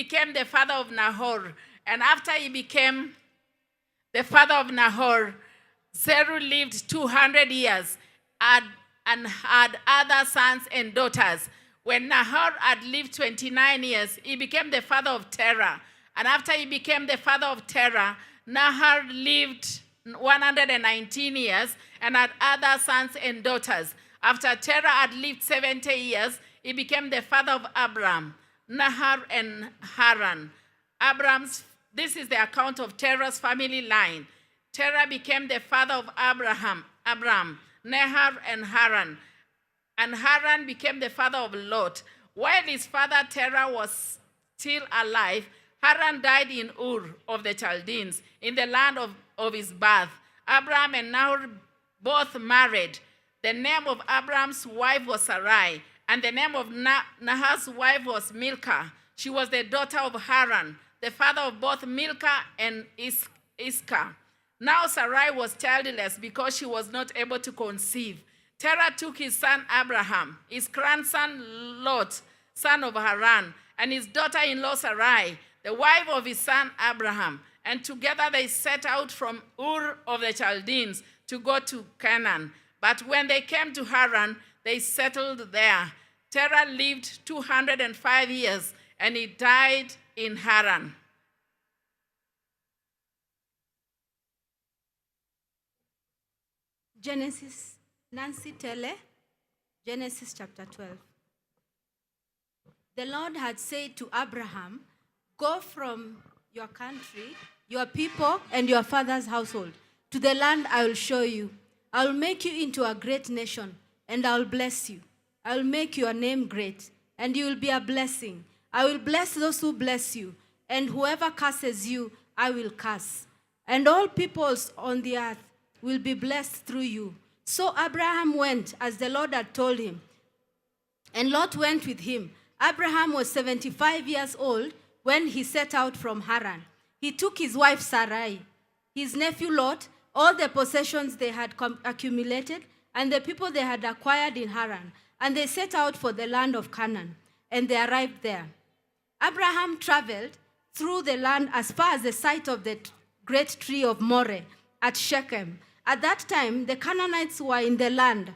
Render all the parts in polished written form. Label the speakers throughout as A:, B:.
A: became the father of Nahor. And after he became the father of Nahor, Sarah lived 200 years and had other sons and daughters. When Nahor had lived 29 years, he became the father of Terah. And after he became the father of Terah, Nahor lived 119 years and had other sons and daughters. After Terah had lived 70 years, he became the father of Abram, Nahor, and Haran. This is the account of Terah's family line. Terah became the father of Abram, Nahor, and Haran. And Haran became the father of Lot. While his father Terah was still alive, Haran died in Ur of the Chaldeans, in the land of his birth. Abram and Nahor both married. The name of Abram's wife was Sarai, and the name of Nahor's wife was Milcah. She was the daughter of Haran, the father of both Milcah and Iscah. Now Sarai was childless because she was not able to conceive. Terah took his son Abraham, his grandson Lot, son of Haran, and his daughter-in-law Sarai, the wife of his son Abraham, and together they set out from Ur of the Chaldeans to go to Canaan. But when they came to Haran, they settled there. Terah lived 205 years, and he died in Haran.
B: Genesis, Nancy Tele, Genesis chapter 12. The Lord had said to Abraham, "Go from your country, your people, and your father's household to the land I will show you. I will make you into a great nation, and I will bless you. I will make your name great, and you will be a blessing. I will bless those who bless you, and whoever curses you, I will curse. And all peoples on the earth will be blessed through you." So Abraham went as the Lord had told him, and Lot went with him. Abraham was 75 years old when he set out from Haran. He took his wife Sarai, his nephew Lot, all the possessions they had accumulated, and the people they had acquired in Haran, and they set out for the land of Canaan, and they arrived there. Abraham traveled through the land as far as the site of the great tree of Moreh at Shechem. At that time, the Canaanites were in the land.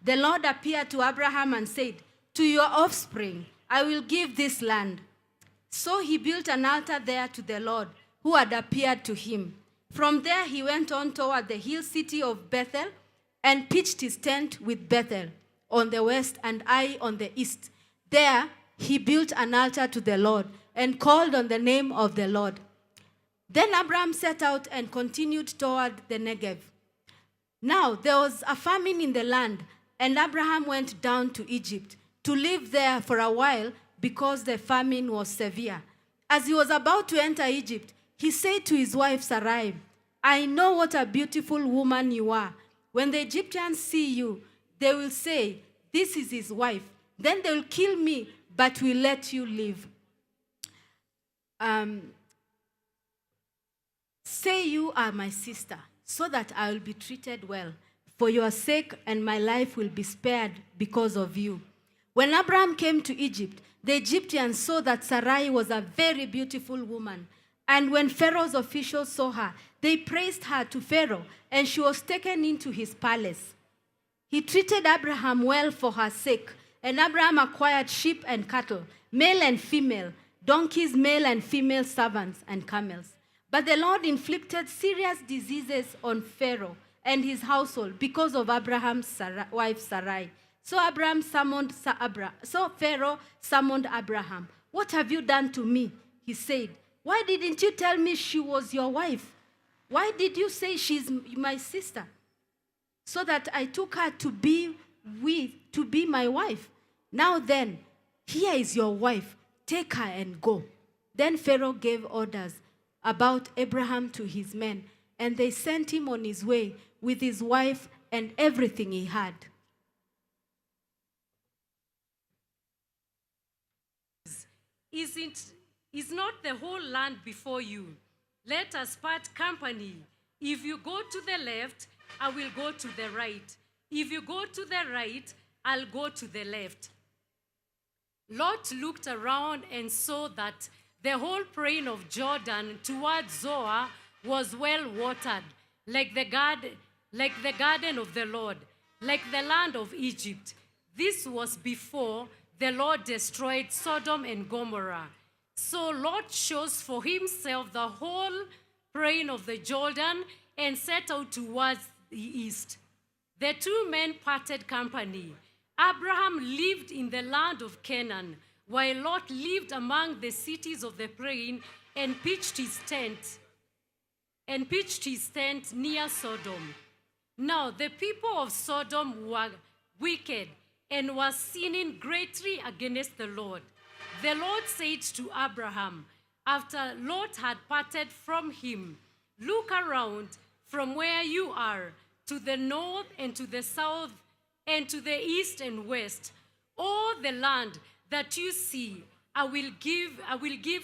B: The Lord appeared to Abraham and said, "To your offspring I will give this land." So he built an altar there to the Lord, who had appeared to him. From there he went on toward the hill city of Bethel and pitched his tent with Bethel on the west and Ai on the east. There he built an altar to the Lord and called on the name of the Lord. Then Abraham set out and continued toward the Negev. Now there was a famine in the land, and Abraham went down to Egypt to live there for a while because the famine was severe. As he was about to enter Egypt, he said to his wife Sarai, "I know what a beautiful woman you are. When the Egyptians see you, they will say, 'This is his wife.' Then they will kill me, but will let you live. Say you are my sister, so that I will be treated well. For your sake, and my life will be spared because of you." When Abraham came to Egypt, the Egyptians saw that Sarai was a very beautiful woman. And when Pharaoh's officials saw her, they praised her to Pharaoh, and she was taken into his palace. He treated Abraham well for her sake, and Abraham acquired sheep and cattle, male and female, donkeys, male and female servants, and camels. But the Lord inflicted serious diseases on Pharaoh and his household because of Abraham's wife Sarai. So Pharaoh summoned Abraham. "What have you done to me?" he said. "Why didn't you tell me she was your wife? Why did you say she's my sister? So that I took her to be my wife. Now then, here is your wife. Take her and go." Then Pharaoh gave orders about Abraham to his men, and they sent him on his way with his wife and everything he had.
C: Is not the whole land before you? Let us part company. If you go to the left, I will go to the right. If you go to the right, I'll go to the left. Lot looked around and saw that The whole plain of Jordan towards Zoar was well watered, like the garden of the Lord, like the land of Egypt. This was before the Lord destroyed Sodom and Gomorrah. So Lot chose for himself the whole plain of the Jordan and set out towards the east. The two men parted company. Abraham lived in the land of Canaan, while Lot lived among the cities of the plain and pitched his tent near Sodom. Now the people of Sodom were wicked and were sinning greatly against the Lord. The Lord said to Abraham, after Lot had parted from him, "Look around from where you are, to the north and to the south and to the east and west. All the land that you see, I will give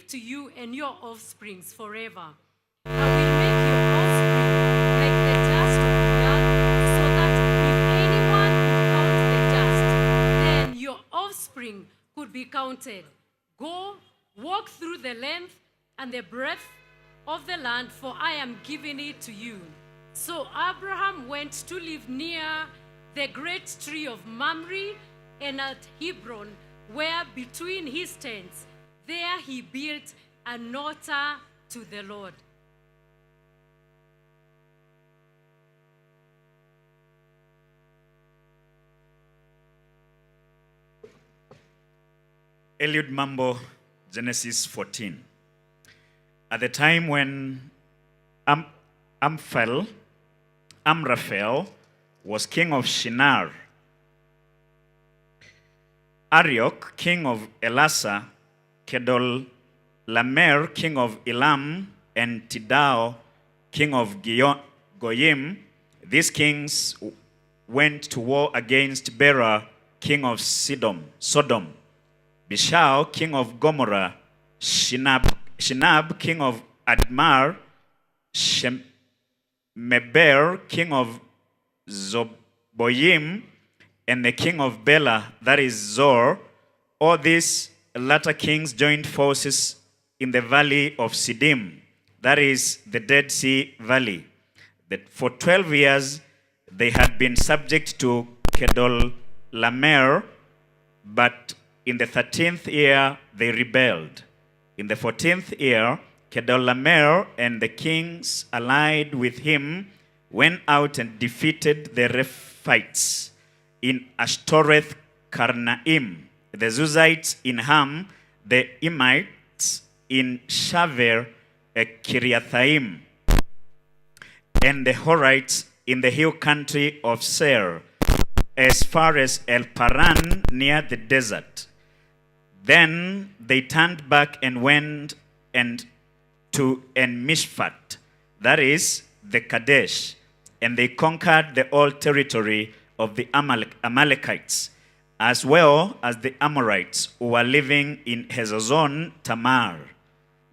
C: to you and your offsprings forever. I will make your offspring like the dust of the earth, so that if anyone could count the dust, then your offspring could be counted. Go, walk through the length and the breadth of the land, for I am giving it to you." So Abraham went to live near the great tree of Mamre and at Hebron, where between his tents, there he built an altar to the Lord.
D: Eliud Mambo, Genesis 14. At the time when Amraphel was king of Shinar, Arioch, king of Elasa, Kedorlaomer, king of Elam, and Tidal, king of Goyim, these kings went to war against Bera, king of Sodom, Bishal, king of Gomorrah, Shinab, king of Admar, Shemeber, king of Zoboyim, and the king of Bela, that is Zor. All these latter kings joined forces in the valley of Siddim, that is the Dead Sea Valley. For 12 years they had been subject to Kedorlaomer, but in the 13th year they rebelled. In the 14th year, Kedorlaomer and the kings allied with him went out and defeated the Rephites in Ashtoreth Karnaim, the Zuzites in Ham, the Emites in Shaver Kiriathaim, and the Horites in the hill country of Seir, as far as El Paran near the desert. Then they turned back and went to En-Mishpat, that is the Kadesh, and they conquered the old territory of the Amalekites, as well as the Amorites who were living in Hazazon Tamar.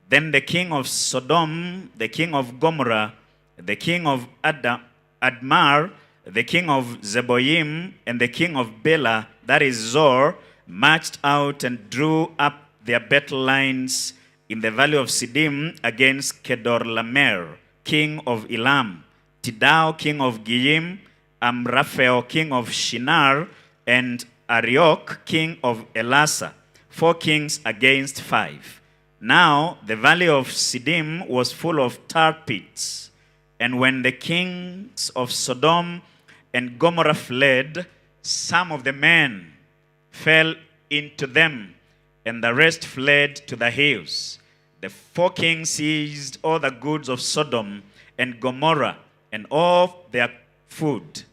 D: Then the king of Sodom, the king of Gomorrah, the king of Admar, the king of Zeboyim, and the king of Bela, that is Zor, marched out and drew up their battle lines in the valley of Siddim against Kedorlaomer, king of Elam, Tidal, king of Goyim, Amraphel, king of Shinar, and Arioch, king of Elasa, 4 kings against 5. Now the valley of Siddim was full of tar pits, and when the kings of Sodom and Gomorrah fled, some of the men fell into them, and the rest fled to the hills. The 4 kings seized all the goods of Sodom and Gomorrah and all their food.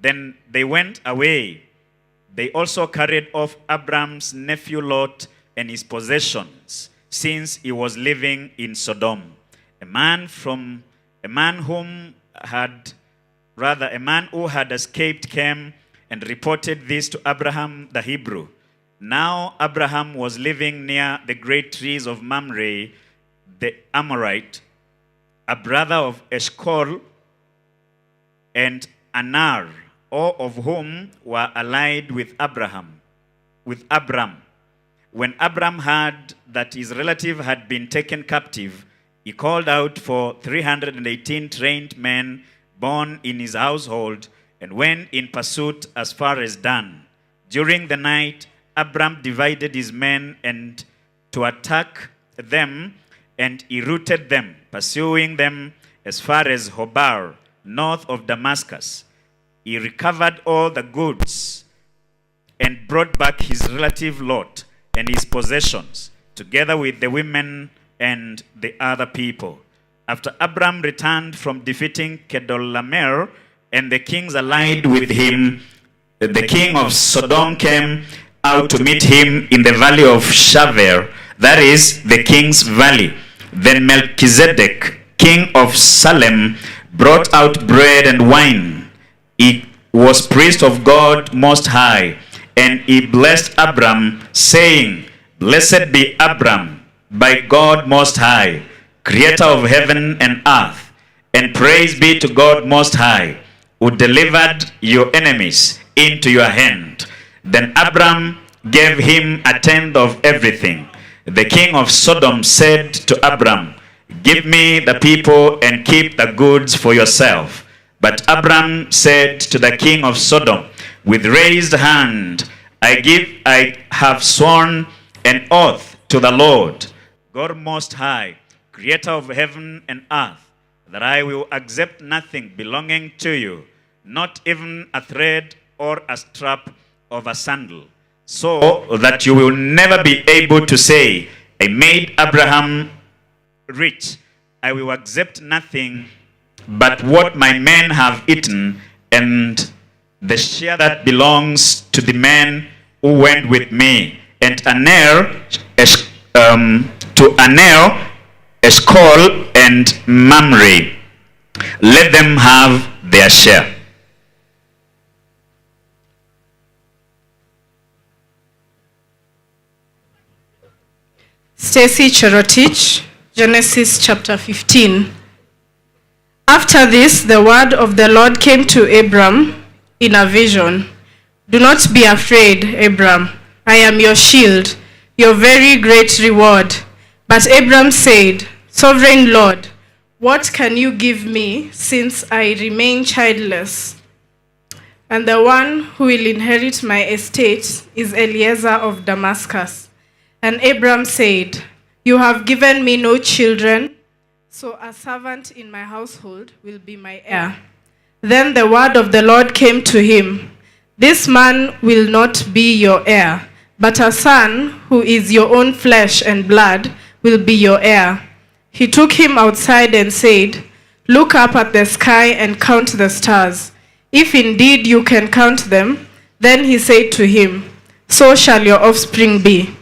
D: Then they went away. They also carried off Abram's nephew Lot and his possessions, since he was living in Sodom. A man who had escaped came and reported this to Abraham the Hebrew. Now Abraham was living near the great trees of Mamre, the Amorite, a brother of Eshcol and Anar, all of whom were allied with Abram. When Abram heard that his relative had been taken captive, he called out for 318 trained men born in his household and went in pursuit as far as Dan. During the night, Abram divided his men and to attack them, and he routed them, pursuing them as far as Hobar, north of Damascus. He recovered all the goods and brought back his relative Lot and his possessions, together with the women and the other people. After Abram returned from defeating Kedorlaomer and the kings allied with him, the king of Sodom came out to meet him in the valley of Shaver, that is, the king's valley. Then Melchizedek, king of Salem, brought out bread and wine. He was priest of God Most High, and he blessed Abram, saying, Blessed be Abram, by God Most High, creator of heaven and earth, and praise be to God Most High, who delivered your enemies into your hand. Then Abram gave him a tenth of everything. The king of Sodom said to Abram, Give me the people and keep the goods for yourself. But Abram said to the king of Sodom, With raised hand I have sworn an oath to the Lord, God Most High, creator of heaven and earth, that I will accept nothing belonging to you, not even a thread or a strap of a sandal, so that you will never be able to say, I made Abraham rich. I will accept nothing but what my men have eaten, and the share that belongs to the who went with me, and to Aner, Eshcol, and Mamre. Let them have their share.
E: Stacy Cherotich, Genesis chapter 15. After this, the word of the Lord came to Abram in a vision. Do not be afraid, Abram. I am your shield, your very great reward. But Abram said, Sovereign Lord, what can you give me since I remain childless? And the one who will inherit my estate is Eliezer of Damascus. And Abram said, You have given me no children, so a servant in my household will be my heir. Then the word of the Lord came to him, This man will not be your heir, but a son who is your own flesh and blood will be your heir. He took him outside and said, Look up at the sky and count the stars. If indeed you can count them, then he said to him, So shall your offspring be.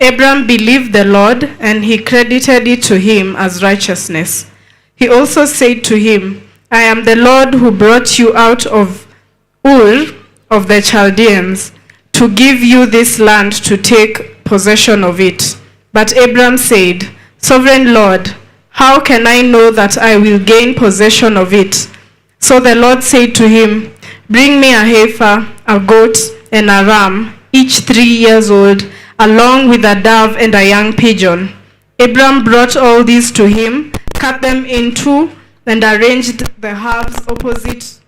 E: Abram believed the Lord, and he credited it to him as righteousness. He also said to him, I am the Lord who brought you out of Ur of the Chaldeans to give you this land to take possession of it. But Abram said, Sovereign Lord, how can I know that I will gain possession of it? So the Lord said to him, Bring me a heifer, a goat, and a ram, each 3 years old, along with a dove and a young pigeon. Abram brought all these to him, cut them in two, and arranged the halves opposite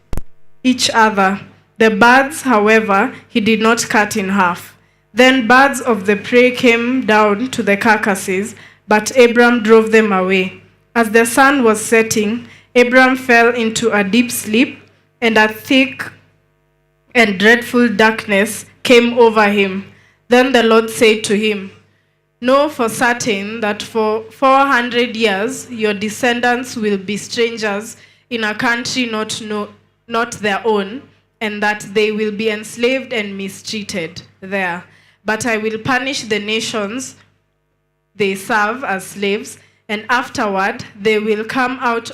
E: each other. The birds, however, he did not cut in half. Then birds of the prey came down to the carcasses, but Abram drove them away. As the sun was setting, Abram fell into a deep sleep, and a thick and dreadful darkness came over him. Then the Lord said to him, Know for certain that for 400 years your descendants will be strangers in a country not their own, and that they will be enslaved and mistreated there. But I will punish the nations they serve as slaves, and afterward they will come out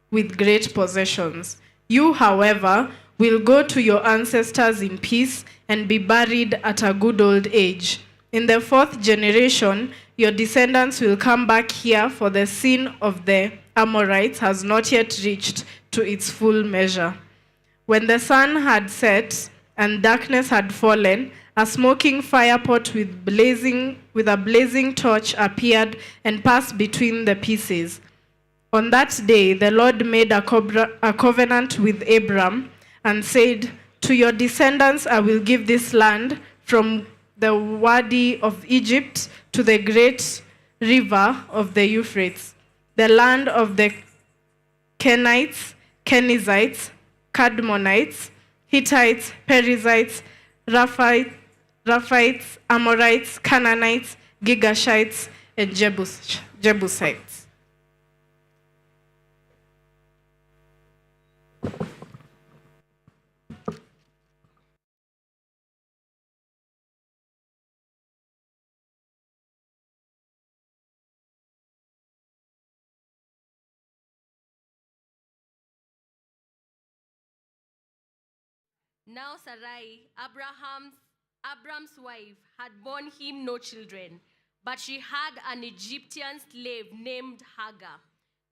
E: with great possessions. You, however, will go to your ancestors in peace and be buried at a good old age. In the 4th generation, your descendants will come back here, for the sin of the Amorites has not yet reached to its full measure. When the sun had set and darkness had fallen, a smoking firepot with a blazing torch appeared and passed between the pieces. On that day, the Lord made a covenant with Abram and said, "To your descendants I will give this land, from the Wadi of Egypt to the great river of the Euphrates, the land of the Kenites, Kenizzites, Kadmonites, Hittites, Perizzites, Raphites, Amorites, Canaanites, Girgashites, and Jebusites."
F: Now Sarai, Abram's wife, had borne him no children, but she had an Egyptian slave named Hagar.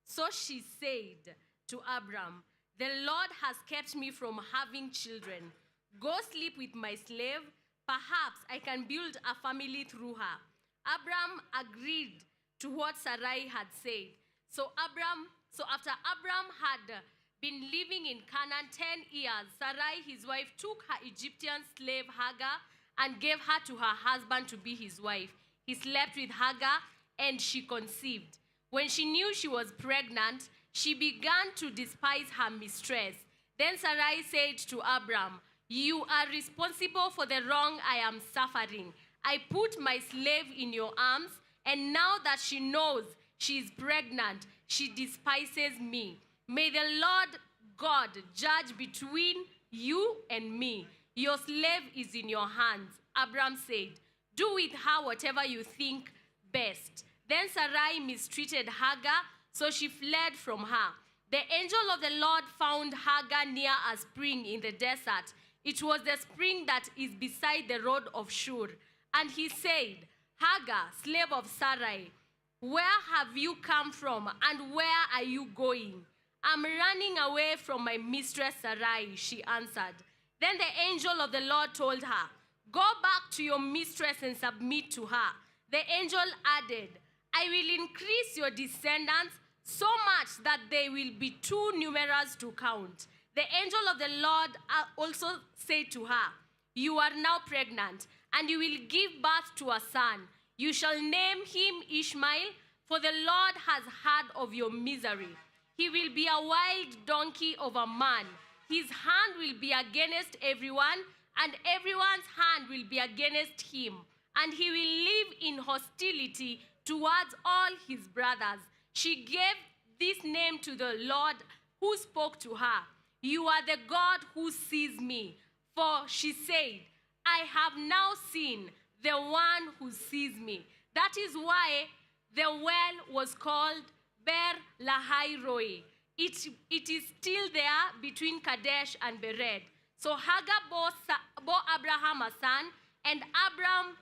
F: So she said to Abram, "The Lord has kept me from having children. Go sleep with my slave. Perhaps I can build a family through her." Abram agreed to what Sarai had said. So after Abram had been living in Canaan 10 years, Sarai, his wife, took her Egyptian slave Hagar and gave her to her husband to be his wife. He slept with Hagar and she conceived. When she knew she was pregnant, she began to despise her mistress. Then Sarai said to Abram, "You are responsible for the wrong I am suffering. I put my slave in your arms, and now that she knows she is pregnant, she despises me. May the Lord God judge between you and me. Your slave is in your hands." Abram said, "Do with her whatever you think best." Then Sarai mistreated Hagar, so she fled from her. The angel of the Lord found Hagar near a spring in the desert. It was the spring that is beside the road of Shur. And he said, "Hagar, slave of Sarai, where have you come from and where are you going?" "I'm running away from my mistress Sarai," she answered. Then the angel of the Lord told her, "Go back to your mistress and submit to her." The angel added, "I will increase your descendants so much that they will be too numerous to count." The angel of the Lord also said to her, "You are now pregnant, and you will give birth to a son. You shall name him Ishmael, for the Lord has heard of your misery. He will be a wild donkey of a man. His hand will be against everyone, and everyone's hand will be against him. And he will live in hostility towards all his brothers." She gave this name to the Lord who spoke to her, "You are the God who sees me." For she said, "I have now seen the one who sees me." That is why the well was called Ber Lahai Roi. It is still there between Kadesh and Bered. So Hagar bore Abraham a son, and Abram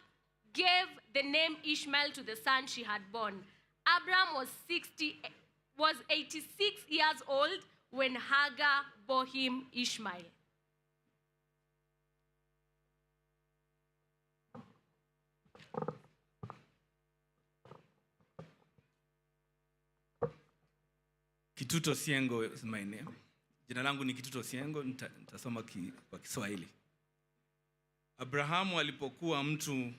F: gave the name Ishmael to the son she had born. Abram was 86 years old when Hagar bore him Ishmael.
G: Kituto Siengo is my name. Jina langu ni Kituto Siengo, nitasoma kwa Kiswahili. Abrahamu alipokuwa mtu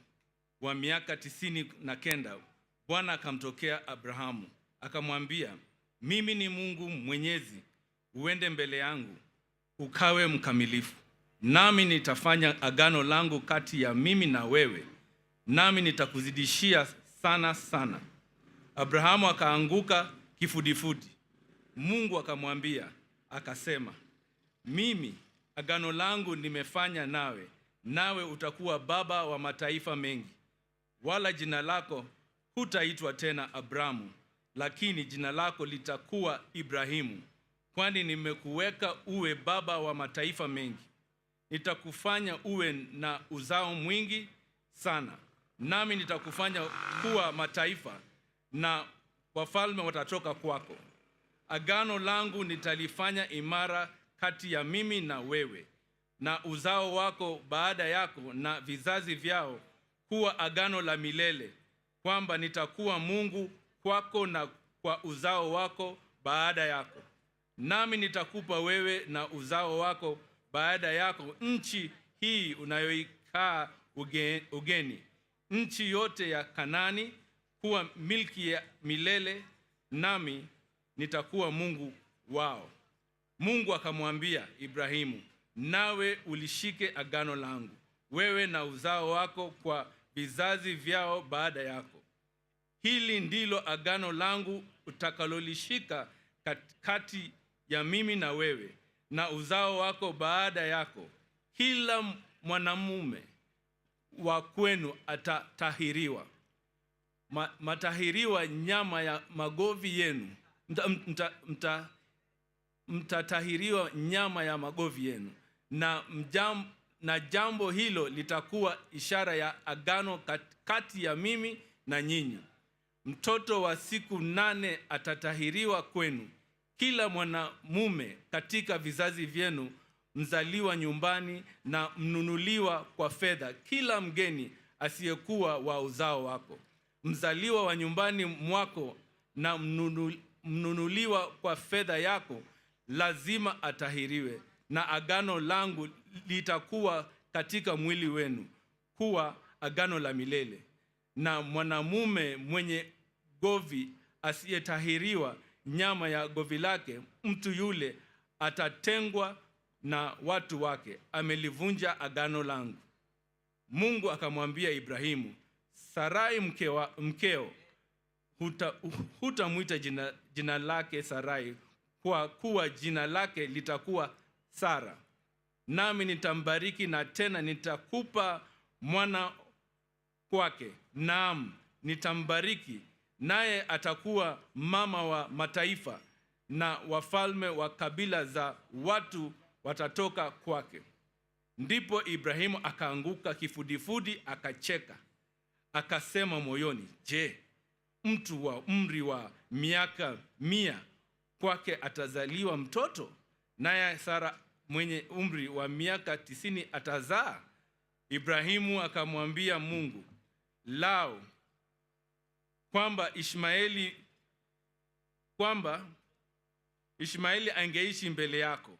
G: wa miaka 99, Bwana akamtokea Abrahamu, akamwambia, "Mimi ni Mungu Mwenyezi, uende mbele yangu, ukawe mkamilifu. Nami nitafanya agano langu kati ya mimi na wewe, nami nitakuzidishia sana sana." Abrahamu akaanguka kifudifudi. Mungu akamwambia, akasema, "Mimi agano langu nimefanya nawe, nawe utakuwa baba wa mataifa mengi. Wala jina lako hutaitwa tena Abramu, lakini jina lako litakuwa Ibrahimu, kwani nimekuweka uwe baba wa mataifa mengi. Nitakufanya uwe na uzao mwingi sana, nami nitakufanya kuwa mataifa, na wafalme watatoka kwako. Agano langu nitalifanya imara kati ya mimi na wewe na uzao wako baada yako na vizazi vyao kuwa agano la milele, kwamba nitakuwa Mungu kwako na kwa uzao wako baada yako. Nami nitakupa wewe na uzao wako baada yako nchi hii unayoikaa ugeni, nchi yote ya Kanani kuwa milki ya milele, nami nitakuwa Mungu wao. Mungu akamwambia Ibrahimu, nawe ulishike agano langu, wewe na uzao wako kwa vizazi vyao baada yako. Hili ndilo agano langu utakalolishika kati ya mimi na wewe na uzao wako baada yako. Kila mwanamume wa kwenu atatahiriwa. Matahiriwa nyama ya magovi yenu. Mtatahiriwa nyama ya magovi yenu. Na jambo hilo litakuwa ishara ya agano kati ya mimi na nyinyi. Mtoto wa siku 8 atatahiriwa kwenu. Kila mwanamume katika vizazi vyenu, mzaliwa nyumbani na mnunuliwa kwa fedha, kila mgeni asiyekuwa wa uzao wako, mzaliwa wa nyumbani mwako na mnunuliwa kwa fedha yako, lazima atahiriwe, na agano langu litakuwa katika mwili wenu kuwa agano la milele. Na mwanamume mwenye govi asiyetahiriwa nyama ya govi lake, mtu yule atatengwa na watu wake, amelivunja agano langu. Mungu akamwambia Ibrahimu, Sarai mkeo hutamwita jina lake Sarai, kwa kuwa jina lake litakuwa Sara. Nami nitambariki na tena nitakupa mwana kwake. Naam, nitambariki, naye atakuwa mama wa mataifa, na wafalme wa kabila za watu watatoka kwake. Ndipo Ibrahimu akaanguka kifudifudi, akacheka, akasema moyoni, je, mtu wa umri wa miaka 100 kwake atazaliwa mtoto? Naye Sara mwenye umri wa miaka 90 atazaa? Ibrahimu akamwambia Mungu, lao kwamba Ishmaeli angeishi mbele yako.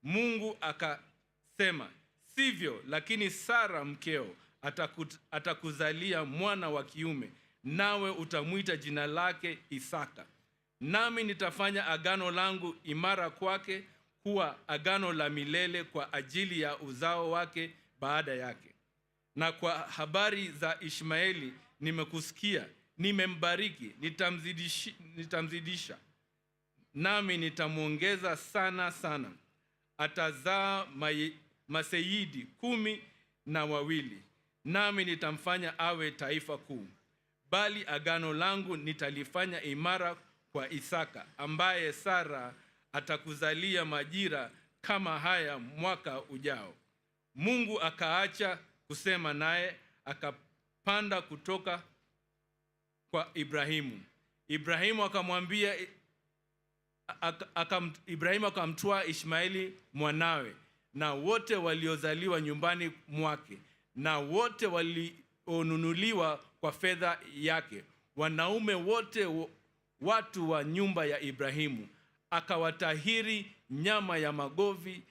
G: Mungu akasema, sivyo, lakini Sara mkeo atakuzalia mwana wa kiume, nawe utamwita jina lake Isaka. Nami nitafanya agano langu imara kwake kuwa agano la milele kwa ajili ya uzao wake baada yake. Na kwa habari za Ishmaeli nimekusikia, nimembariki, nitamzidisha, nami nitamwongeza sana sana. Atazaa maseyidi 12, nami nitamfanya awe taifa kuu. Bali agano langu nitalifanya imara kwa Isaka, ambaye Sara atakuzalia majira kama haya mwaka ujao. Mungu akaacha kusema naye, akapanda kutoka kwa Ibrahimu. Ibrahimu akamtwaa Ishmaeli mwanawe na wote waliozaliwa nyumbani mwake na wote walionunuliwa kwa fedha yake, wanaume wote watu wa nyumba ya Ibrahimu, akawatahiri nyama ya magovi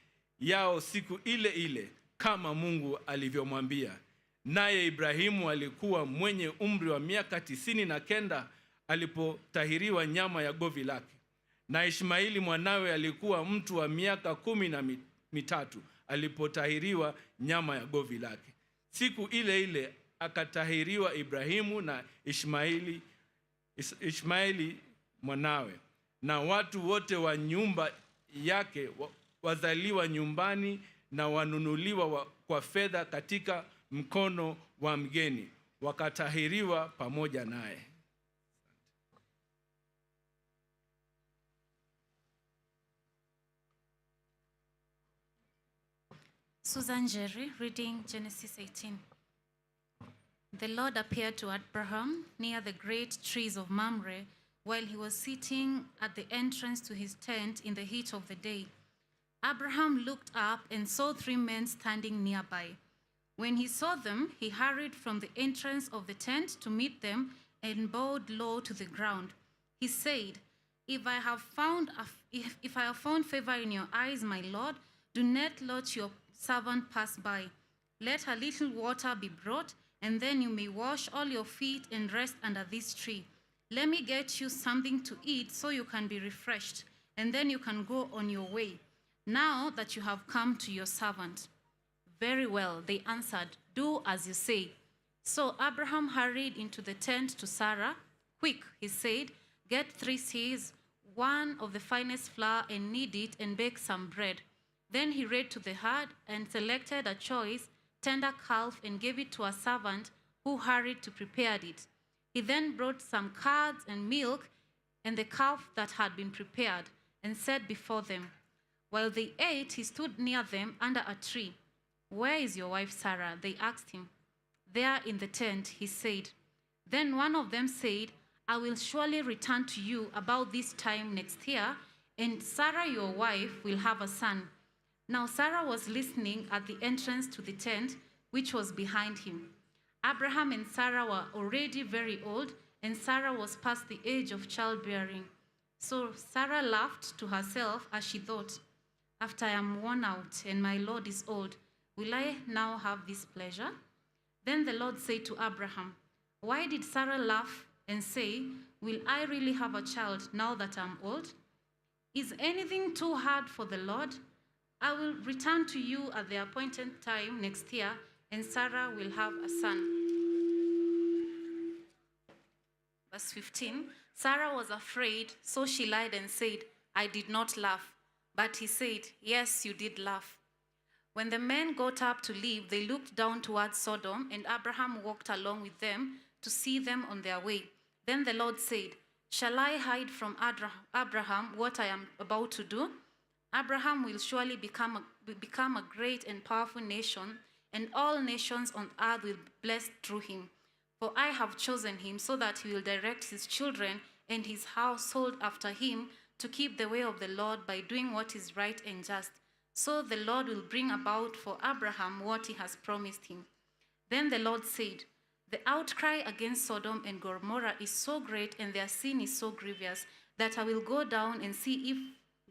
G: yao siku ile ile kama Mungu alivyomwambia. Naye Ibrahimu alikuwa mwenye umri wa miaka 99 alipotahiriwa nyama ya govi lake, na Ishmaeli mwanawe alikuwa mtu wa miaka 13 alipotahiriwa nyama ya govi lake. Siku ile ile akatahiriwa Ibrahimu na Ishmaeli mwanawe, na watu wote wa nyumba yake, wazaliwa nyumbani na wanunuliwa kwa fedha katika mkono wa mgeni, wakatahiriwa pamoja naye.
H: Susan Jerry, reading Genesis 18. The Lord appeared to Abraham near the great trees of Mamre while he was sitting at the entrance to his tent in the heat of the day. Abraham looked up and saw 3 men standing nearby. When he saw them, he hurried from the entrance of the tent to meet them and bowed low to the ground. He said, if I have found favor in your eyes, my Lord, do not let your servant pass by. Let a little water be brought, and then you may wash all your feet and rest under this tree. Let me get you something to eat so you can be refreshed, and then you can go on your way, now that you have come to your servant. Very well, they answered, do as you say. So Abraham hurried into the tent to Sarah. Quick, he said, get 3 seahs, 1 of the finest flour, and knead it and bake some bread. Then he ran to the herd and selected a choice, tender calf and gave it to a servant who hurried to prepare it. He then brought some curds and milk and the calf that had been prepared and set before them. While they ate, he stood near them under a tree. Where is your wife Sarah? They asked him. There in the tent, he said. Then one of them said, I will surely return to you about this time next year, and Sarah your wife will have a son. Now Sarah was listening at the entrance to the tent, which was behind him. Abraham and Sarah were already very old, and Sarah was past the age of childbearing. So Sarah laughed to herself as she thought, after I am worn out and my Lord is old, will I now have this pleasure? Then the Lord said to Abraham, why did Sarah laugh and say, will I really have a child now that I'm old? Is anything too hard for the Lord? I will return to you at the appointed time next year, and Sarah will have a son. Verse 15, Sarah was afraid, so she lied and said, I did not laugh. But he said, yes, you did laugh. When the men got up to leave, they looked down towards Sodom, and Abraham walked along with them to see them on their way. Then the Lord said, shall I hide from Abraham what I am about to do? Abraham will surely become a great and powerful nation, and all nations on earth will be blessed through him. For I have chosen him so that he will direct his children and his household after him to keep the way of the Lord by doing what is right and just. So the Lord will bring about for Abraham what he has promised him. Then the Lord said, the outcry against Sodom and Gomorrah is so great and their sin is so grievous that I will go down and see if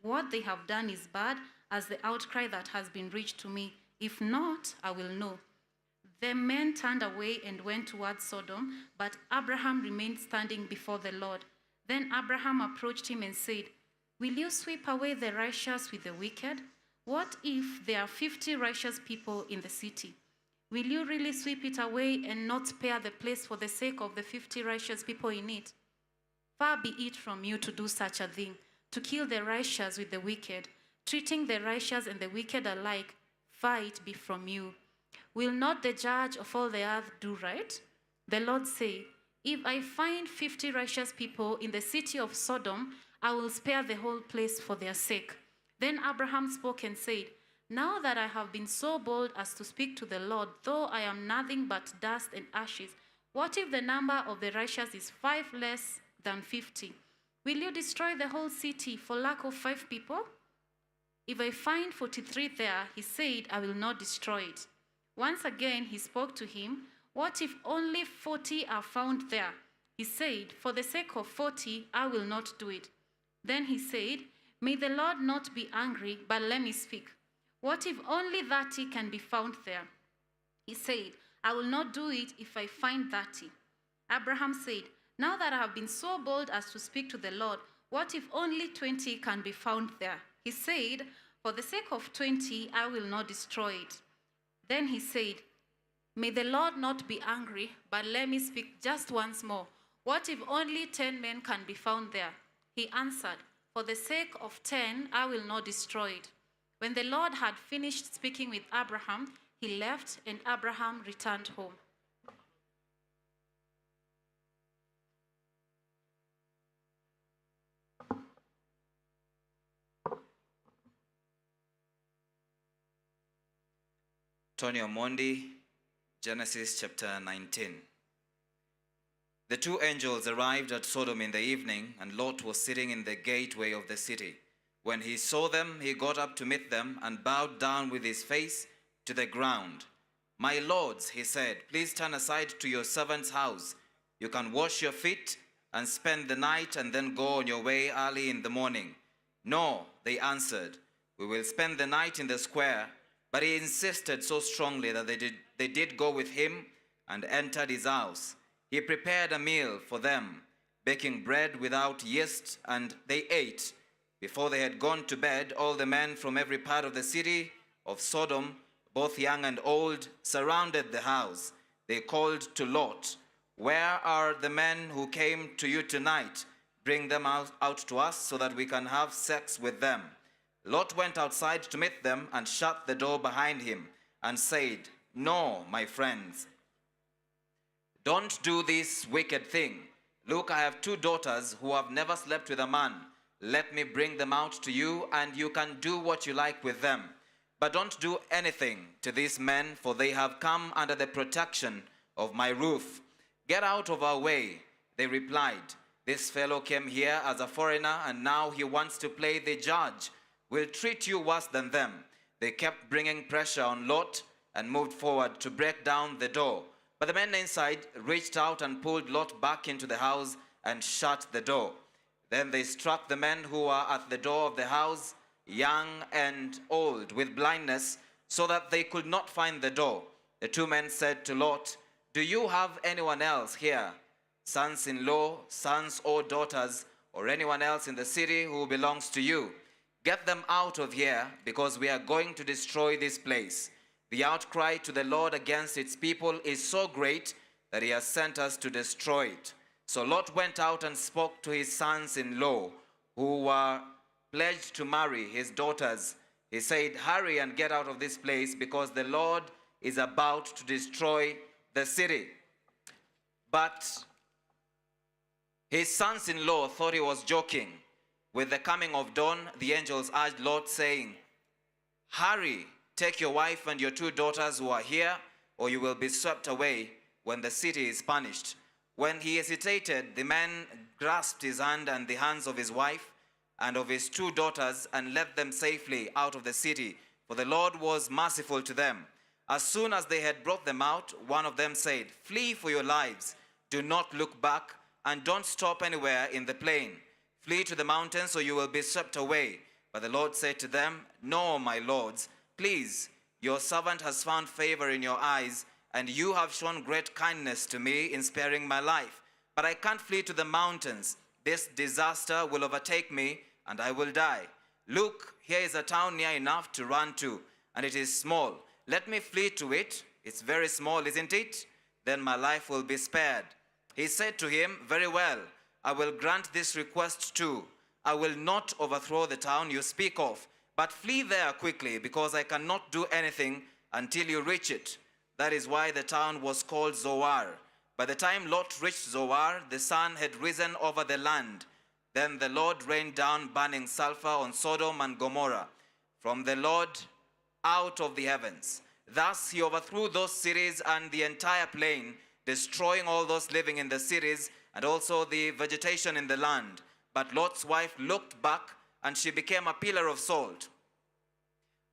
H: what they have done is bad as the outcry that has been reached to me. If not, I will know. The men turned away and went towards Sodom, but Abraham remained standing before the Lord. Then Abraham approached him and said, will you sweep away the righteous with the wicked? What if there are 50 righteous people in the city? Will you really sweep it away and not spare the place for the sake of the 50 righteous people in it? Far be it from you to do such a thing, to kill the righteous with the wicked, treating the righteous and the wicked alike. Far it be from you. Will not the judge of all the earth do right? The Lord said, if I find 50 righteous people in the city of Sodom, I will spare the whole place for their sake. Then Abraham spoke and said, now that I have been so bold as to speak to the Lord, though I am nothing but dust and ashes, what if the number of the righteous is 5 less than 50? Will you destroy the whole city for lack of 5 people? If I find 43 there, he said, I will not destroy it. Once again he spoke to him, what if only 40 are found there? He said, for the sake of 40, I will not do it. Then he said, may the Lord not be angry, but let me speak. What if only 30 can be found there? He said, I will not do it if I find 30. Abraham said, now that I have been so bold as to speak to the Lord, what if only 20 can be found there? He said, for the sake of 20, I will not destroy it. Then he said, may the Lord not be angry, but let me speak just once more. What if only 10 men can be found there? He answered, for the sake of 10, I will not destroy it. When the Lord had finished speaking with Abraham, he left, and Abraham returned home.
I: Tony Omondi, Genesis chapter 19. The 2 angels arrived at Sodom in the evening, and Lot was sitting in the gateway of the city. When he saw them, he got up to meet them and bowed down with his face to the ground. My lords, he said, please turn aside to your servant's house. You can wash your feet and spend the night and then go on your way early in the morning. No, they answered, we will spend the night in the square. But he insisted so strongly that they did go with him and entered his house. He prepared a meal for them, baking bread without yeast, and they ate. Before they had gone to bed, all the men from every part of the city of Sodom, both young and old, surrounded the house. They called to Lot, where are the men who came to you tonight? Bring them out to us so that we can have sex with them. Lot went outside to meet them and shut the door behind him and said, no, my friends, don't do this wicked thing. Look, I have 2 daughters who have never slept with a man. Let me bring them out to you, and you can do what you like with them. But don't do anything to these men, for they have come under the protection of my roof. Get out of our way, they replied. This fellow came here as a foreigner, and now he wants to play the judge. We'll treat you worse than them. They kept bringing pressure on Lot and moved forward to break down the door. But the men inside reached out and pulled Lot back into the house and shut the door. Then they struck the men who were at the door of the house, young and old, with blindness, so that they could not find the door. The 2 men said to Lot, do you have anyone else here, sons-in-law, sons or daughters, or anyone else in the city who belongs to you? Get them out of here, because we are going to destroy this place. The outcry to the Lord against its people is so great that he has sent us to destroy it. So Lot went out and spoke to his sons-in-law, who were pledged to marry his daughters. He said, hurry and get out of this place, because the Lord is about to destroy the city. But his sons-in-law thought he was joking. With the coming of dawn, the angels urged Lot, saying, hurry, take your wife and your 2 daughters who are here, or you will be swept away when the city is punished. When he hesitated, the man grasped his hand and the hands of his wife and of his 2 daughters and led them safely out of the city, for the Lord was merciful to them. As soon as they had brought them out, one of them said, flee for your lives. Do not look back and don't stop anywhere in the plain. Flee to the mountains, or you will be swept away. But the Lord said to them, no, my lords, please, your servant has found favor in your eyes, and you have shown great kindness to me in sparing my life. But I can't flee to the mountains. This disaster will overtake me, and I will die. Look, here is a town near enough to run to, and it is small. Let me flee to it. It's very small, isn't it? Then my life will be spared. He said to him, very well, I will grant this request too. I will not overthrow the town you speak of, but flee there quickly, because I cannot do anything until you reach it. That is why the town was called Zoar. By the time Lot reached Zoar, the sun had risen over the land. Then the Lord rained down burning sulfur on Sodom and Gomorrah from the Lord out of the heavens. Thus he overthrew those cities and the entire plain, destroying all those living in the cities and also the vegetation in the land. But Lot's wife looked back, and she became a pillar of salt.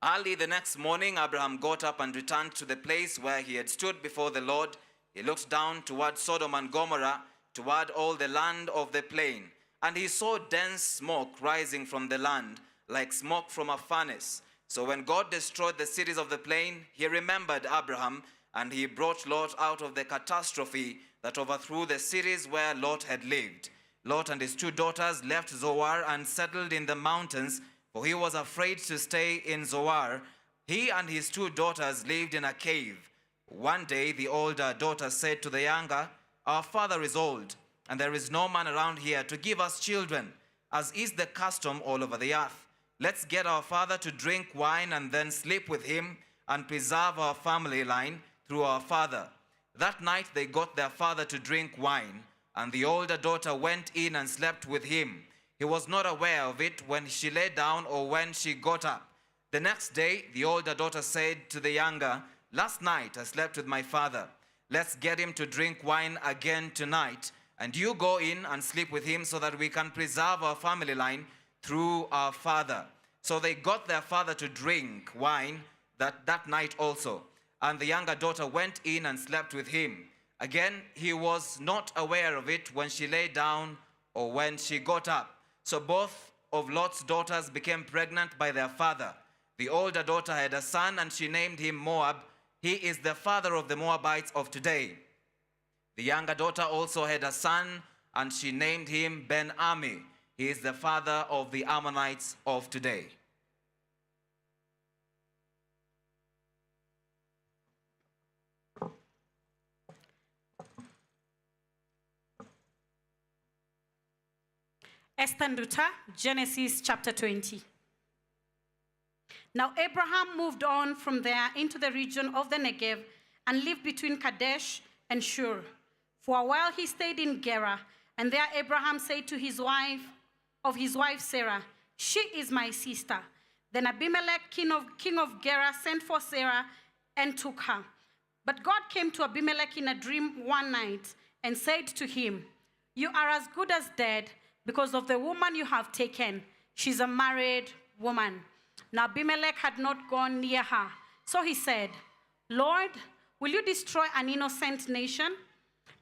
I: Early the next morning, Abraham got up and returned to the place where he had stood before the Lord. He looked down toward Sodom and Gomorrah, toward all the land of the plain, and he saw dense smoke rising from the land, like smoke from a furnace. So when God destroyed the cities of the plain, he remembered Abraham, and he brought Lot out of the catastrophe that overthrew the cities where Lot had lived. Lot and his 2 daughters left Zoar and settled in the mountains, for he was afraid to stay in Zoar. He and his 2 daughters lived in a cave. One day the older daughter said to the younger, our father is old, and there is no man around here to give us children, as is the custom all over the earth. Let's get our father to drink wine and then sleep with him and preserve our family line through our father. That night they got their father to drink wine, and the older daughter went in and slept with him. He was not aware of it when she lay down or when she got up. The next day, the older daughter said to the younger, last night I slept with my father. Let's get him to drink wine again tonight, and you go in and sleep with him so that we can preserve our family line through our father. So they got their father to drink wine that night also. And the younger daughter went in and slept with him. Again, he was not aware of it when she lay down or when she got up. So both of Lot's daughters became pregnant by their father. The older daughter had a son, and she named him Moab. He is the father of the Moabites of today. The younger daughter also had a son, and she named him Ben-Ami. He is the father of the Ammonites of today.
J: Esther and Ruth, Genesis chapter 20. Now Abraham moved on from there into the region of the Negev and lived between Kadesh and Shur. For a while he stayed in Gerar, and there Abraham said to his wife Sarah, "She is my sister." Then Abimelech, king of Gerar, sent for Sarah and took her. But God came to Abimelech in a dream one night and said to him, "You are as good as dead because of the woman you have taken. She's a married woman." Now Abimelech had not gone near her. So he said, "Lord, will you destroy an innocent nation?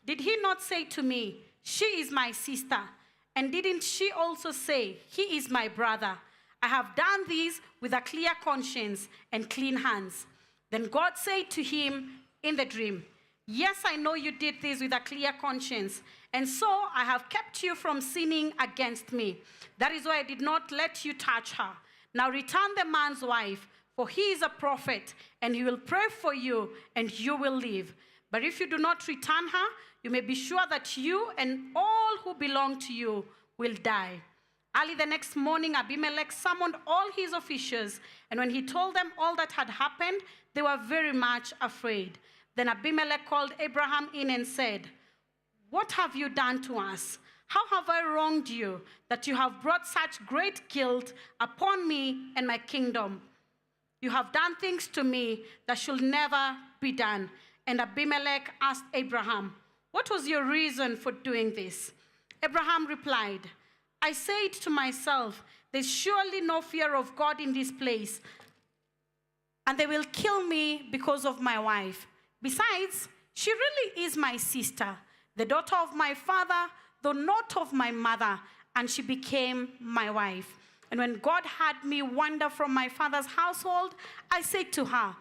J: Did he not say to me, 'She is my sister'? And didn't she also say, 'He is my brother'? I have done this with a clear conscience and clean hands." Then God said to him in the dream, "Yes, I know you did this with a clear conscience, and so I have kept you from sinning against me. That is why I did not let you touch her. Now return the man's wife, for he is a prophet, and he will pray for you, and you will live. But if you do not return her, you may be sure that you and all who belong to you will die." Early the next morning, Abimelech summoned all his officials, and when he told them all that had happened, they were very much afraid. Then Abimelech called Abraham in and said, "What have you done to us? How have I wronged you that you have brought such great guilt upon me and my kingdom? You have done things to me that should never be done." And Abimelech asked Abraham, "What was your reason for doing this?" Abraham replied, "I said to myself, there's surely no fear of God in this place, and they will kill me because of my wife. Besides, she really is my sister, the daughter of my father, though not of my mother, and she became my wife. And when God had me wander from my father's household, I said to her,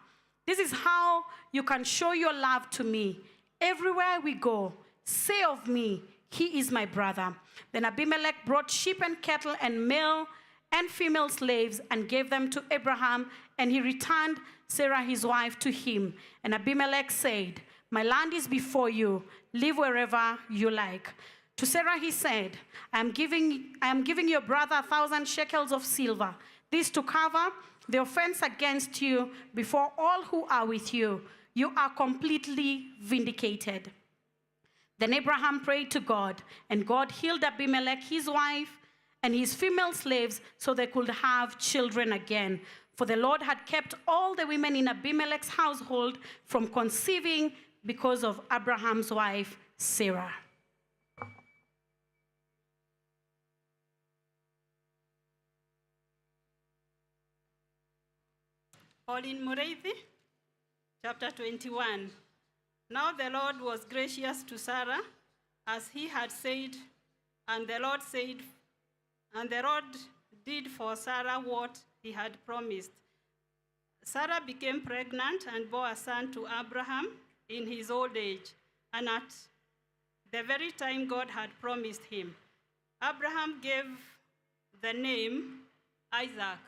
J: 'This is how you can show your love to me. Everywhere we go, say of me, he is my brother.' Then Abimelech brought sheep and cattle and male and female slaves and gave them to Abraham, and he returned Sarah his wife to him. And Abimelech said, 'My land is before you. Live wherever you like.' To Sarah he said, I am giving your brother 1,000 shekels of silver, this to cover the offense against you before all who are with you. You are completely vindicated." Then Abraham prayed to God, and God healed Abimelech, his wife, and his female slaves so they could have children again. For the Lord had kept all the women in Abimelech's household from conceiving because of Abraham's wife, Sarah.
K: Pauline Mureithi, chapter 21. Now the Lord was gracious to Sarah, as he had said, and the Lord did for Sarah what he had promised. Sarah became pregnant and bore a son to Abraham in his old age, and at the very time God had promised him. Abraham gave the name Isaac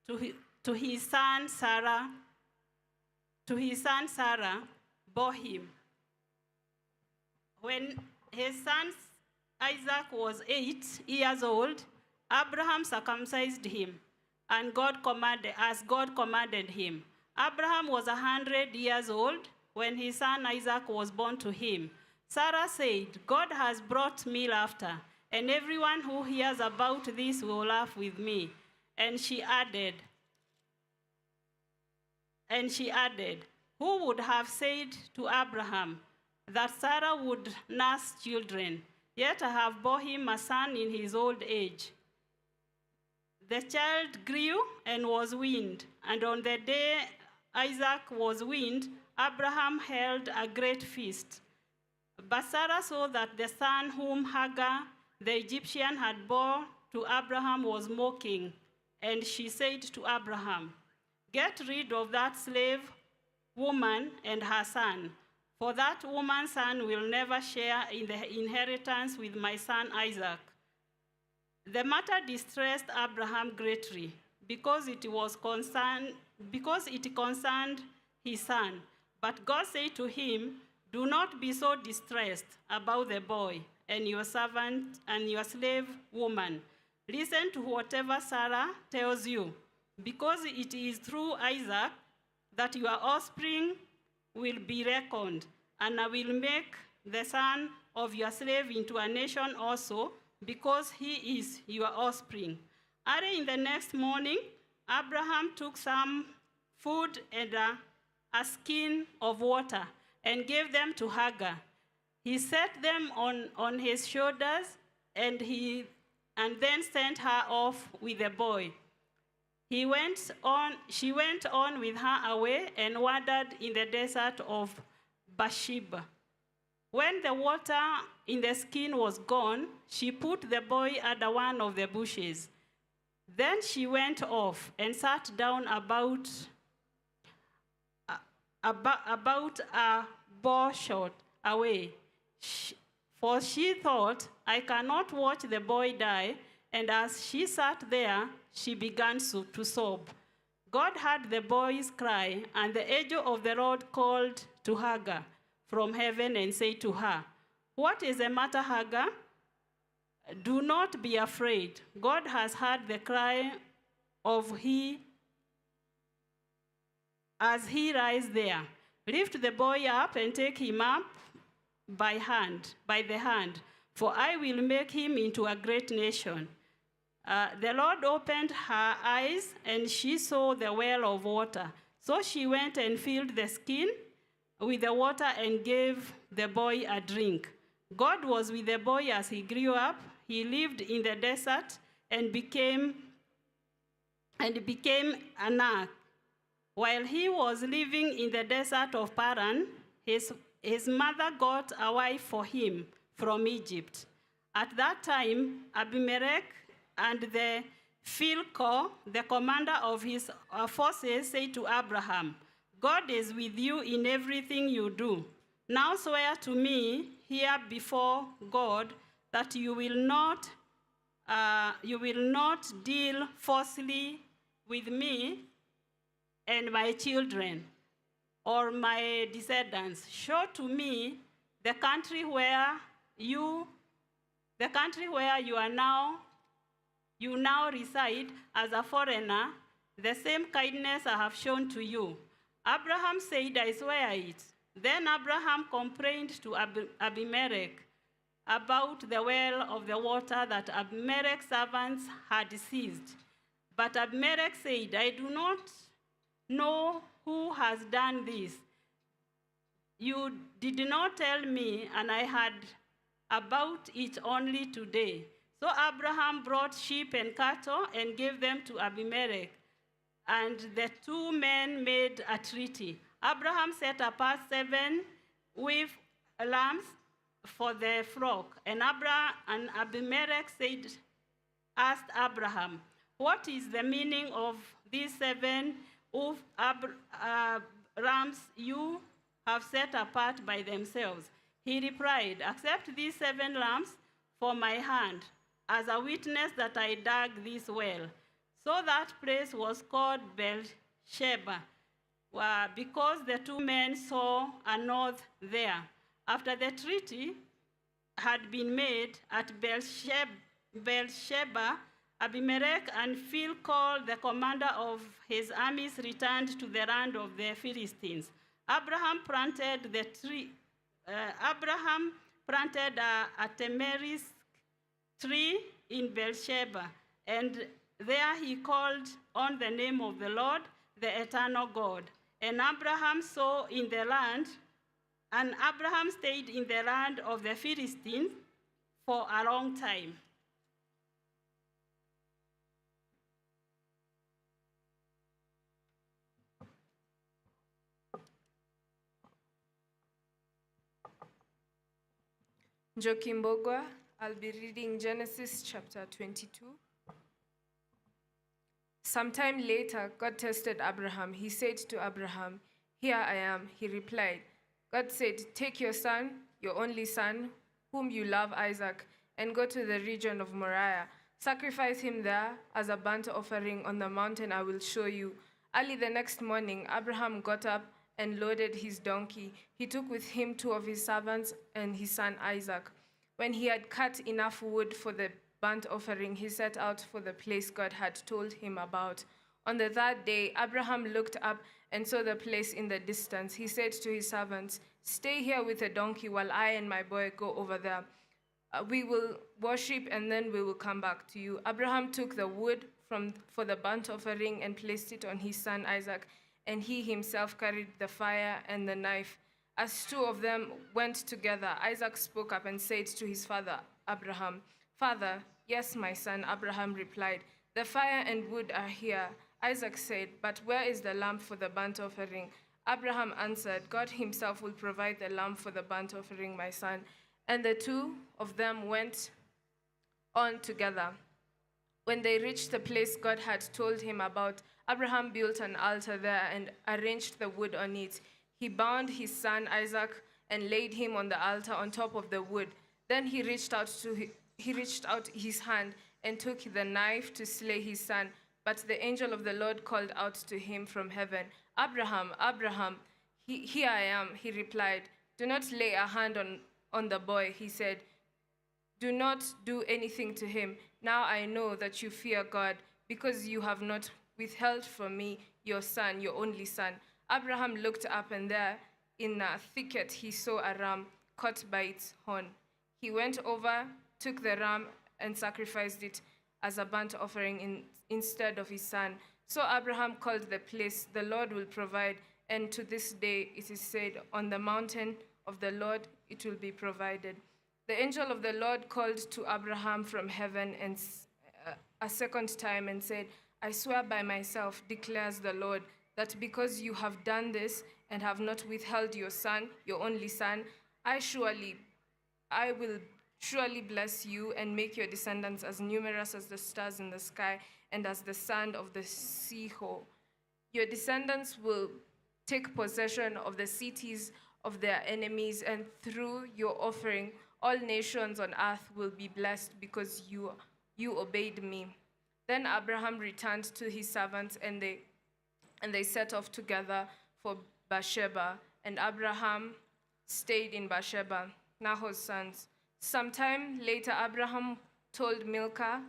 K: to his son Sarah bore him. When his son Isaac was 8 years old, Abraham circumcised him, and as God commanded him. Abraham was 100 years old when his son Isaac was born to him. Sarah said, "God has brought me laughter, and everyone who hears about this will laugh with me." And she added, "Who would have said to Abraham that Sarah would nurse children? Yet I have bore him a son in his old age." The child grew and was weaned, and on the day Isaac was weaned, Abraham held a great feast. But Sarah saw that the son whom Hagar the Egyptian had borne to Abraham was mocking, and she said to Abraham, "Get rid of that slave woman and her son, for that woman's son will never share in the inheritance with my son Isaac." The matter distressed Abraham greatly, because it concerned his son. But God said to him, "Do not be so distressed about the boy and your servant and your slave woman. Listen to whatever Sarah tells you, because it is through Isaac that your offspring will be reckoned, and I will make the son of your slave into a nation also, because he is your offspring." Early in the next morning, Abraham took some food and a skin of water and gave them to Hagar. He set them on his shoulders, and then sent her off with the boy. She went on with her away and wandered in the desert of Bathsheba. When the water in the skin was gone, she put the boy under one of the bushes. Then she went off and sat down about a bow shot away. For she thought, "I cannot watch the boy die." And as she sat there, she began to sob. God heard the boy's cry, and the angel of the Lord called to Hagar from heaven and said to her, "What is the matter, Hagar? Do not be afraid. God has heard the cry of he as he lies there. Lift the boy up and take him up by the hand, for I will make him into a great nation." The Lord opened her eyes, and she saw the well of water. So she went and filled the skin with the water and gave the boy a drink. God was with the boy as he grew up. He lived in the desert and became Anak. While he was living in the desert of Paran, his mother got a wife for him from Egypt. At that time, Abimelech and the Philco, the commander of his forces, said to Abraham, "God is with you in everything you do. Now swear to me here before God that you will not deal falsely with me and my children or my descendants. Show to me the country where you now reside as a foreigner, the same kindness I have shown to you." Abraham said, "I swear it." Then Abraham complained to Abimelech about the well of the water that Abimelech's servants had seized. But Abimelech said, "I do not know who has done this. You did not tell me, and I heard about it only today." So Abraham brought sheep and cattle and gave them to Abimelech, and the two men made a treaty. Abraham set apart 7 with lambs for the flock, and Abimelech asked Abraham, "What is the meaning of these 7 rams you have set apart by themselves?" He replied, "Accept these 7 lambs for my hand as a witness that I dug this well." So that place was called Beersheba, because the two men saw a north there. After the treaty had been made at Beersheba, Abimelech and Philco, the commander of his armies, returned to the land of the Philistines. Abraham planted a tamarisk tree in Beersheba, and there he called on the name of the Lord, the eternal God. And Abraham stayed in the land of the Philistines for a long time.
L: Njokimbogwa, I'll be reading Genesis chapter 22. Sometime later, God tested Abraham. He said to Abraham, "Here I am." He replied. God said, "Take your son, your only son, whom you love, Isaac, and go to the region of Moriah. Sacrifice him there as a burnt offering on the mountain I will show you." Early the next morning, Abraham got up and loaded his donkey. He took with him 2 of his servants and his son Isaac. When he had cut enough wood for the burnt offering, he set out for the place God had told him about. On the 3rd day, Abraham looked up and saw the place in the distance. He said to his servants, "Stay here with the donkey while I and my boy go over there. We will worship and then we will come back to you." Abraham took the wood for the burnt offering and placed it on his son Isaac, and he himself carried the fire and the knife. As 2 of them went together, Isaac spoke up and said to his father Abraham, "Father." "Yes, my son," Abraham replied. "The fire and wood are here." Isaac said, "But where is the lamb for the burnt offering?" Abraham answered, "God himself will provide the lamb for the burnt offering, my son." And the 2 of them went on together. When they reached the place God had told him about, Abraham built an altar there and arranged the wood on it. He bound his son Isaac and laid him on the altar on top of the wood. Then he reached out his hand and took the knife to slay his son. But the angel of the Lord called out to him from heaven, "Abraham, Abraham." "Here I am," he replied. "Do not lay a hand on the boy," he said. "Do not do anything to him. Now I know that you fear God, because you have not withheld from me your son, your only son." Abraham looked up, and there in a thicket he saw a ram caught by its horn. He went over, took the ram, and sacrificed it as a burnt offering instead of his son. So Abraham called the place, "The Lord will provide," and to this day it is said, "On the mountain of the Lord it will be provided." The angel of the Lord called to Abraham from heaven and a second time and said, "I swear by myself, declares the Lord, that because you have done this and have not withheld your son, your only son, I will surely bless you and make your descendants as numerous as the stars in the sky and as the sand of the seashore. Your descendants will take possession of the cities of their enemies, and through your offering, all nations on earth will be blessed because you obeyed me." Then Abraham returned to his servants, and they set off together for Beersheba, and Abraham stayed in Beersheba, Nahor's sons. Sometime later, Abraham told Milcah,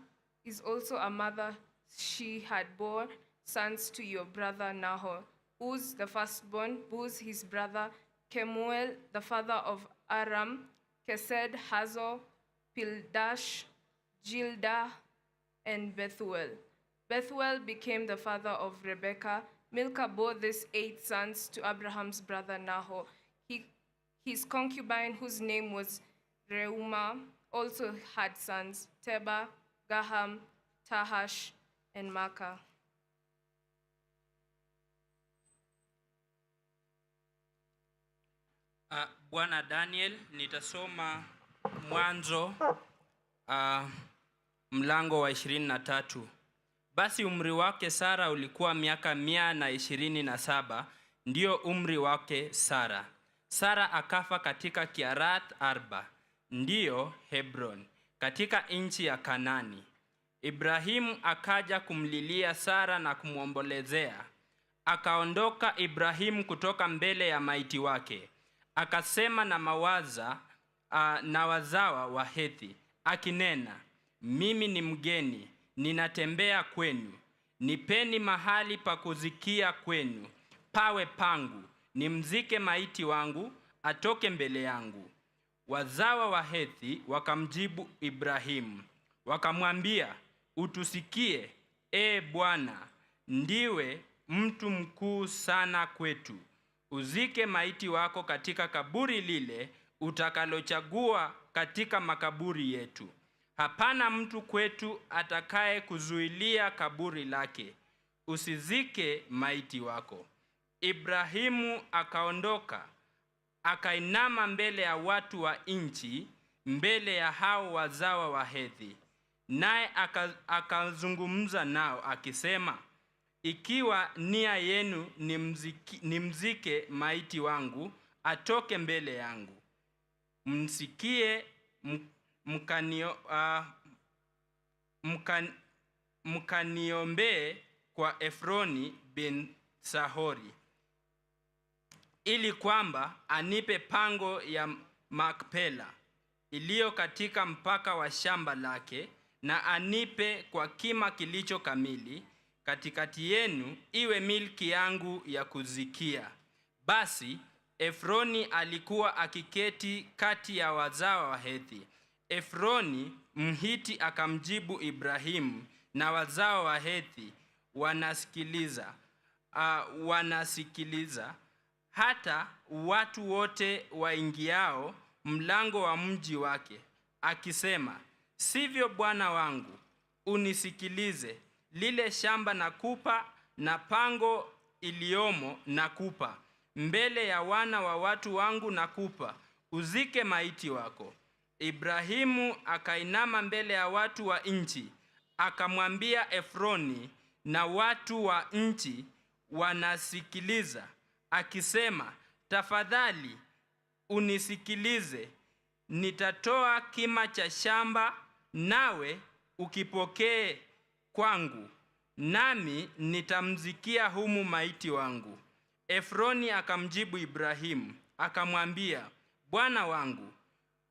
L: is also a mother, she had borne sons to your brother Nahor: Uz, the firstborn, Buz, his brother, Kemuel, the father of Aram, Kesed, Hazor, Pildash, Jildah, and Bethuel. Bethuel became the father of Rebekah. Milcah bore these 8 sons to Abraham's brother Nahor. His concubine, whose name was Reumah, also had sons: Teba, Gaham, Tahash, and Makkah.
M: Bwana Daniel, nitasoma Mwanzo mlango wa 23. Basi umri wake Sara ulikuwa miaka 127, ndio umri wake Sara. Sara akafa katika Kiarat Arba, ndio Hebron, katika nchi ya Kanani. Ibrahimu akaja kumlilia Sara na kumwombolezea. Akaondoka Ibrahimu kutoka mbele ya maiti wake. Akasema na wazawa wa Hethi, akinena, mimi ni mgeni, ninatembea kwenu. Nipeni mahali pa kuzikia kwenu, pawe pangu, nimzike maiti wangu, atoke mbele yangu. Wazawa wa Hethi wakamjibu Ibrahimu, wakamwambia, utusikie, Bwana, ndiwe mtu mkuu sana kwetu. Uzike maiti wako katika kaburi lile utakalochagua katika makaburi yetu. Hapana mtu kwetu atakaye kuzuilia kaburi lake. Usizike maiti wako. Ibrahimu akaondoka, akainama mbele ya watu wa nchi, mbele ya hao wazawa wa Hethi. Naye akazungumza nao akisema, ikiwa nia yenu ni mzike maiti wangu, atoke mbele yangu. Msikie mkaniombee kwa Efroni bin Sahori, ili kwamba anipe pango ya Makpela iliyo katika mpaka wa shamba lake, na anipe kwa kima kilicho kamili katikati yenu, iwe milki yangu ya kuzikia. Basi Efroni alikuwa akiketi kati ya wazawa wa Hethi. Efroni Mhiti akamjibu Ibrahimu, na wazawa wa Hethi wanasikiliza hata watu wote waingiao mlango wa mji wake, akisema, sivyo bwana wangu, unisikilize. Lile shamba nakupa, na pango iliomo nakupa. Mbele ya wana wa watu wangu nakupa, uzike maiti wako. Ibrahimu akainama mbele ya watu wa nchi, akamwambia Efroni, na watu wa nchi wanasikiliza, akisema, tafadhali unisikilize. Nitatoa kima cha shamba, nawe ukipokee kwangu, nami nitamzikia humu maiti wangu. Efroni akamjibu Ibrahimu, akamwambia, bwana wangu,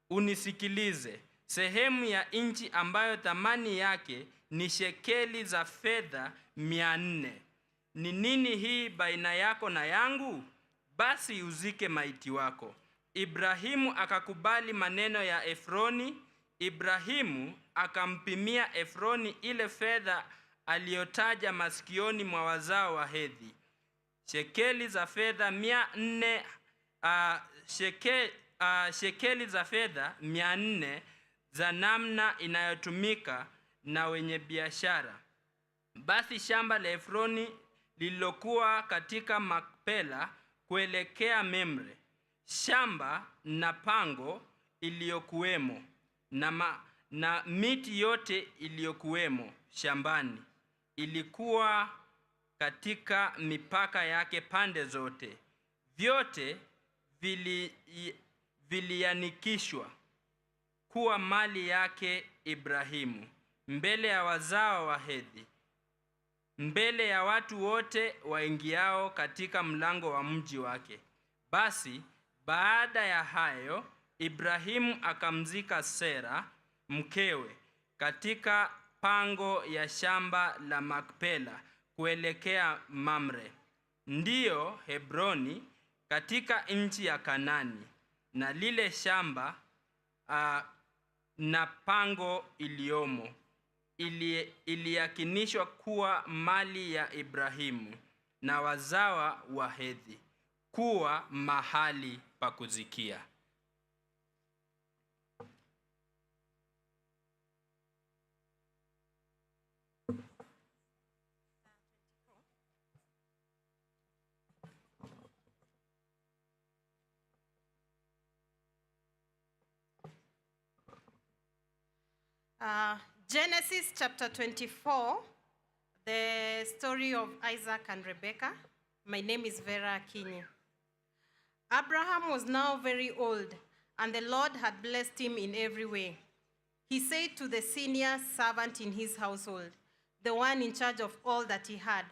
M: unisikilize. Sehemu ya nchi ambayo thamani yake ni shekeli za fedha 400. Ni nini hii baina yako na yangu? Basi uzike maiti wako. Ibrahimu akakubali maneno ya Efroni. Ibrahimu akampimia Efroni ile fedha aliyotaja masikioni mwa wazao wa Hethi, shekeli za fedha 400, shekeli za fedha 400 za namna inayotumika na wenye biashara. Basi shamba la Efroni lililokuwa katika Makpela kuelekea Memre, shamba na pango iliyokuwemo, na miti yote iliyokuwemo shambani, ilikuwa katika mipaka yake pande zote. Vyote vilianikishwa kuwa mali yake Ibrahimu, mbele ya wazao wa Hethi, mbele ya watu wote waingiao katika mlango wa mji wake. Basi baada ya hayo, Ibrahimu akamzika Sera mkewe katika pango ya shamba la Makpela kuelekea Mamre, ndiyo Hebroni, katika nchi ya Kanani, na lile shamba na pango iliomo iliyakinishwa kuwa mali ya Ibrahimu na wazawa wa Hethi, kuwa mahali pa kuzikia.
J: Genesis chapter 24, the story of Isaac and Rebekah. My name is Vera Akinyi. Abraham was now very old, and the Lord had blessed him in every way. He said to the senior servant in his household, the one in charge of all that he had,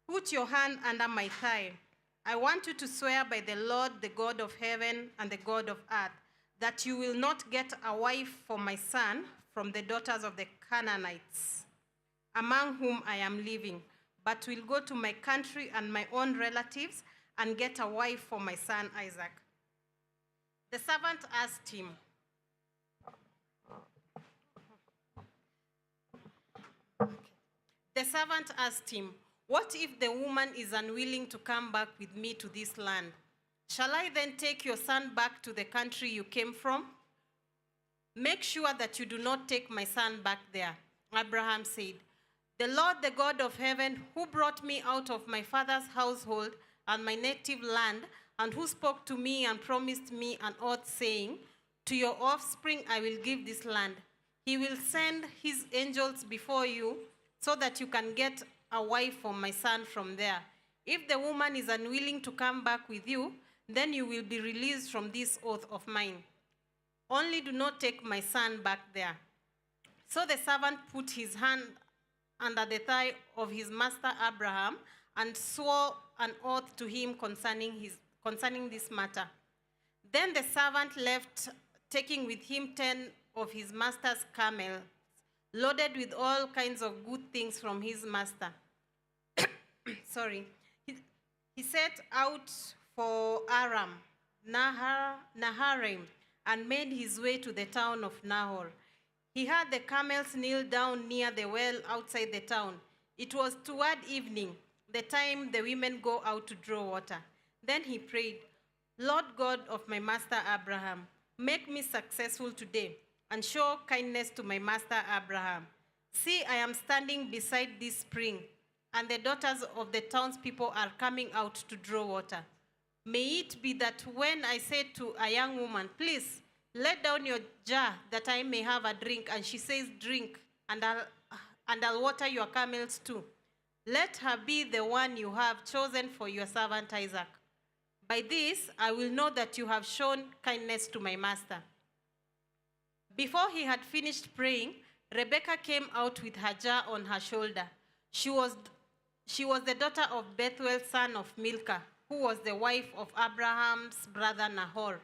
J: put your hand under my thigh. I want you to swear by the Lord, the God of heaven and the God of earth, that you will not get a wife for my son from the daughters of the Canaanites, among whom I am living, but will go to my country and my own relatives and get a wife for my son Isaac. The servant asked him, what if the woman is unwilling to come back with me to this land? Shall I then take your son back to the country you came from? Make sure that you do not take my son back there. Abraham said, the Lord, the God of heaven, who brought me out of my father's household and my native land, and who spoke to me and promised me an oath, saying,
N: To your offspring I will give this land. He will send his angels before you so that you can get a wife for my son from there. If the woman is unwilling to come back with you, then you will be released from this oath of mine. Only do not take my son back there." So the servant put his hand under the thigh of his master Abraham and swore an oath to him concerning this matter. Then the servant left, taking with him 10 of his master's camels, loaded with all kinds of good things from his master. He set out for Aram, Naharaim, and made his way to the town of Nahor. He had the camels kneel down near the well outside the town. It was toward evening, the time the women go out to draw water. Then he prayed, "Lord God of my master Abraham, make me successful today and show kindness to my master Abraham. See, I am standing beside this spring, and the daughters of the townspeople are coming out to draw water. May it be that when I say to a young woman, 'Please, let down your jar that I may have a drink,' and she says, 'Drink, and I'll water your camels too,' let her be the one you have chosen for your servant Isaac. By this, I will know that you have shown kindness to my master." Before he had finished praying, Rebekah came out with her jar on her shoulder. She was the daughter of Bethuel, son of Milcah, who was the wife of Abraham's brother Nahor.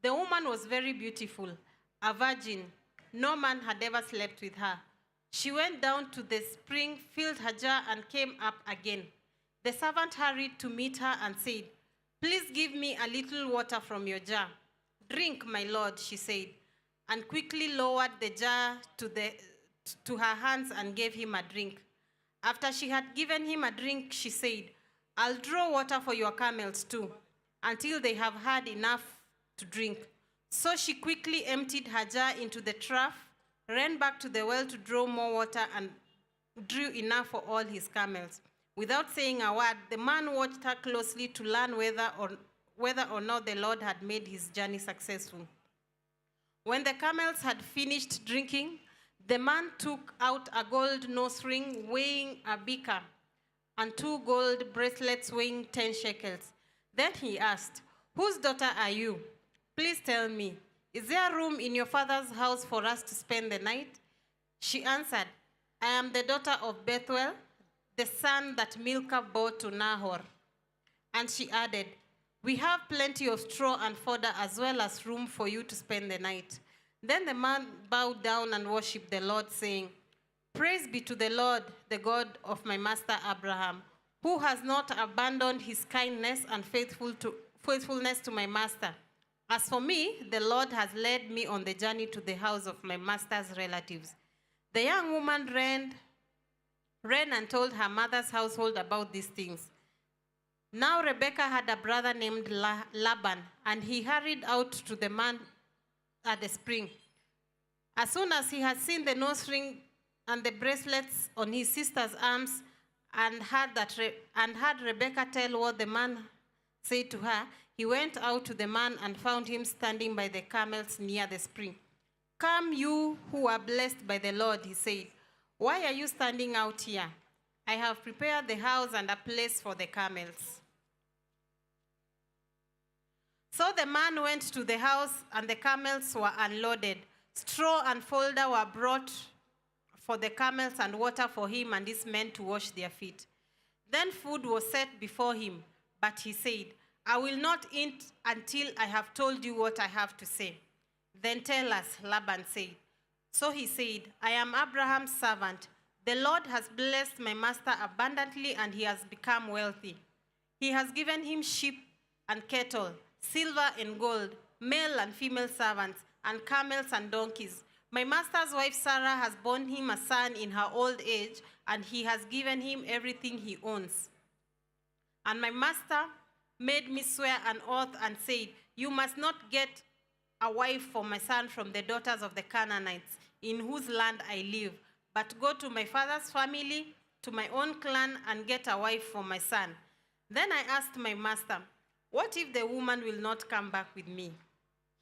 N: The woman was very beautiful, a virgin. No man had ever slept with her. She went down to the spring, filled her jar, and came up again. The servant hurried to meet her and said, "Please give me a little water from your jar." "Drink, my lord," she said, and quickly lowered the jar to her hands and gave him a drink. After she had given him a drink, she said, "I'll draw water for your camels too, until they have had enough to drink." So she quickly emptied her jar into the trough, ran back to the well to draw more water, and drew enough for all his camels. Without saying a word, the man watched her closely to learn whether or not the Lord had made his journey successful. When the camels had finished drinking, the man took out a gold nose ring weighing a beaker and 2 gold bracelets weighing 10 shekels. Then he asked, "Whose daughter are you? Please tell me, is there room in your father's house for us to spend the night?" She answered, "I am the daughter of Bethuel, the son that Milcah bore to Nahor." And she added, "We have plenty of straw and fodder, as well as room for you to spend the night." Then the man bowed down and worshipped the Lord, saying, "Praise be to the Lord, the God of my master Abraham, who has not abandoned his kindness and faithfulness to my master. As for me, the Lord has led me on the journey to the house of my master's relatives." The young woman ran and told her mother's household about these things. Now Rebekah had a brother named Laban, and he hurried out to the man at the spring. As soon as he had seen the nose ring and the bracelets on his sister's arms, and heard Rebekah tell what the man said to her, he went out to the man and found him standing by the camels near the spring. "Come, you who are blessed by the Lord," he said. "Why are you standing out here? I have prepared the house and a place for the camels." So the man went to the house, and the camels were unloaded. Straw and fodder were brought for the camels, and water for him and his men to wash their feet. Then food was set before him, but he said, "I will not eat until I have told you what I have to say." "Then tell us," Laban said. So he said, "I am Abraham's servant. The Lord has blessed my master abundantly, and he has become wealthy. He has given him sheep and cattle, silver and gold, male and female servants, and camels and donkeys. My master's wife Sarah has borne him a son in her old age, and he has given him everything he owns. And my master made me swear an oath and said, 'You must not get a wife for my son from the daughters of the Canaanites, in whose land I live, but go to my father's family, to my own clan, and get a wife for my son.' Then I asked my master, 'What if the woman will not come back with me?'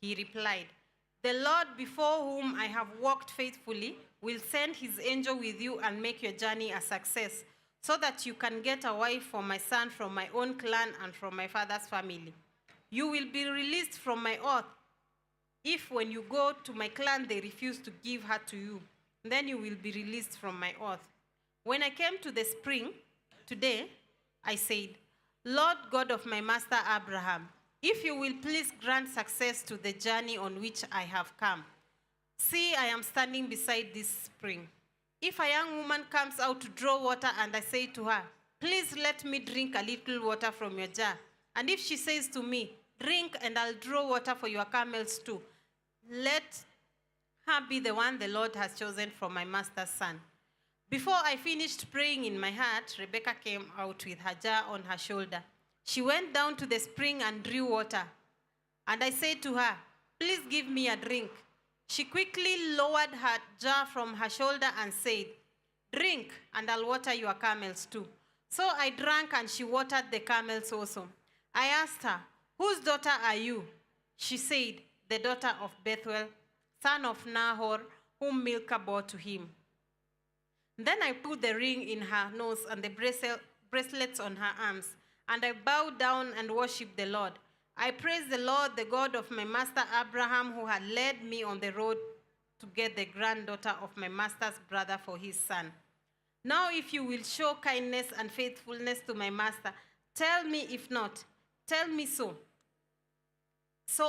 N: He replied, The Lord before whom I have walked faithfully will send his angel with you and make your journey a success, so that you can get a wife for my son from my own clan and from my father's family. You will be released from my oath if when you go to my clan they refuse to give her to you. Then you will be released from my oath. When I came to the spring today, I said, Lord God of my master Abraham, if you will please grant success to the journey on which I have come. See, I am standing beside this spring. If a young woman comes out to draw water and I say to her, please let me drink a little water from your jar. And if she says to me, drink and I'll draw water for your camels too, let her be the one the Lord has chosen for my master's son. Before I finished praying in my heart, Rebekah came out with her jar on her shoulder. She went down to the spring and drew water. And I said to her, please give me a drink. She quickly lowered her jar from her shoulder and said, drink, and I'll water your camels too. So I drank, and she watered the camels also. I asked her, whose daughter are you? She said, the daughter of Bethel, son of Nahor, whom Milcah bore to him. Then I put the ring in her nose and the bracelets on her arms, and I bowed down and worshipped the Lord. I praised the Lord, the God of my master Abraham, who had led me on the road to get the granddaughter of my master's brother for his son. Now if you will show kindness and faithfulness to my master, tell me; if not, tell me so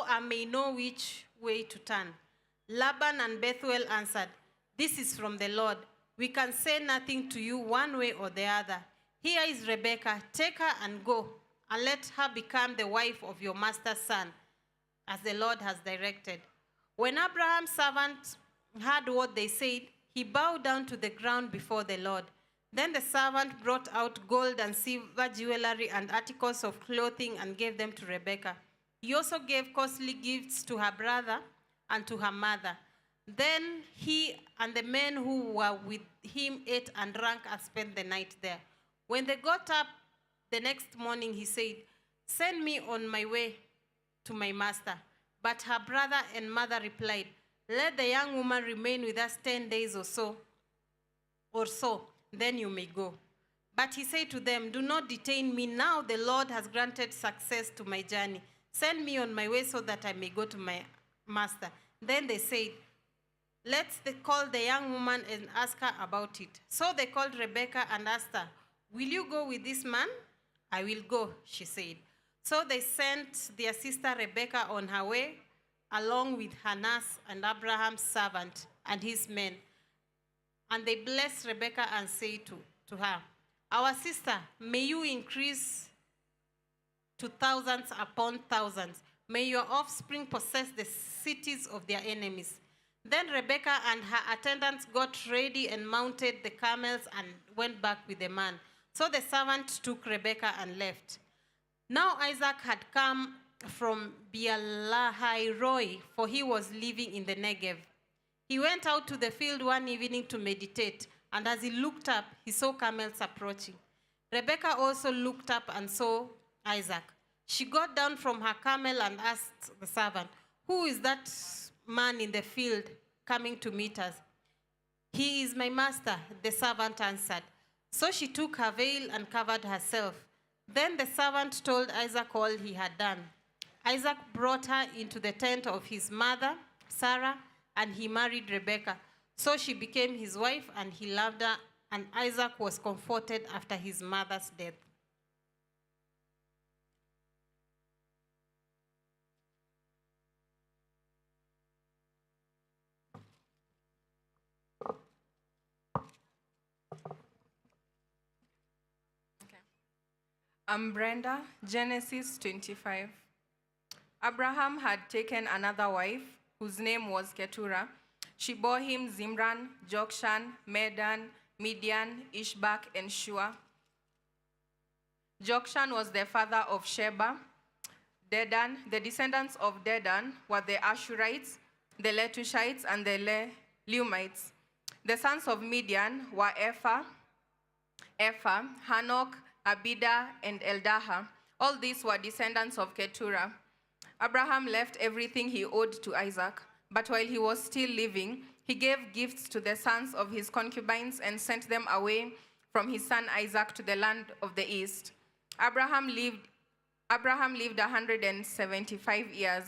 N: I may know which way to turn. Laban and Bethuel answered, this is from the Lord. We can say nothing to you one way or the other. Here is Rebekah. Take her and go, and let her become the wife of your master's son, as the Lord has directed. When Abraham's servant heard what they said, he bowed down to the ground before the Lord. Then the servant brought out gold and silver jewelry and articles of clothing and gave them to Rebekah. He also gave costly gifts to her brother and to her mother. Then he and the men who were with him ate and drank and spent the night there. When they got up the next morning, he said, send me on my way to my master. But her brother and mother replied, let the young woman remain with us 10 days or so, then you may go. But he said to them, do not detain me now. The Lord has granted success to my journey. Send me on my way so that I may go to my master. Then they said, let's call the young woman and ask her about it. So they called Rebekah and asked her, will you go with this man? I will go, she said. So they sent their sister Rebekah on her way, along with her nurse and Abraham's servant and his men. And they blessed Rebekah and said to her, our sister, may you increase to thousands upon thousands. May your offspring possess the cities of their enemies. Then Rebekah and her attendants got ready and mounted the camels and went back with the man. So the servant took Rebekah and left. Now Isaac had come from Beer-lahai-roi, for he was living in the Negev. He went out to the field one evening to meditate, and as he looked up, he saw camels approaching. Rebekah also looked up and saw Isaac. She got down from her camel and asked the servant, who is that man in the field coming to meet us? He is my master, the servant answered. So she took her veil and covered herself. Then the servant told Isaac all he had done. Isaac brought her into the tent of his mother, Sarah, and he married Rebekah. So she became his wife, and he loved her, and Isaac was comforted after his mother's death.
L: I'm Brenda, Genesis 25. Abraham had taken another wife, whose name was Keturah. She bore him Zimran, Jokshan, Medan, Midian, Ishbak, and Shua. Jokshan was the father of Sheba. Dedan, the descendants of Dedan were the Ashurites, the Letushites, and the Leumites. The sons of Midian were Ephah, Hanok, Abida, and Eldaha. All these were descendants of Keturah. Abraham left everything he owed to Isaac. But while he was still living, he gave gifts to the sons of his concubines and sent them away from his son Isaac to the land of the east. Abraham lived 175 years.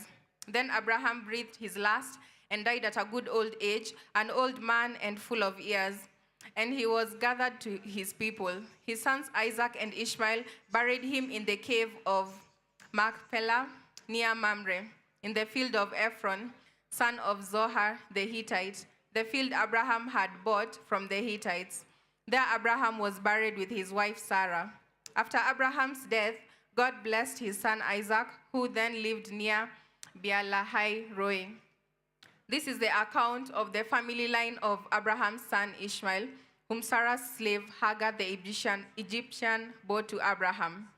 L: Then Abraham breathed his last and died at a good old age, an old man and full of years. And he was gathered to his people. His sons Isaac and Ishmael buried him in the cave of Machpelah near Mamre, in the field of Ephron, son of Zohar the Hittite, the field Abraham had bought from the Hittites. There Abraham was buried with his wife Sarah. After Abraham's death, God blessed his son Isaac, who then lived near Beer-lahai-roi. This is the account of the family line of Abraham's son Ishmael, whom Sarah's slave Hagar the Egyptian bore to Abraham.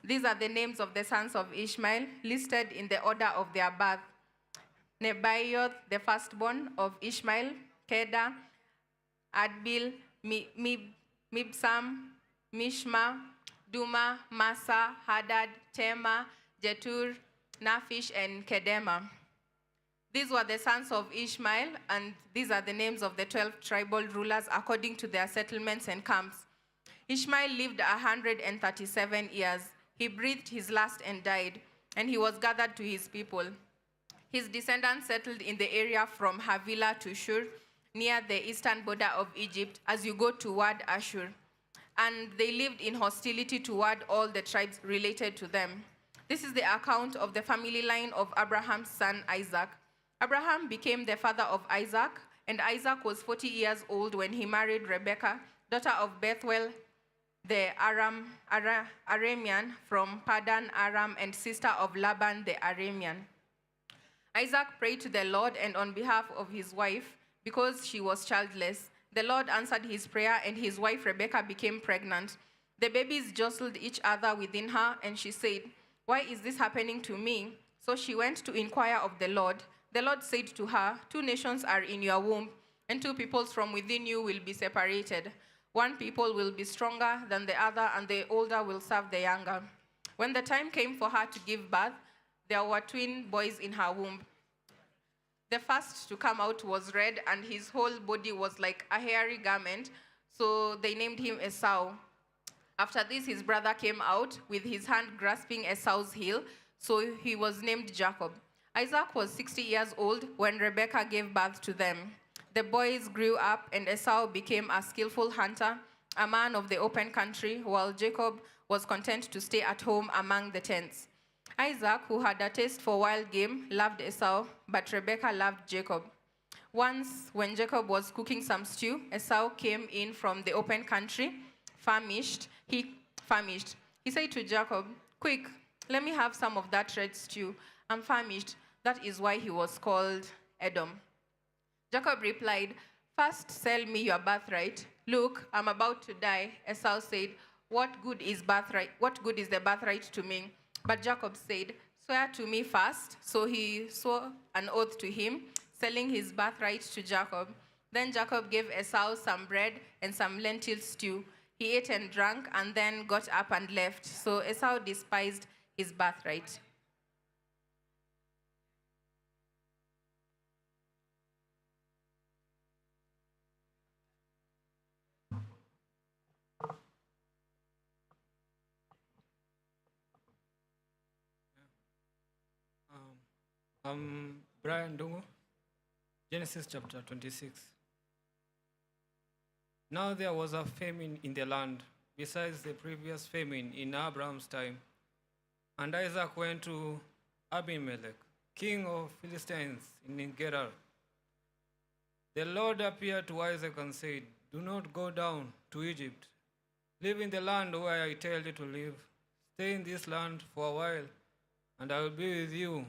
L: These are the names of the sons of Ishmael, listed in the order of their birth. Nebaioth, the firstborn of Ishmael, Kedar, Adbil, Mibsam, Mishma, Duma, Massa, Hadad, Tema, Jetur, Naphish, and Kedema. These were the sons of Ishmael, and these are the names of the 12 tribal rulers according to their settlements and camps. Ishmael lived 137 years. He breathed his last and died, and he was gathered to his people. His descendants settled in the area from Havilah to Shur, near the eastern border of Egypt, as you go toward Ashur. And they lived in hostility toward all the tribes related to them. This is the account of the family line of Abraham's son Isaac. Abraham became the father of Isaac, and Isaac was 40 years old when he married Rebekah, daughter of Bethuel, the Aramean from Paddan Aram, and sister of Laban the Aramean. Isaac prayed to the Lord and on behalf of his wife, because she was childless. The Lord answered his prayer, and his wife Rebekah became pregnant. The babies jostled each other within her, and she said, "Why is this happening to me?" So she went to inquire of the Lord. The Lord said to her, "Two nations are in your womb, and two peoples from within you will be separated. One people will be stronger than the other, and the older will serve the younger." When the time came for her to give birth, there were twin boys in her womb. The first to come out was red, and his whole body was like a hairy garment, so they named him Esau. After this, his brother came out with his hand grasping Esau's heel, so he was named Jacob. Isaac was 60 years old when Rebekah gave birth to them. The boys grew up, and Esau became a skillful hunter, a man of the open country, while Jacob was content to stay at home among the tents. Isaac, who had a taste for wild game, loved Esau, but Rebekah loved Jacob. Once, when Jacob was cooking some stew, Esau came in from the open country, famished. He said to Jacob, "Quick, let me have some of that red stew. I'm famished." That is why he was called Edom. Jacob replied, "First sell me your birthright. Look, I'm about to die." Esau said, What good is the birthright to me?" But Jacob said, "Swear to me first." So he swore an oath to him, selling his birthright to Jacob. Then Jacob gave Esau some bread and some lentil stew. He ate and drank, and then got up and left. So Esau despised his birthright.
O: Brian Dungo, Genesis chapter 26. Now there was a famine in the land, besides the previous famine in Abraham's time. And Isaac went to Abimelech, king of Philistines, in Gerar. The Lord appeared to Isaac and said, "Do not go down to Egypt. Live in the land where I tell you to live. Stay in this land for a while, and I will be with you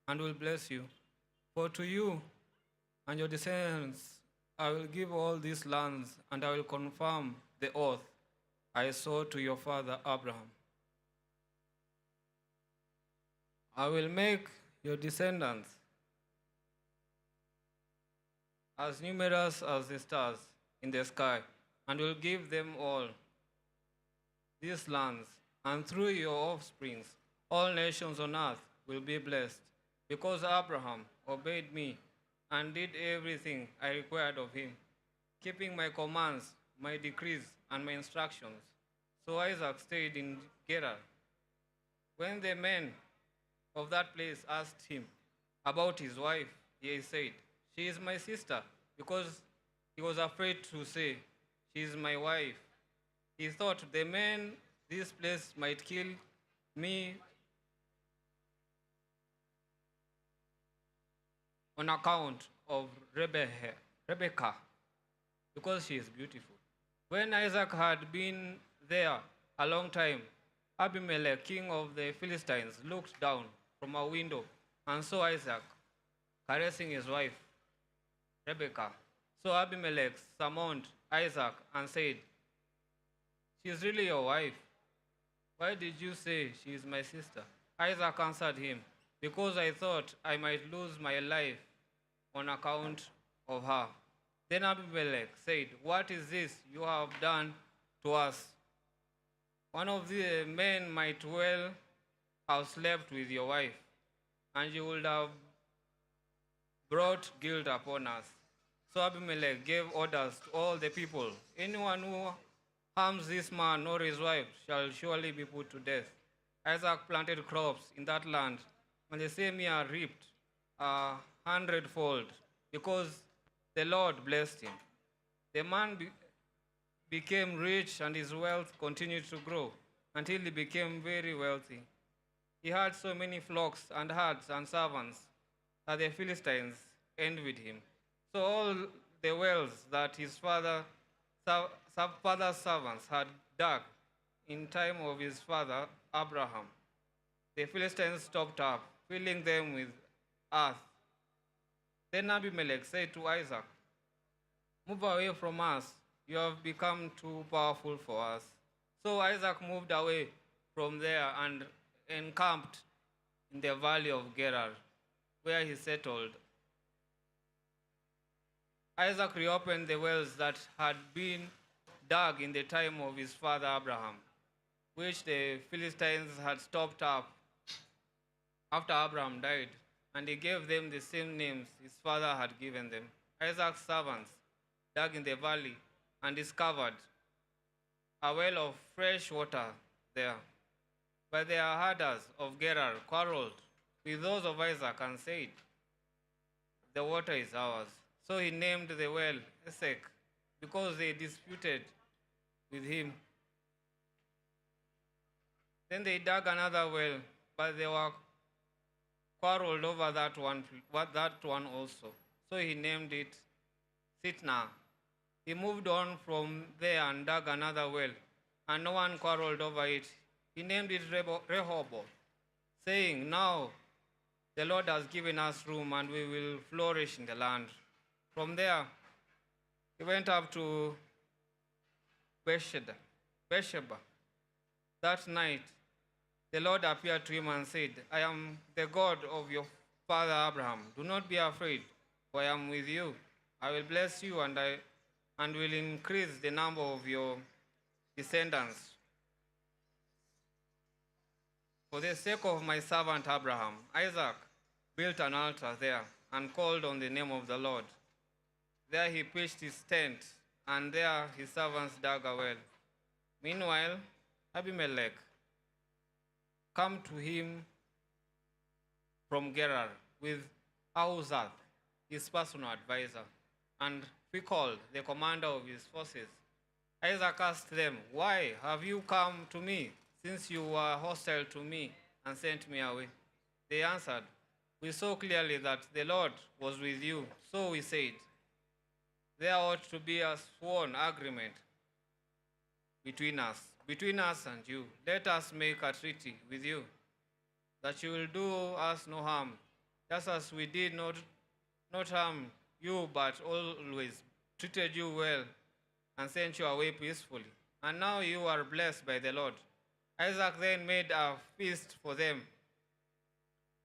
O: and will bless you. For to you and your descendants I will give all these lands, and I will confirm the oath I swore to your father Abraham. I will make your descendants as numerous as the stars in the sky, and will give them all these lands, and through your offsprings all nations on earth will be blessed, because Abraham obeyed me and did everything I required of him, keeping my commands, my decrees, and my instructions. So Isaac stayed in Gerar. When the men of that place asked him about his wife, he said, "She is my sister," because he was afraid to say, "She is my wife." He thought, "The men this place might kill me on account of Rebekah, because she is beautiful." When Isaac had been there a long time, Abimelech, king of the Philistines, looked down from a window and saw Isaac caressing his wife, Rebekah. So Abimelech summoned Isaac and said, "She is really your wife. Why did you say she is my sister?" Isaac answered him, "Because I thought I might lose my life on account of her." Then Abimelech said, "What is this you have done to us? One of the men might well have slept with your wife, and you would have brought guilt upon us." So Abimelech gave orders to all the people, "Anyone who harms this man or his wife shall surely be put to death." Isaac planted crops in that land, and the same year reaped 100-fold, because the Lord blessed him. The man became rich, and his wealth continued to grow until he became very wealthy. He had so many flocks and herds and servants that the Philistines envied him. So all the wells that his father's servants had dug in time of his father Abraham, the Philistines stopped up, filling them with earth. Then Abimelech said to Isaac, "Move away from us. You have become too powerful for us." So Isaac moved away from there and encamped in the valley of Gerar, where he settled. Isaac reopened the wells that had been dug in the time of his father Abraham, which the Philistines had stopped up after Abraham died, and he gave them the same names his father had given them. Isaac's servants dug in the valley and discovered a well of fresh water there. But the herders of Gerar quarreled with those of Isaac and said, "The water is ours." So he named the well Esek, because they disputed with him. Then they dug another well, but they were quarreled over that one also. So he named it Sitnah. He moved on from there and dug another well, and no one quarreled over it. He named it Rehoboth, saying, "Now the Lord has given us room, and we will flourish in the land." From there, he went up to Beersheba. That night, the Lord appeared to him and said, "I am the God of your father Abraham. Do not be afraid, for I am with you. I will bless you, and will increase the number of your descendants. For the sake of my servant Abraham." Isaac built an altar there and called on the name of the Lord. There he pitched his tent, and there his servants dug a well. Meanwhile, Abimelech came to him from Gerar with Ahuzzath, his personal advisor, and Phicol, the commander of his forces. Isaac asked them, "Why have you come to me, since you were hostile to me and sent me away?" They answered, "We saw clearly that the Lord was with you, so we said, there ought to be a sworn agreement between us and you. Let us make a treaty with you, that you will do us no harm, just as we did not harm you, but always treated you well and sent you away peacefully. And now you are blessed by the Lord." Isaac then made a feast for them,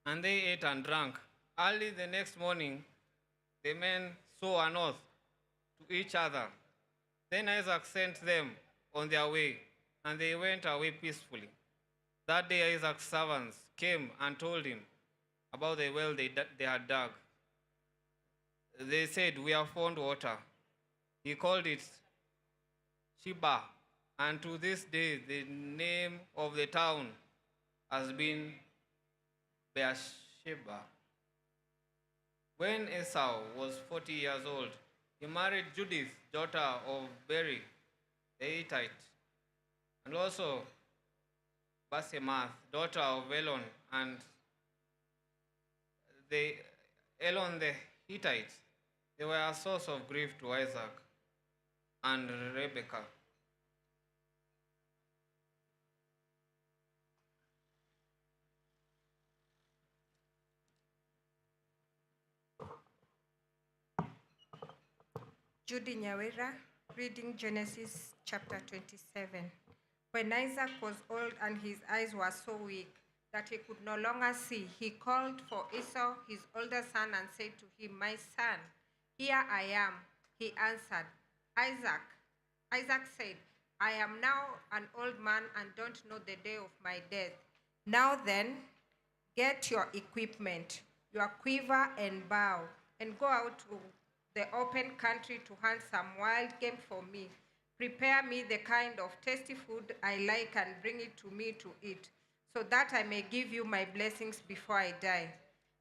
O: and they ate and drank. Early the next morning, the men swore an oath to each other. Then Isaac sent them on their way, and they went away peacefully. That day Isaac's servants came and told him about the well they had dug. they said, "We have found water." He called it Sheba, and to this day the name of the town has been Beersheba. When Esau was 40 years old, he married Judith, daughter of Beri the Hittite, and also Basemath, daughter of Elon, and Elon the Hittite. They were a source of grief to Isaac and Rebekah.
P: Judy Nyawera, reading Genesis chapter 27. When Isaac was old and his eyes were so weak that he could no longer see, he called for Esau, his older son, and said to him, "My son, here I am." He answered, "Isaac." Isaac said, "I am now an old man and don't know the day of my death. Now then, get your equipment, your quiver and bow, and go out to the open country to hunt some wild game for me. Prepare me the kind of tasty food I like and bring it to me to eat, so that I may give you my blessings before I die."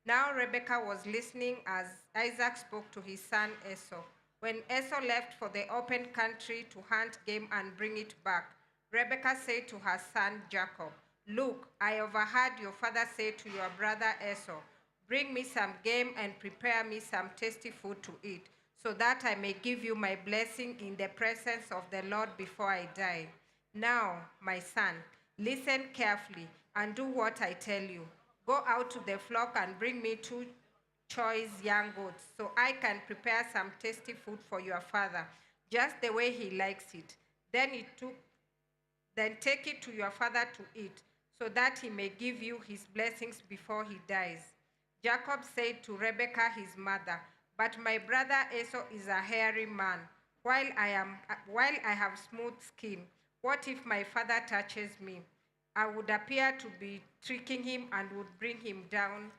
P: Now Rebekah was listening as Isaac spoke to his son Esau. When Esau left for the open country to hunt game and bring it back, Rebekah said to her son Jacob, "Look, I overheard your father say to your brother Esau, 'Bring me some game and prepare me some tasty food to eat, so that I may give you my blessing in the presence of the Lord before I die.' Now, my son, listen carefully and do what I tell you. Go out to the flock and bring me 2 choice young goats, so I can prepare some tasty food for your father, just the way he likes it. Then take it to your father to eat, so that he may give you his blessings before he dies." Jacob said to Rebekah his mother, "But my brother Esau is a hairy man, while I have smooth skin. What if my father touches me? I would appear to be tricking him and would bring down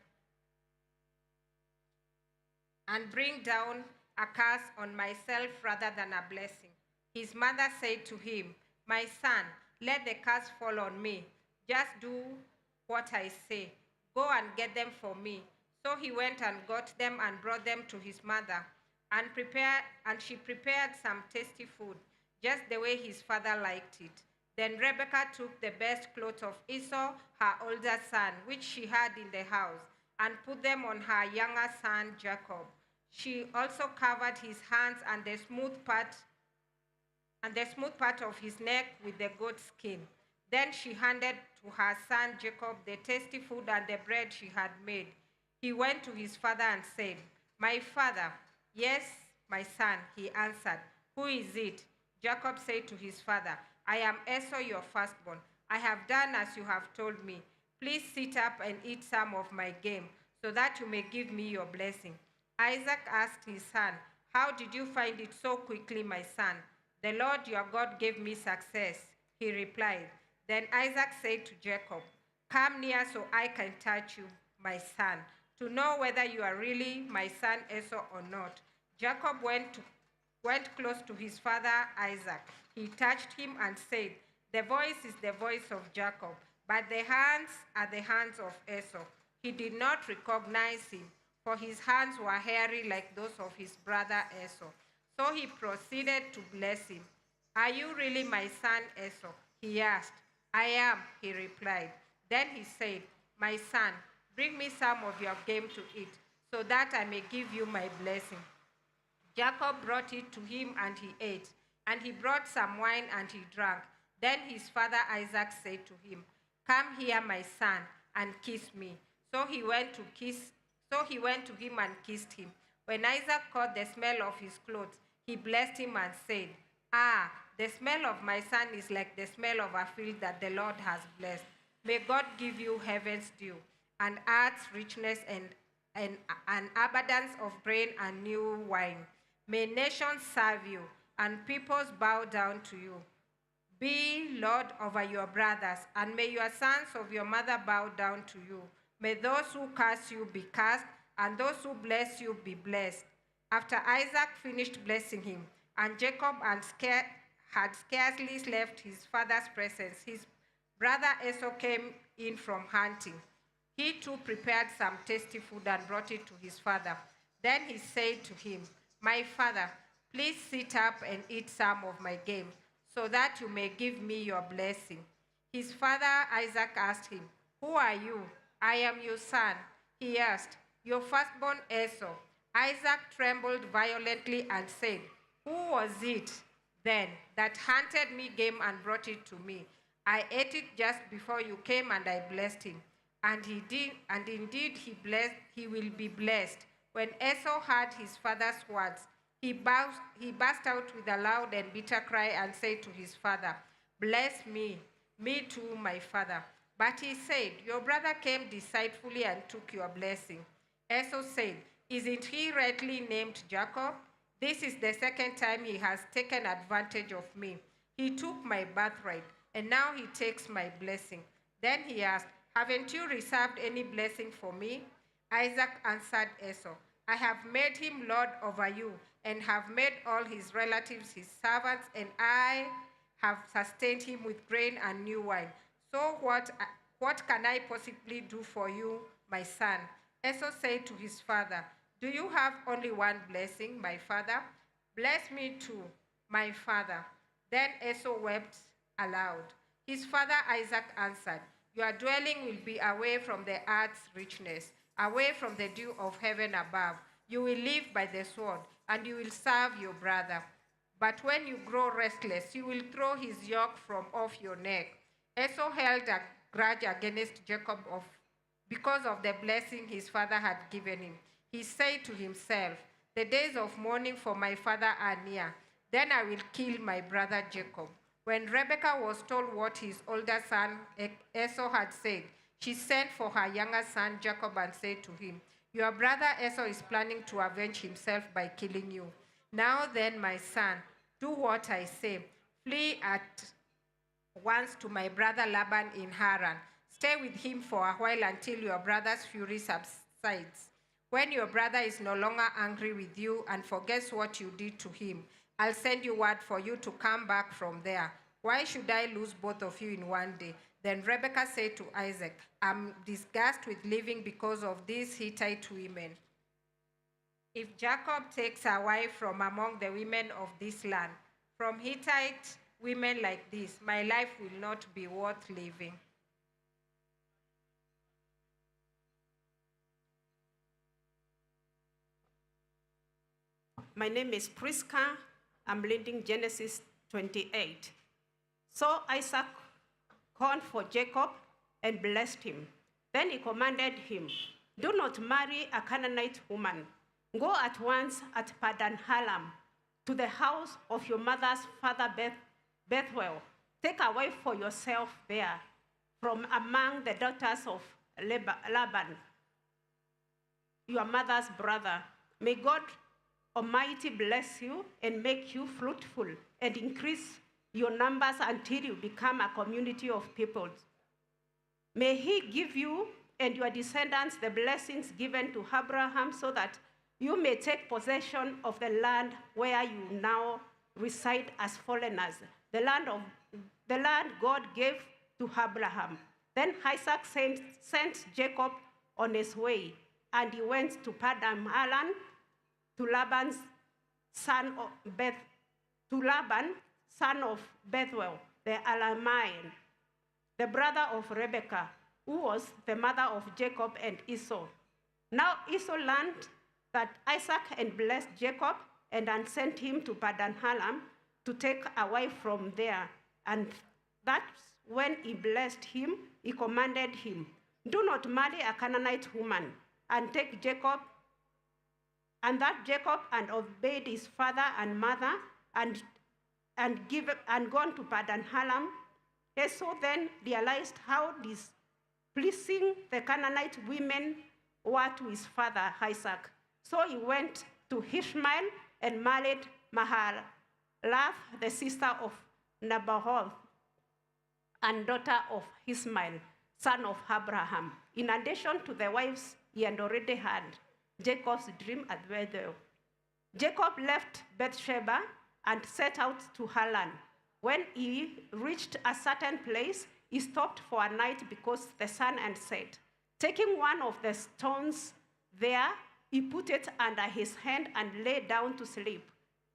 P: a curse on myself rather than a blessing." His mother said to him, "My son, let the curse fall on me. Just do what I say. Go and get them for me." So he went and got them and brought them to his mother, and she prepared some tasty food, just the way his father liked it. Then Rebekah took the best clothes of Esau, her older son, which she had in the house, and put them on her younger son Jacob. She also covered his hands and the smooth part of his neck with the goat skin. Then she handed to her son Jacob the tasty food and the bread she had made. He went to his father and said, "My father." "Yes, my son," he answered. "Who is it?" Jacob said to his father, "I am Esau, your firstborn. I have done as you have told me. Please sit up and eat some of my game, so that you may give me your blessing." Isaac asked his son, "How did you find it so quickly, my son?" "The Lord your God gave me success," he replied. Then Isaac said to Jacob, "Come near so I can touch you, my son, to know whether you are really my son Esau or not." Jacob went close to his father Isaac. He touched him and said, "The voice is the voice of Jacob, but the hands are the hands of Esau." He did not recognize him, for his hands were hairy like those of his brother Esau. So he proceeded to bless him. "Are you really my son Esau?" he asked. "I am," he replied. Then he said, "My son, bring me some of your game to eat, so that I may give you my blessing." Jacob brought it to him and he ate, and he brought some wine and he drank. Then his father Isaac said to him, "Come here, my son, and kiss me." So he went to him and kissed him. When Isaac caught the smell of his clothes, he blessed him and said, "Ah, the smell of my son is like the smell of a field that the Lord has blessed. May God give you heaven's dew, and earth's richness, and an abundance of grain and new wine. May nations serve you, and peoples bow down to you. Be Lord over your brothers, and may your sons of your mother bow down to you. May those who curse you be cursed, and those who bless you be blessed. After Isaac finished blessing him, and Jacob had scarcely left his father's presence, his brother Esau came in from hunting. He too prepared some tasty food and brought it to his father. Then he said to him, "My father, please sit up and eat some of my game, so that you may give me your blessing." His father Isaac asked him, "Who are you?" "I am your son," he asked, "your firstborn Esau." Isaac trembled violently and said, "Who was it then that hunted me game and brought it to me? I ate it just before you came, and I blessed him. And he did, and indeed he will be blessed." When Esau heard his father's words, he burst out with a loud and bitter cry and said to his father, "Bless me, me too, my father." But he said, "Your brother came deceitfully and took your blessing." Esau said, "Isn't he rightly named Jacob? This is the second time he has taken advantage of me. He took my birthright, and now he takes my blessing." Then he asked, "Haven't you reserved any blessing for me?" Isaac answered Esau, "I have made him lord over you, and have made all his relatives his servants, and I have sustained him with grain and new wine. So what can I possibly do for you, my son?" Esau said to his father, "Do you have only one blessing, my father? Bless me too, my father." Then Esau wept aloud. His father Isaac answered, "Your dwelling will be away from the earth's richness, away from the dew of heaven above. You will live by the sword, and you will serve your brother. But when you grow restless, you will throw his yoke from off your neck." Esau held a grudge against Jacob because of the blessing his father had given him. He said to himself, "The days of mourning for my father are near. Then I will kill my brother Jacob." When Rebekah was told what his older son Esau had said, she sent for her younger son Jacob and said to him, "Your brother Esau is planning to avenge himself by killing you. Now then, my son, do what I say. Flee at once to my brother Laban in Haran. Stay with him for a while until your brother's fury subsides. When your brother is no longer angry with you and forgets what you did to him, I'll send you word for you to come back from there. Why should I lose both of you in one day?" Then Rebekah said to Isaac, "I'm disgusted with living because of these Hittite women. If Jacob takes a wife from among the women of this land, from Hittite women like this, my life will not be worth living."
K: My name is Priska. I'm leading Genesis 28. So Isaac called for Jacob and blessed him. Then he commanded him, "Do not marry a Canaanite woman. Go at once at Padan-Aram to the house of your mother's father Bethel. Take a wife for yourself there from among the daughters of Laban, your mother's brother. May God Almighty bless you and make you fruitful and increase your numbers until you become a community of peoples. May he give you and your descendants the blessings given to Abraham, so that you may take possession of the land where you now reside as foreigners, the land God gave to Abraham." Then Isaac sent Jacob on his way, and he went to Padan-Aram to Laban, son of Bethuel, the Aramean, the brother of Rebekah, who was the mother of Jacob and Esau. Now Esau learned that Isaac had blessed Jacob and had sent him to Padan-Aram to take a wife from there. And that's when he blessed him, he commanded him, "Do not marry a Canaanite woman," and take Jacob. And that Jacob had obeyed his father and mother and gone to Padan-Aram. Esau then realized how displeasing the Canaanite women were to his father Isaac. So he went to Ishmael and married Mahalath, the sister of Nahor, and daughter of Ishmael, son of Abraham, in addition to the wives he had already had. Jacob's dream at Bethel.
J: Jacob left Beersheba and set out to Haran. When he reached a certain place, he stopped for a night because the sun had set. Taking one of the stones there, he put it under his hand and lay down to sleep.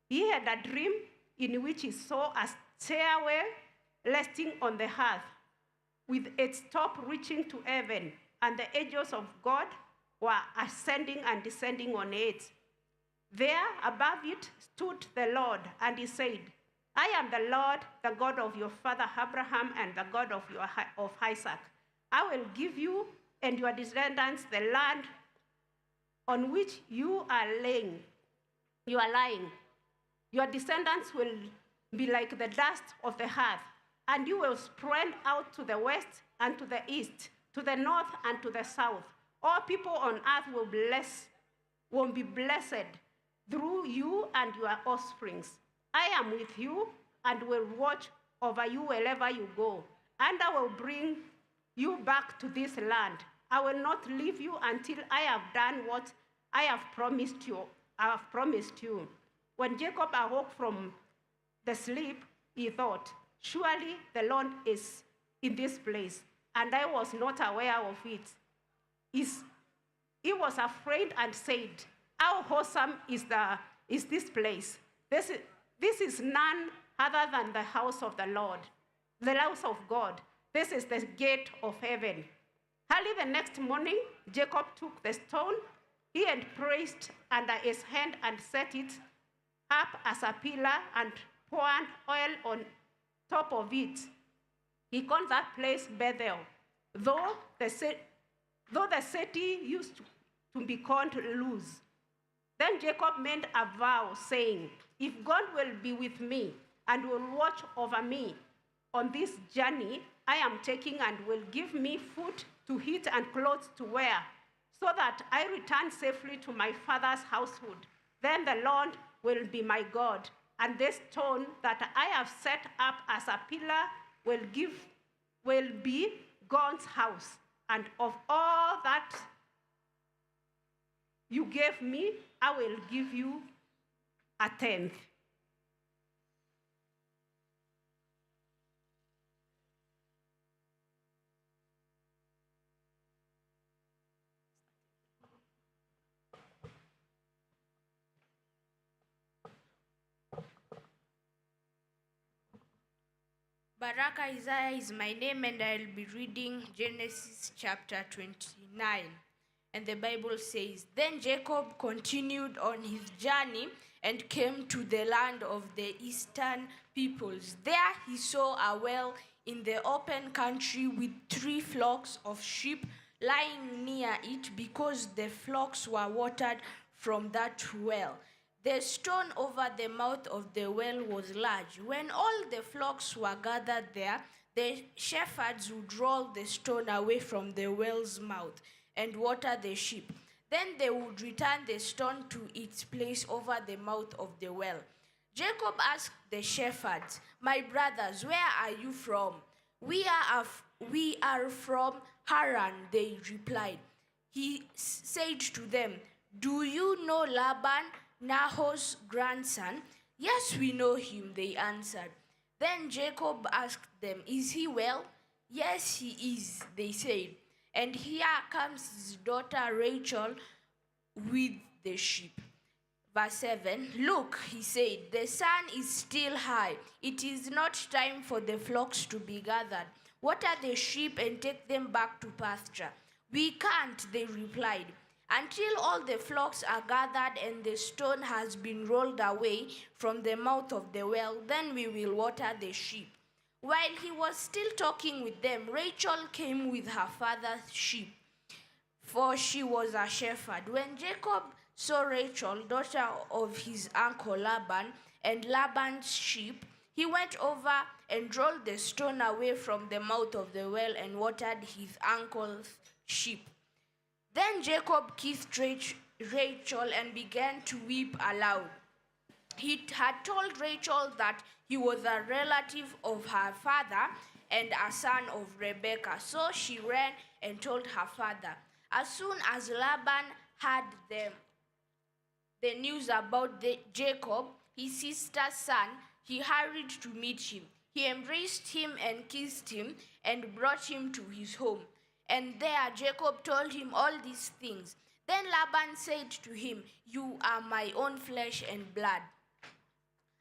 J: He had a dream in which he saw a stairway resting on the hearth, with its top reaching to heaven, and the angels of God were ascending and descending on it. There above it stood the Lord, and he said, I am the Lord, the God of your father Abraham and the God of Isaac. I will give you and your descendants the land on which you are lying. Your descendants will be like the dust of the earth, and you will spread out to the west and to the east, to the north and to the south. All people on earth will be blessed through you and your offsprings. I am with you and will watch over you wherever you go, and I will bring you back to this land. I will not leave you until I have done what I have promised you. When Jacob awoke from the sleep, he thought, surely the Lord is in this place, and I was not aware of it. He was afraid and said, how wholesome is this place? This is none other than the house of the Lord, the house of God. This is the gate of heaven. Early the next morning, Jacob took the stone he had placed under his hand and set it up as a pillar and poured oil on top of it. He called that place Bethel, though the city used to be called Luz. Then Jacob made a vow, saying, if God will be with me and will watch over me on this journey I am taking and will give me food to eat and clothes to wear, so that I return safely to my father's household, then the Lord will be my God, and this stone that I have set up as a pillar will be God's house. And of all that you gave me, I will give you a tenth.
Q: Baraka Isaiah is my name, and I'll be reading Genesis chapter 29. And the Bible says, then Jacob continued on his journey and came to the land of the eastern peoples. There he saw a well in the open country with 3 flocks of sheep lying near it, because the flocks were watered from that well. The stone over the mouth of the well was large. When all the flocks were gathered there, the shepherds would roll the stone away from the well's mouth and water the sheep. Then they would return the stone to its place over the mouth of the well. Jacob asked the shepherds, my brothers, where are you from? We are from Haran, they replied. He said to them, do you know Laban, Nahor's grandson? Yes, we know him, they answered. Then Jacob asked them, is he well? Yes, he is, they said. And here comes his daughter Rachel with the sheep. Verse 7, look, he said, the sun is still high. It is not time for the flocks to be gathered. Water the sheep and take them back to pasture. We can't, they replied. Until all the flocks are gathered and the stone has been rolled away from the mouth of the well, then we will water the sheep. While he was still talking with them, Rachel came with her father's sheep, for she was a shepherd. When Jacob saw Rachel, daughter of his uncle Laban, and Laban's sheep, he went over and rolled the stone away from the mouth of the well and watered his uncle's sheep. Then Jacob kissed Rachel and began to weep aloud. He had told Rachel that he was a relative of her father and a son of Rebekah. So she ran and told her father. As soon as Laban heard them, the news about Jacob, his sister's son, he hurried to meet him. He embraced him and kissed him and brought him to his home. And there Jacob told him all these things. Then Laban said to him, "You are my own flesh and blood."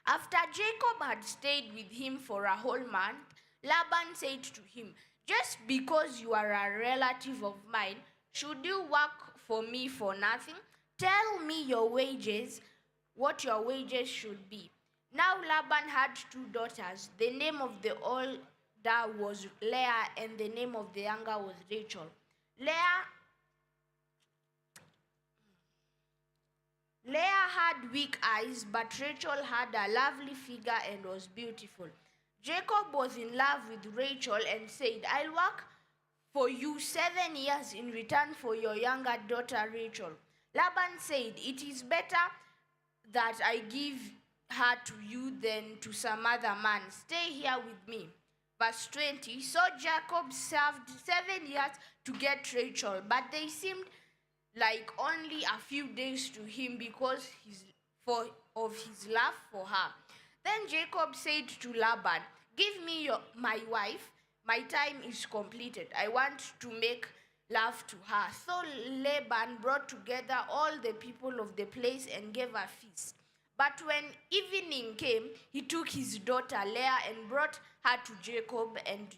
Q: After Jacob had stayed with him for a whole month, Laban said to him, "Just because you are a relative of mine, should you work for me for nothing? Tell me your wages, what your wages should be." Now Laban had two daughters. The name of the older was Leah, and the name of the younger was Rachel. Leah had weak eyes, but Rachel had a lovely figure and was beautiful. Jacob was in love with Rachel and said, "I'll work for you 7 years in return for your younger daughter Rachel." Laban said, "It is better that I give her to you than to some other man. Stay here with me." Verse 20, so Jacob served 7 years to get Rachel, but they seemed like only a few days to him because of his love for her. Then Jacob said to Laban, "Give me my wife. My time is completed. I want to make love to her." So Laban brought together all the people of the place and gave a feast. But when evening came, he took his daughter Leah and brought her to Jacob, and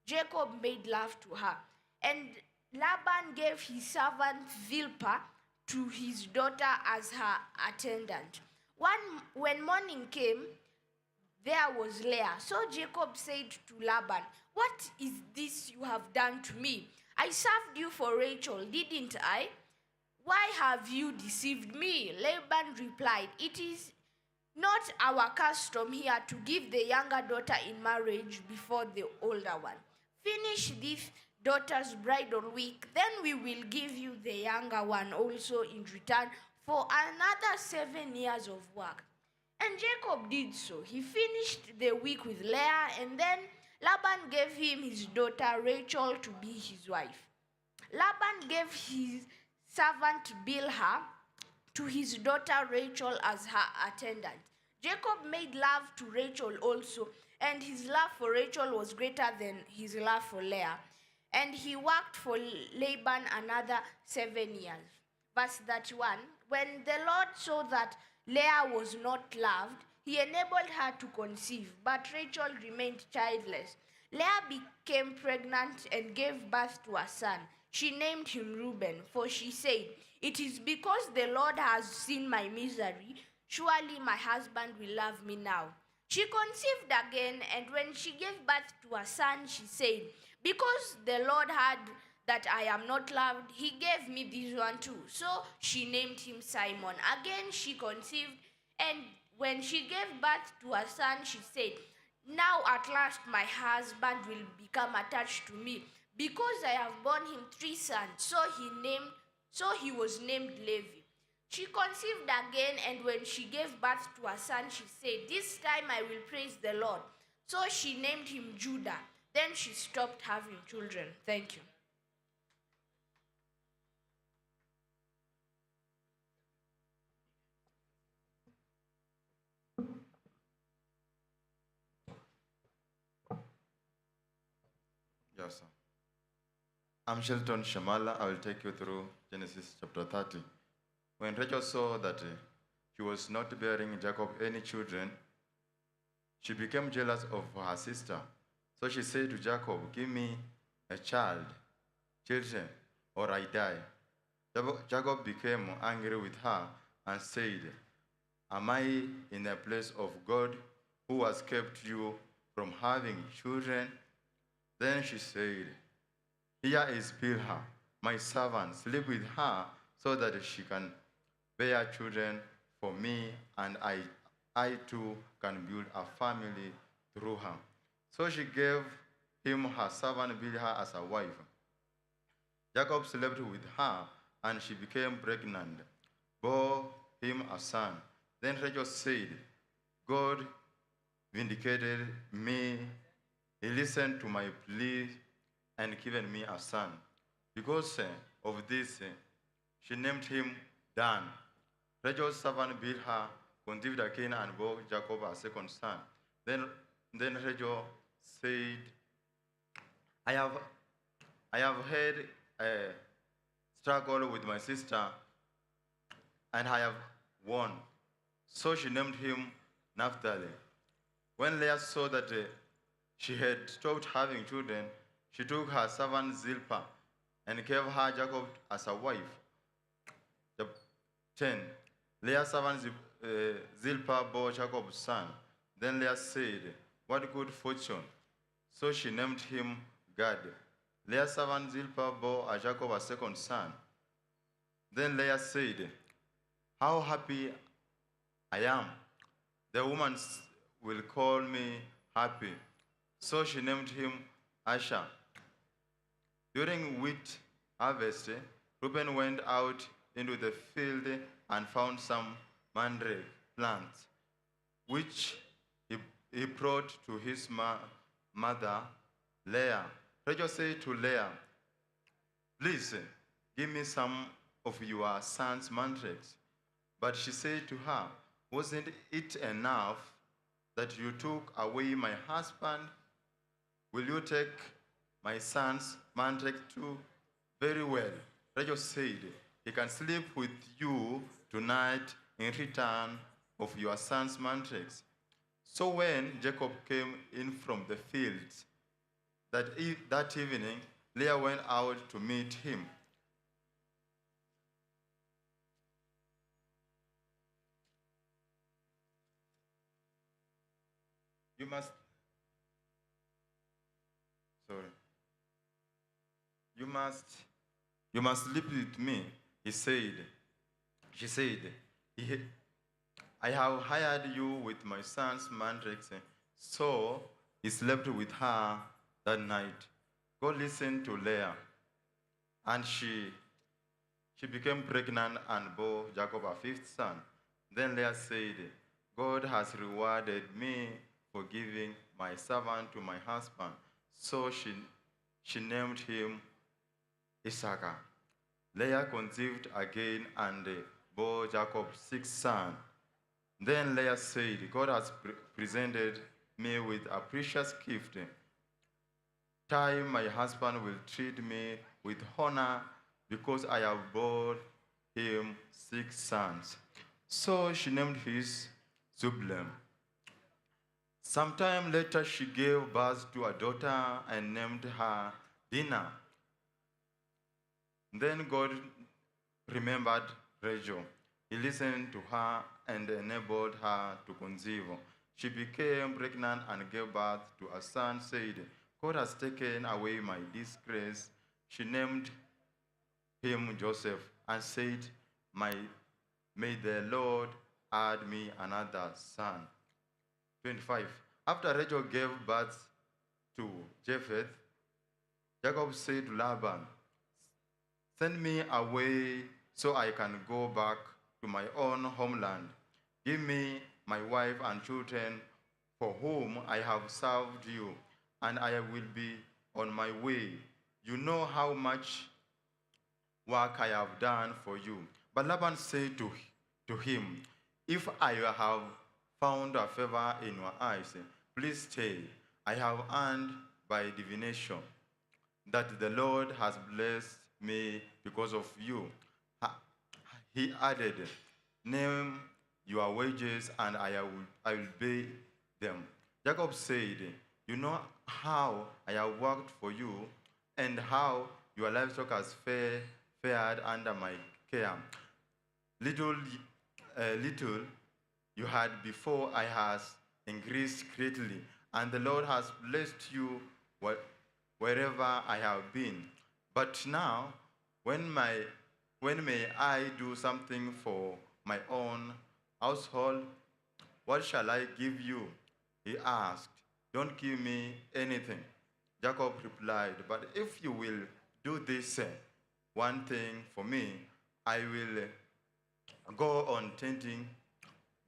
Q: Jacob made love to her. And Laban gave his servant Zilpah to his daughter as her attendant. When morning came, there was Leah. So Jacob said to Laban, "What is this you have done to me? I served you for Rachel, didn't I? Why have you deceived me?" Laban replied, "It is not our custom here to give the younger daughter in marriage before the older one. Finish this daughter's bridal week, then we will give you the younger one also in return for another 7 years of work." And Jacob did so. He finished the week with Leah, and then Laban gave him his daughter Rachel to be his wife. Laban gave his servant Bilhah to his daughter Rachel as her attendant. Jacob made love to Rachel also, and his love for Rachel was greater than his love for Leah. And he worked for Laban another 7 years. Verse 31, when the Lord saw that Leah was not loved, he enabled her to conceive, but Rachel remained childless. Leah became pregnant and gave birth to a son. She named him Reuben, for she said, "It is because the Lord has seen my misery. Surely my husband will love me now." She conceived again, and when she gave birth to a son, she said, "Because the Lord heard that I am not loved, he gave me this one too." So she named him Simon. Again she conceived, and when she gave birth to a son, she said, "Now at last my husband will become attached to me, because I have borne him 3 sons." So he was named Levi. She conceived again, and when she gave birth to a son, she said, "This time I will praise the Lord." So she named him Judah. Then she stopped having children. Thank you.
R: Yes, sir. I'm Shelton Shamala. I will take you through Genesis chapter 30. When Rachel saw that she was not bearing Jacob any children, she became jealous of her sister. So she said to Jacob, "Give me a children, or I die." Jacob became angry with her and said, "Am I in the place of God, who has kept you from having children?" Then she said, "Here is Bilhah, my servant. Sleep with her so that she can bear children for me, and I too can build a family through her." So she gave him her servant Bilhah as a wife. Jacob slept with her, and she became pregnant, bore him a son. Then Rachel said, "God vindicated me. He listened to my plea and given me a son." Because of this, she named him Dan, Rachel's servant Bilhah conceived again and bore Jacob a second son. Then Rachel said, I have had a struggle with my sister, and I have won. So she named him Naphtali. When Leah saw that she had stopped having children, she took her servant Zilpah and gave her Jacob as a wife. 10. Leah's servant Zilpah bore Jacob's son. Then Leah said, what good fortune. So she named him Gad. Leah's servant Zilpah bore Jacob a second son. Then Leah said, how happy I am. The woman will call me happy. So she named him Asher. During wheat harvest, Reuben went out into the field and found some mandrake plants, which he brought to his mother, Leah. Rachel said to Leah, please give me some of your son's mandrakes. But she said to her, wasn't it enough that you took away my husband? Will you take my son's mandrake too? Very well. Rachel said, he can sleep with you tonight in return of your son's mandrakes. So when Jacob came in from the fields that evening, Leah went out to meet him. You must sleep with me, he said. She said, I have hired you with my son's mandrakes. So he slept with her that night. God listened to Leah, and she became pregnant and bore Jacob a fifth son. Then Leah said, God has rewarded me for giving my servant to my husband. So she named him Issachar. Leah conceived again and bore Jacob 6 sons. Then Leah said, God has presented me with a precious gift. Time my husband will treat me with honor because I have borne him 6 sons. So she named his Zebulun. Sometime later, she gave birth to a daughter and named her Dinah. Then God remembered Rachel. He listened to her and enabled her to conceive. She became pregnant and gave birth to a son, said, God has taken away my disgrace. She named him Joseph and said, may the Lord add me another son. 25. After Rachel gave birth to Japheth, Jacob said to Laban, send me away so I can go back to my own homeland. Give me my wife and children for whom I have served you, and I will be on my way. You know how much work I have done for you. But Laban said to him, if I have found a favor in your eyes, please stay. I have earned by divination that the Lord has blessed me because of you. He added, name your wages and I will pay them. Jacob said, you know how I have worked for you and how your livestock has fared under my care. Little you had before I has increased greatly, and the Lord has blessed you wherever I have been. But now, when may I do something for my own household? What shall I give you? He asked. Don't give me anything. Jacob replied, but if you will do this one thing for me, I will go on tending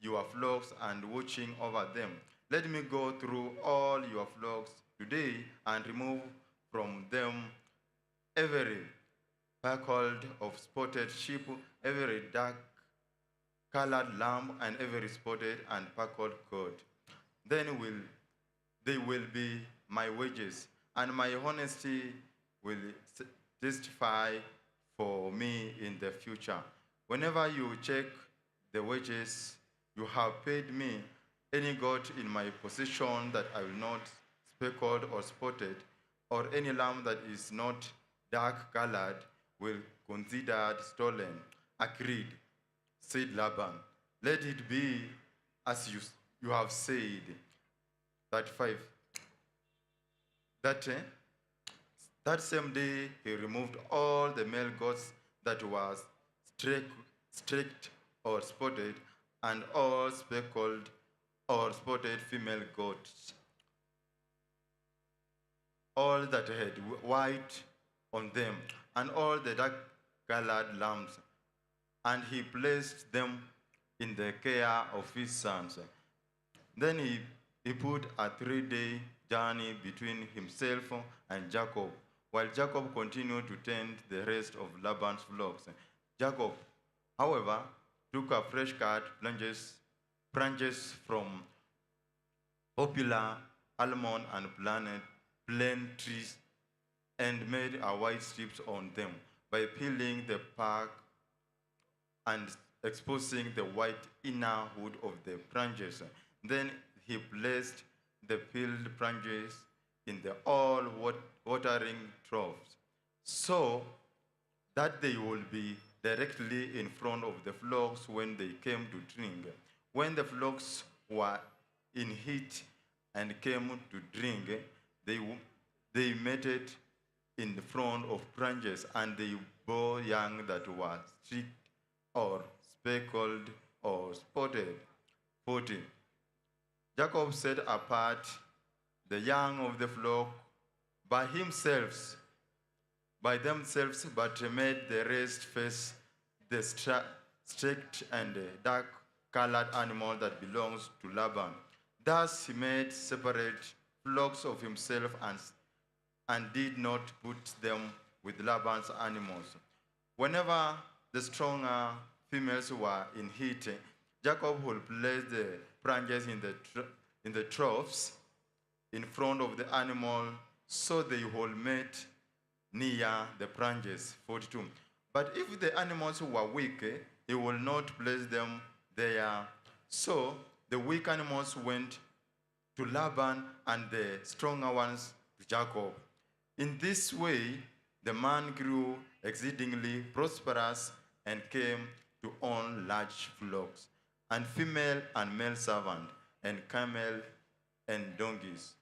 R: your flocks and watching over them. Let me go through all your flocks today and remove from them every speckled of spotted sheep, every dark colored lamb and every spotted and speckled goat. Then they will be my wages, and my honesty will testify for me in the future. Whenever you check the wages you have paid me, any goat in my possession that I will not speckled or spotted, or any lamb that is not dark colored, will considered stolen. Agreed, said Laban. Let it be as you have said. 35. That same day he removed all the male goats that was streaked or spotted, and all speckled or spotted female goats, all that had white on them, and all the dark-colored lambs, and he placed them in the care of his sons. Then he put a 3-day journey between himself and Jacob, while Jacob continued to tend the rest of Laban's flocks. Jacob, however, took a fresh cut branches from popular almond and plane trees and made a white strips on them by peeling the bark and exposing the white inner wood of the branches. Then he placed the peeled branches in the all watering troughs, so that they would be directly in front of the flocks when they came to drink. When the flocks were in heat and came to drink, they mated in the front of branches, and they bore young that were streaked or speckled or spotted. 40. Jacob set apart the young of the flock by themselves, but made the rest face the streaked and dark-colored animal that belongs to Laban. Thus he made separate flocks of himself and did not put them with Laban's animals. Whenever the stronger females were in heat, Jacob would place the branches in the troughs in front of the animal, so they would mate near the branches. 42. But if the animals were weak, he will not place them there. So the weak animals went to Laban, and the stronger ones to Jacob. In this way, the man grew exceedingly prosperous and came to own large flocks, and female and male servant, and camel and donkeys.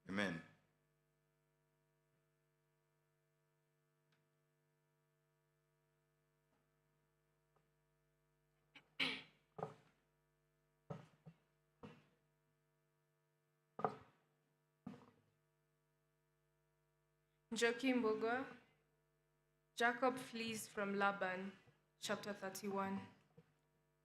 R: Amen.
L: Joachim Boga, Jacob flees from Laban, chapter 31.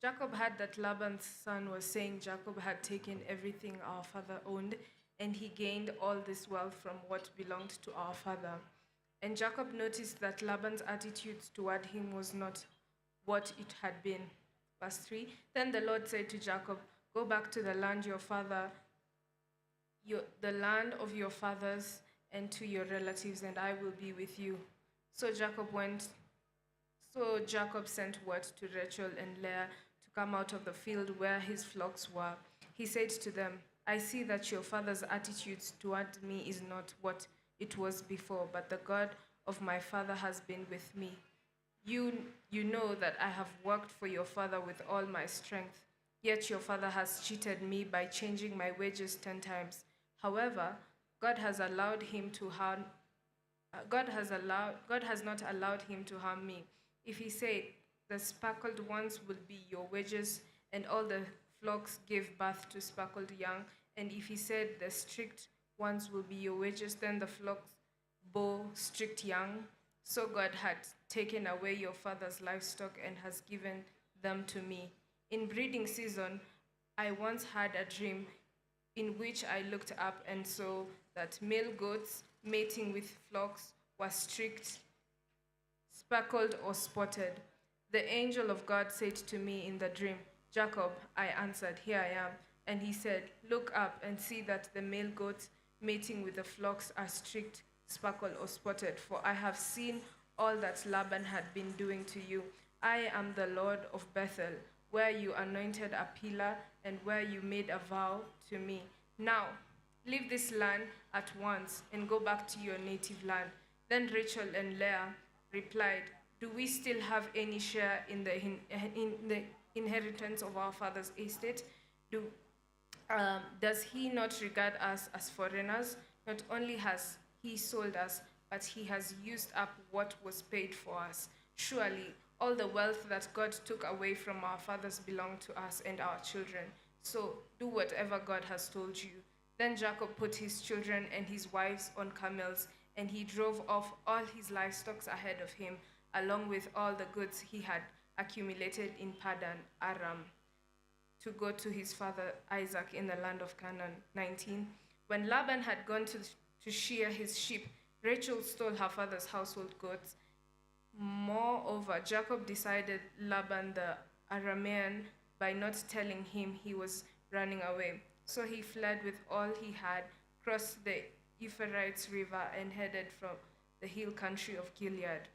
L: Jacob heard that Laban's son was saying Jacob had taken everything our father owned, and he gained all this wealth from what belonged to our father. And Jacob noticed that Laban's attitude toward him was not what it had been. Verse 3, then the Lord said to Jacob, go back to the land the land of your fathers, and to your relatives, and I will be with you. So Jacob sent word to Rachel and Leah to come out of the field where his flocks were. He said to them, I see that your father's attitude toward me is not what it was before, but the God of my father has been with me. You know that I have worked for your father with all my strength, yet your father has cheated me by changing my wages 10 times. However, God has not allowed him to harm me. If he said, the speckled ones will be your wages, and all the flocks gave birth to speckled young, and if he said, the streaked ones will be your wages, then the flocks bore streaked young. So God had taken away your father's livestock and has given them to me. In breeding season, I once had a dream in which I looked up and saw that male goats mating with flocks were streaked, speckled, or spotted. The angel of God said to me in the dream, Jacob. I answered, Here I am. And he said, Look up and see that the male goats mating with the flocks are streaked, speckled, or spotted, for I have seen all that Laban had been doing to you. I am the Lord of Bethel, where you anointed a pillar and where you made a vow to me. Now, leave this land at once and go back to your native land. Then Rachel and Leah replied, Do we still have any share in the inheritance of our father's estate? Does he not regard us as foreigners? Not only has he sold us, but he has used up what was paid for us. Surely all the wealth that God took away from our fathers belong to us and our children. So do whatever God has told you. Then Jacob put his children and his wives on camels, and he drove off all his livestock ahead of him, along with all the goods he had accumulated in Paddan Aram, to go to his father Isaac in the land of Canaan. 19. When Laban had gone to shear his sheep, Rachel stole her father's household goods. Moreover, Jacob decided Laban the Aramean by not telling him he was running away. So he fled with all he had, crossed the Euphrates River, and headed from the hill country of Gilead.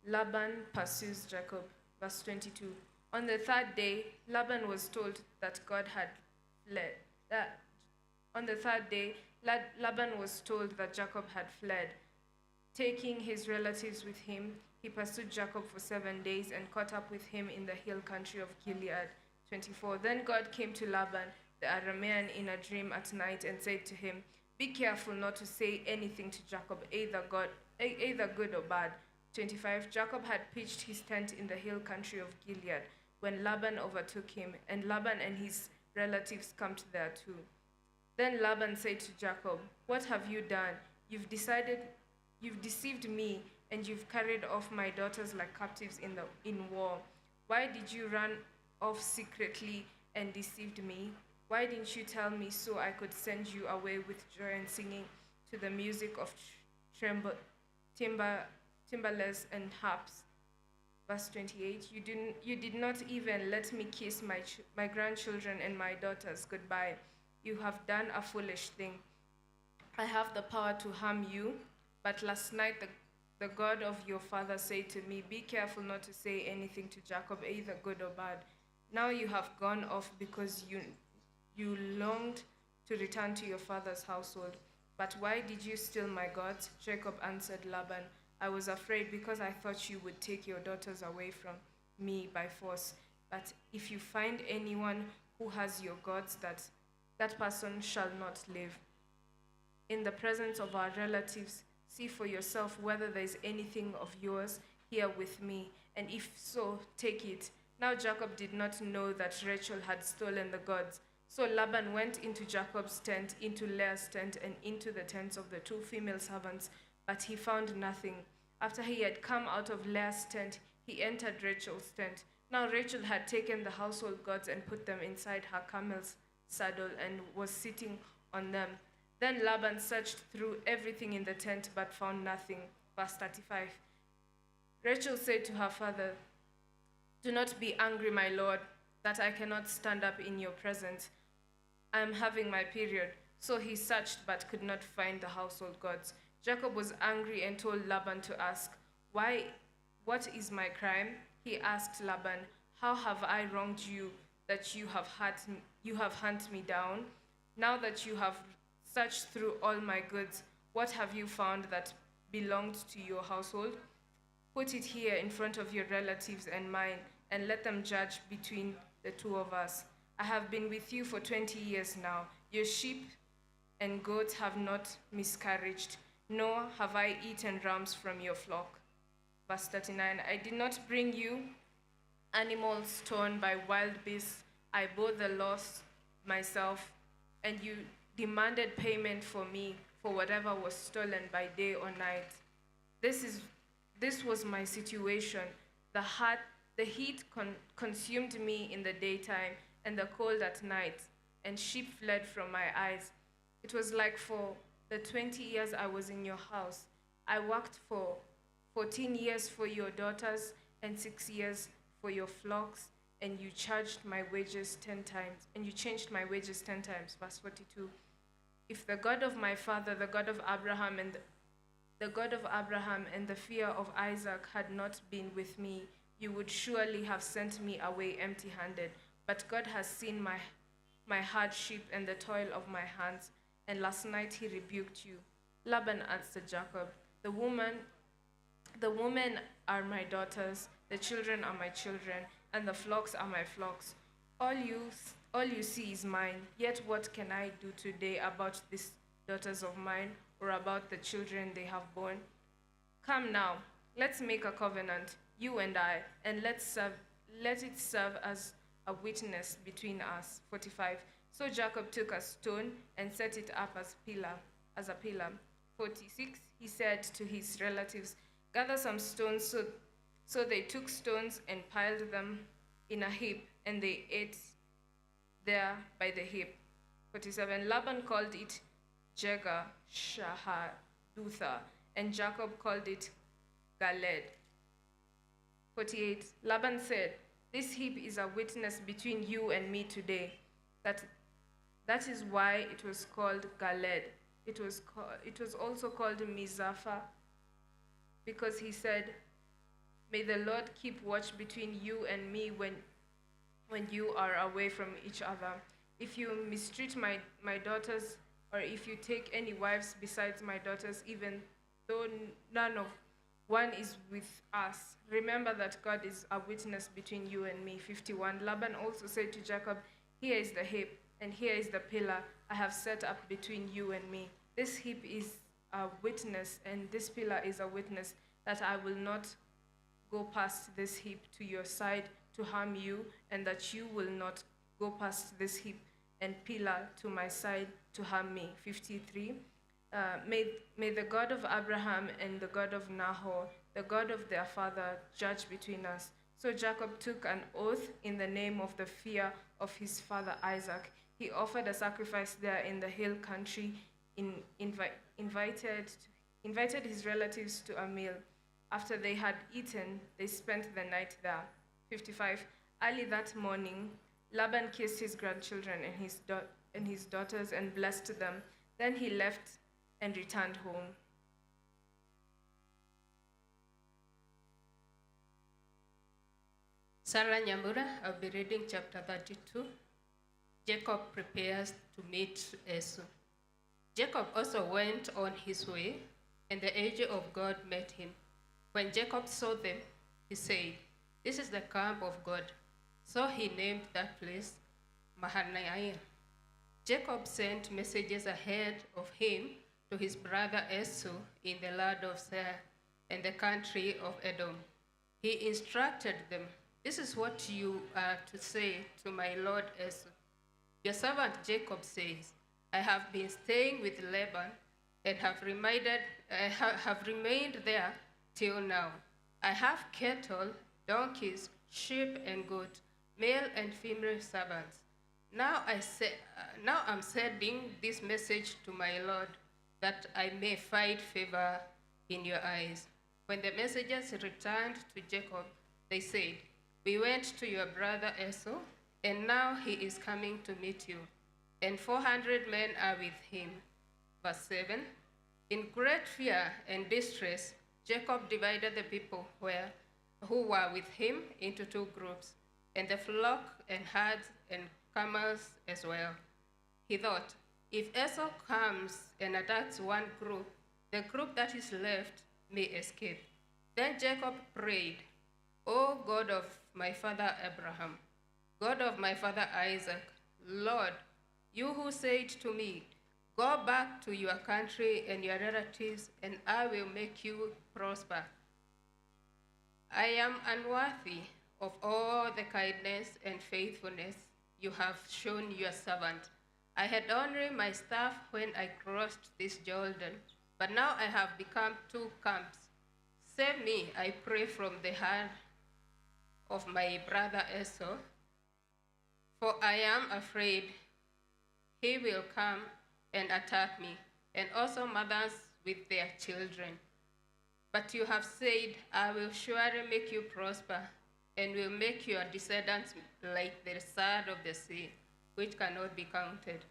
L: Laban pursues Jacob. Verse 22. On the third day, Laban was told that God had fled. Laban was told that Jacob had fled. Taking his relatives with him, he pursued Jacob for 7 days and caught up with him in the hill country of Gilead. 24. Then God came to Laban, the Aramean, in a dream at night and said to him, Be careful not to say anything to Jacob, either good or bad. 25. Jacob had pitched his tent in the hill country of Gilead when Laban overtook him, and Laban and his relatives camped there too. Then Laban said to Jacob, What have you done? You've deceived me, and you've carried off my daughters like captives in war. Why did you run off secretly and deceived me? Why didn't you tell me so I could send you away with joy and singing to the music of timbrels and harps? Verse 28, you did not even let me kiss my grandchildren and my daughters goodbye. You have done a foolish thing. I have the power to harm you, but last night the God of your father said to me, Be careful not to say anything to Jacob, either good or bad. Now you have gone off because you longed to return to your father's household. But why did you steal my gods? Jacob answered Laban, I was afraid because I thought you would take your daughters away from me by force. But if you find anyone who has your gods, that person shall not live. In the presence of our relatives, see for yourself whether there is anything of yours here with me, and if so, take it. Now Jacob did not know that Rachel had stolen the gods. So Laban went into Jacob's tent, into Leah's tent, and into the tents of the 2 female servants, but he found nothing. After he had come out of Leah's tent, he entered Rachel's tent. Now Rachel had taken the household gods and put them inside her camel's saddle and was sitting on them. Then Laban searched through everything in the tent but found nothing. Verse 35. Rachel said to her father, Do not be angry, my lord, that I cannot stand up in your presence. I am having my period. So he searched but could not find the household gods. Jacob was angry and told Laban to ask, What is my crime? He asked Laban, How have I wronged you that you have hunted me down? Now that you have searched through all my goods, what have you found that belonged to your household? Put it here in front of your relatives and mine, and let them judge between the 2 of us. I have been with you for 20 years now. Your sheep and goats have not miscarried, nor have I eaten rams from your flock. Verse 39, I did not bring you animals torn by wild beasts. I bore the loss myself, and you demanded payment for me for whatever was stolen by day or night. This was my situation. The heat consumed me in the daytime, and the cold at night, and sheep fled from my eyes. It was like for the 20 years I was in your house. I worked for 14 years for your daughters and 6 years for your flocks, and you charged my wages 10 times, and you changed my wages 10 times. Verse 42. If the God of my father, the God of Abraham and the fear of Isaac had not been with me, you would surely have sent me away empty-handed. But God has seen my hardship and the toil of my hands, and last night he rebuked you. Laban answered Jacob, the women are my daughters, the children are my children, and the flocks are my flocks. All you see is mine. Yet what can I do today about these daughters of mine, or about the children they have borne? Come now, let's make a covenant, you and I, and let it serve as a witness between us. 45. So Jacob took a stone and set it up as a pillar. 46. He said to his relatives, gather some stones. So they took stones and piled them in a heap, and they ate there by the heap. 47. Laban called it Jegar Shahadutha, and Jacob called it Galed. 48. Laban said, this heap is a witness between you and me today. That is why it was called Galed. It was also called Mizapha, because he said, may the Lord keep watch between you and me when you are away from each other. If you mistreat my daughters, or if you take any wives besides my daughters, even though none of one is with us, remember that God is a witness between you and me. 51. Laban also said to Jacob, here is the heap, and here is the pillar I have set up between you and me. This heap is a witness, and this pillar is a witness that I will not go past this heap to your side to harm you, and that you will not go past this heap and pillar to my side to harm me. 53. May the God of Abraham and the God of Nahor, the God of their father, judge between us. So Jacob took an oath in the name of the fear of his father Isaac. He offered a sacrifice there in the hill country, invited his relatives to a meal. After they had eaten, they spent the night there. 55. Early that morning, Laban kissed his grandchildren and his daughters and blessed them. Then he left and returned home.
S: Sarah Nyambura, I'll be reading chapter 32. Jacob prepares to meet Esau. Jacob also went on his way, and the angel of God met him. When Jacob saw them, he said, this is the camp of God. So he named that place Mahanaim. Jacob sent messages ahead of him to his brother Esau in the land of Seir and the country of Edom. He instructed them, this is what you are to say to my lord Esau. Your servant Jacob says, I have been staying with Laban and have remained there till now. I have cattle, donkeys, sheep, and goats, male and female servants. Now I'm sending this message to my lord, that I may find favor in your eyes. When the messengers returned to Jacob, they said, we went to your brother Esau, and now he is coming to meet you, and 400 men are with him. Verse 7. In great fear and distress, Jacob divided the people who were with him into two groups, and the flock and herds and camels as well. He thought, if Esau comes and attacks one group, the group that is left may escape. Then Jacob prayed, O God of my father Abraham, God of my father Isaac, Lord, you who said to me, go back to your country and your relatives, and I will make you prosper. I am unworthy of all the kindness and faithfulness you have shown your servant. I had only my staff when I crossed this Jordan, but now I have become two camps. Save me, I pray, from the hand of my brother Esau, for I am afraid he will come and attack me, and also mothers with their children. But you have said, I will surely make you prosper, and will make your descendants like the sand of the sea, which cannot be counted.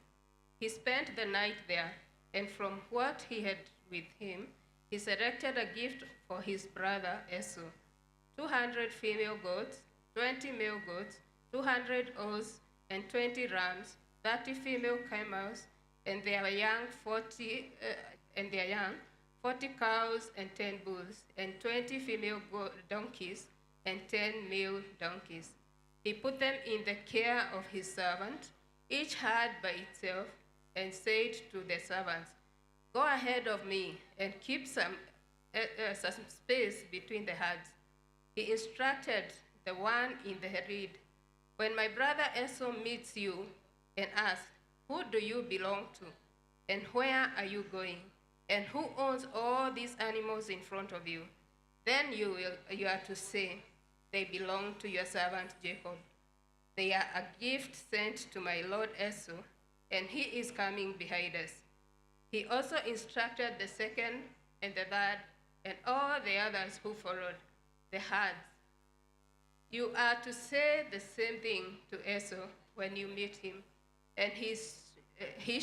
S: He spent the night there, and from what he had with him, he selected a gift for his brother Esau, 200 female goats, 20 male goats, 200 oxen, and 20 rams, 30 female camels, and their young 40 cows and 10 bulls, and 20 female donkeys and 10 male donkeys. He put them in the care of his servant, each herd by itself, and said to the servants, Go ahead of me and keep some space between the herds. He instructed the one in the reed, When my brother Esau meets you and asks, Who do you belong to? And where are you going? And who owns all these animals in front of you? Then you are to say, They belong to your servant Jacob. They are a gift sent to my lord Esau, and he is coming behind us. He also instructed the second and the third and all the others who followed the herds. You are to say the same thing to Esau when you meet him, and be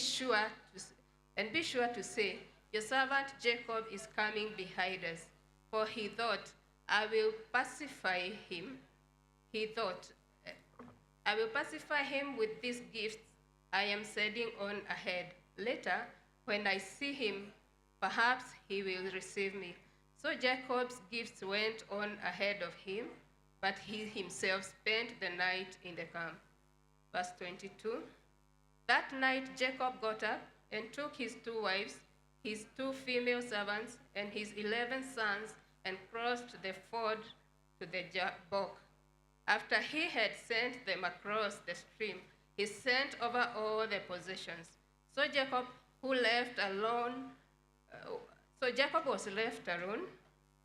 S: sure to say, Your servant Jacob is coming behind us. For he thought, I will pacify him. I will pacify him with these gifts I am sending on ahead. Later, when I see him, perhaps he will receive me. So Jacob's gifts went on ahead of him, but he himself spent the night in the camp. Verse 22. That night Jacob got up and took his 2 wives, his 2 female servants, and his 11 sons, and crossed the ford to the Jabbok. After he had sent them across the stream, he sent over all the possessions. So Jacob was left alone,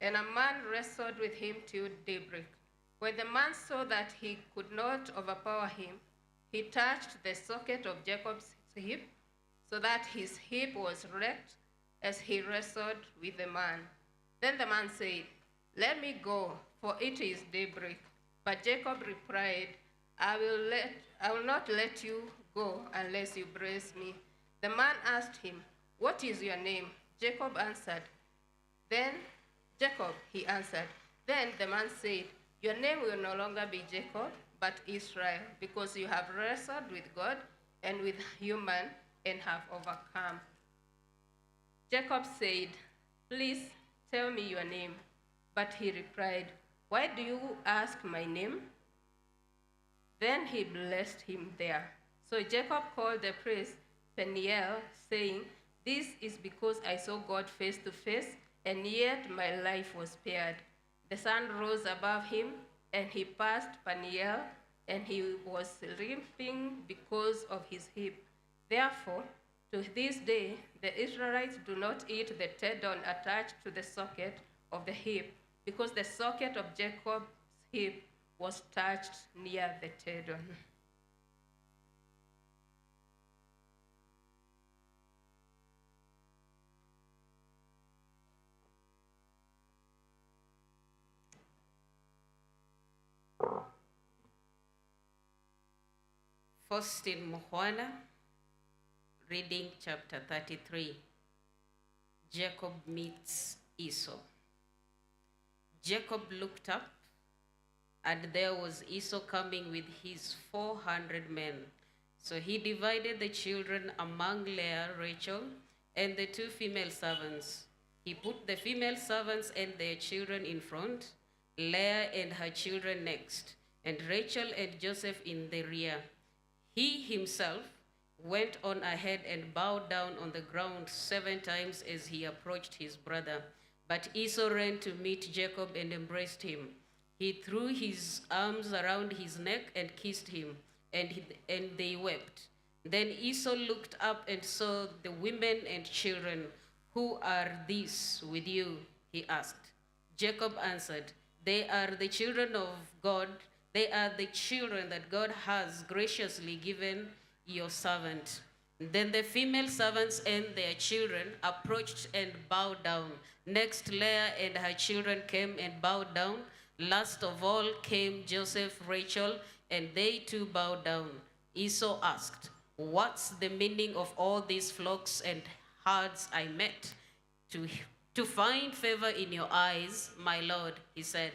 S: and a man wrestled with him till daybreak. When the man saw that he could not overpower him, he touched the socket of Jacob's hip, so that his hip was wrecked as he wrestled with the man. Then the man said, Let me go, for it is daybreak. But Jacob replied, I will not let you go unless you bless me. The man asked him, What is your name? Jacob answered. Then he answered. Then the man said, Your name will no longer be Jacob, but Israel, because you have wrestled with God and with human and have overcome. Jacob said, Please tell me your name. But he replied, Why do you ask my name? Then he blessed him there. So Jacob called the priest Peniel, saying, This is because I saw God face to face, and yet my life was spared. The sun rose above him, and he passed Peniel, and he was limping because of his hip. Therefore, to this day, the Israelites do not eat the tendon attached to the socket of the hip, because the socket of Jacob's hip was touched near the tendon.
T: First in Mohwana, reading chapter 33. Jacob meets Esau. Jacob looked up, and there was Esau coming with his 400 men. So he divided the children among Leah, Rachel, and the 2 female servants. He put the female servants and their children in front, Leah and her children next, and Rachel and Joseph in the rear. He himself went on ahead and bowed down on the ground 7 times as he approached his brother. But Esau ran to meet Jacob and embraced him. He threw his arms around his neck and kissed him, and they wept. Then Esau looked up and saw the women and children. Who are these with you? He asked. Jacob answered, They are the children of God. They are the children that God has graciously given your servant. Then the female servants and their children approached and bowed down. Next, Leah and her children came and bowed down. Last of all came Joseph, Rachel, and they too bowed down. Esau asked, "What's the meaning of all these flocks and herds I met? To find favor in your eyes, my lord," he said.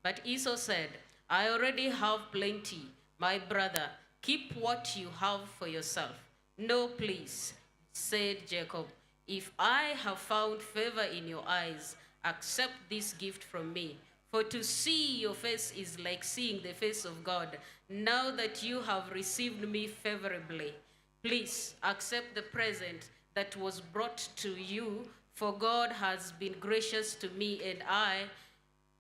T: But Esau said, "I already have plenty, my brother. Keep what you have for yourself." "No, please," said Jacob. "If I have found favor in your eyes, accept this gift from me. For to see your face is like seeing the face of God. Now that you have received me favorably, please accept the present that was brought to you, for God has been gracious to me, and I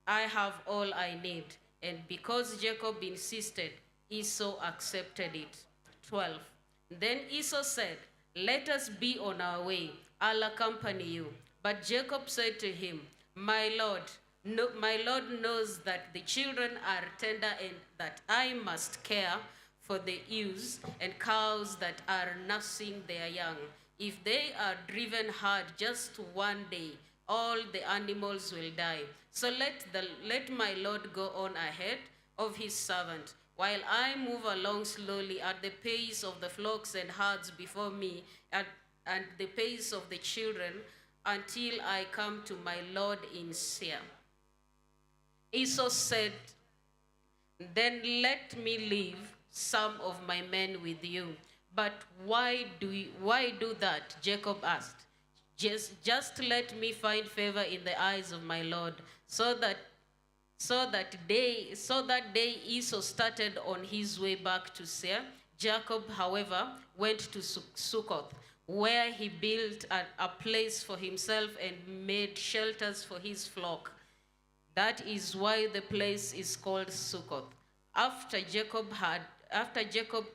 T: have all I need." And because Jacob insisted, Esau accepted it. 12. Then Esau said, "Let us be on our way. I'll accompany you." But Jacob said to him, my Lord knows that the children are tender and that I must care for the ewes and cows that are nursing their young. If they are driven hard just one day, all the animals will die. So let my Lord go on ahead of his servant, while I move along slowly at the pace of the flocks and herds before me, and the pace of the children, until I come to my Lord in Seir. Esau said, "Then let me leave some of my men with you." "But why do that?" Jacob asked. Just let me find favor in the eyes of my Lord." So that day Esau started on his way back to Seir. Jacob, however, went to Succoth, where he built a place for himself and made shelters for his flock. That is why the place is called Succoth. After Jacob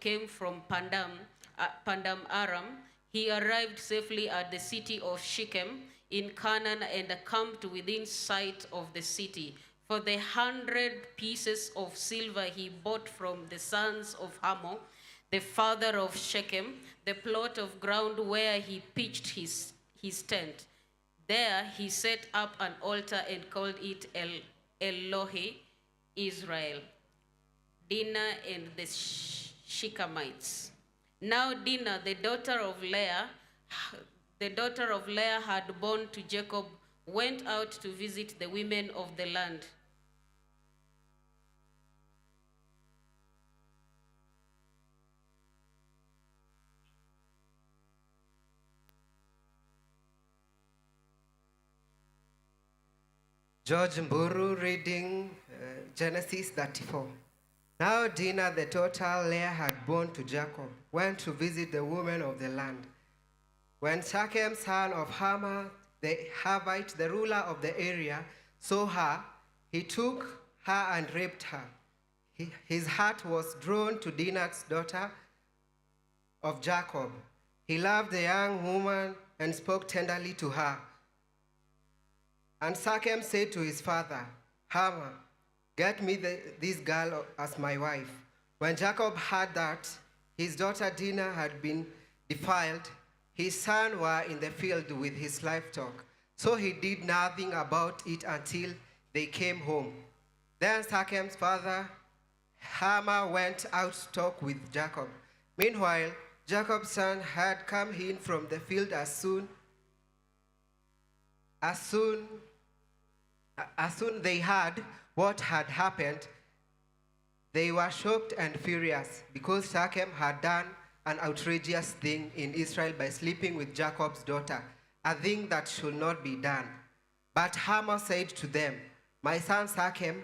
T: came from Pandam Aram, he arrived safely at the city of Shechem in Canaan and camped within sight of the city. For the 100 pieces of silver he bought from the sons of Hamor, the father of Shechem, the plot of ground where he pitched his tent. There he set up an altar and called it Elohe Israel. Dinah and the Shechemites. Now Dinah, the daughter of Leah had born to Jacob, went out to visit the women of the land.
U: George Mburu reading Genesis 34. Now Dinah, the daughter Leah had born to Jacob, went to visit the women of the land. When Shechem, son of Hamor, the Hivite, the ruler of the area, saw her, he took her and raped her. His heart was drawn to Dinah's daughter of Jacob. He loved the young woman and spoke tenderly to her. And Shechem said to his father, Hamor, "Get me this girl as my wife." When Jacob heard that his daughter Dinah had been defiled, his sons were in the field with his livestock. So he did nothing about it until they came home. Then Shechem's father Hamor went out to talk with Jacob. Meanwhile, Jacob's son had come in from the field as soon they heard what had happened. They were shocked and furious because Shechem had done an outrageous thing in Israel by sleeping with Jacob's daughter, a thing that should not be done. But Hamor said to them, "My son Shechem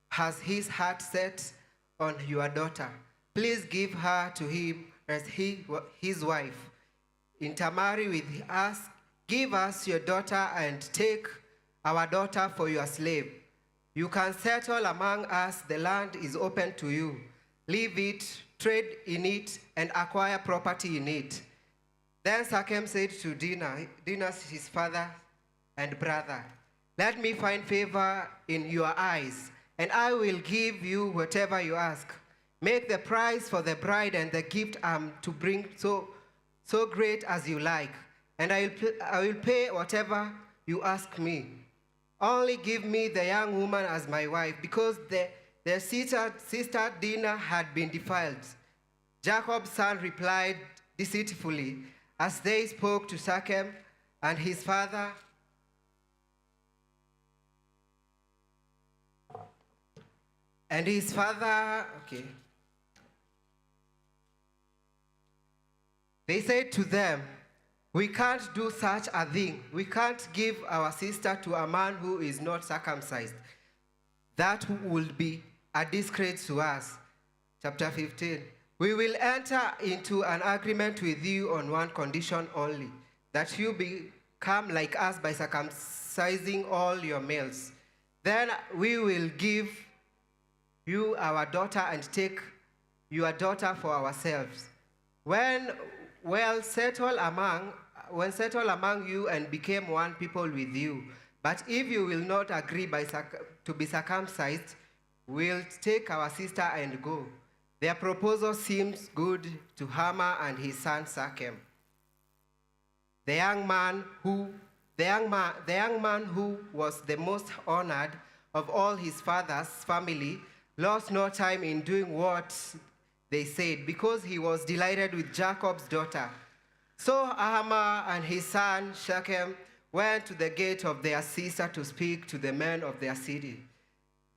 U: has his heart set on your daughter. Please give her to him as his wife. Intermarry with us, give us your daughter, and take our daughter for your slave. You can settle among us, the land is open to you. Leave it, trade in it, and acquire property in it." Then Shechem said to Dinah, his father and brother, "Let me find favor in your eyes, and I will give you whatever you ask. Make the price for the bride and the gift to bring so so great as you like, and I will pay whatever you ask me. Only give me the young woman as my wife, because their sister Dinah had been defiled. Jacob's son replied deceitfully as they spoke to Shechem and his father. And his father, they said to them, "We can't do such a thing. We can't give our sister to a man who is not circumcised. That would be a disgrace to us." Chapter 15. "We will enter into an agreement with you on one condition only, that you become like us by circumcising all your males. Then we will give you our daughter and take your daughter for ourselves. When settled among you and became one people with you. But if you will not agree to be circumcised, we'll take our sister and go." Their proposal seems good to Hamor and his son Shechem. The young man who was the most honored of all his father's family lost no time in doing what they said, because he was delighted with Jacob's daughter. So Hamor and his son Shechem went to the gate of their sister to speak to the men of their city.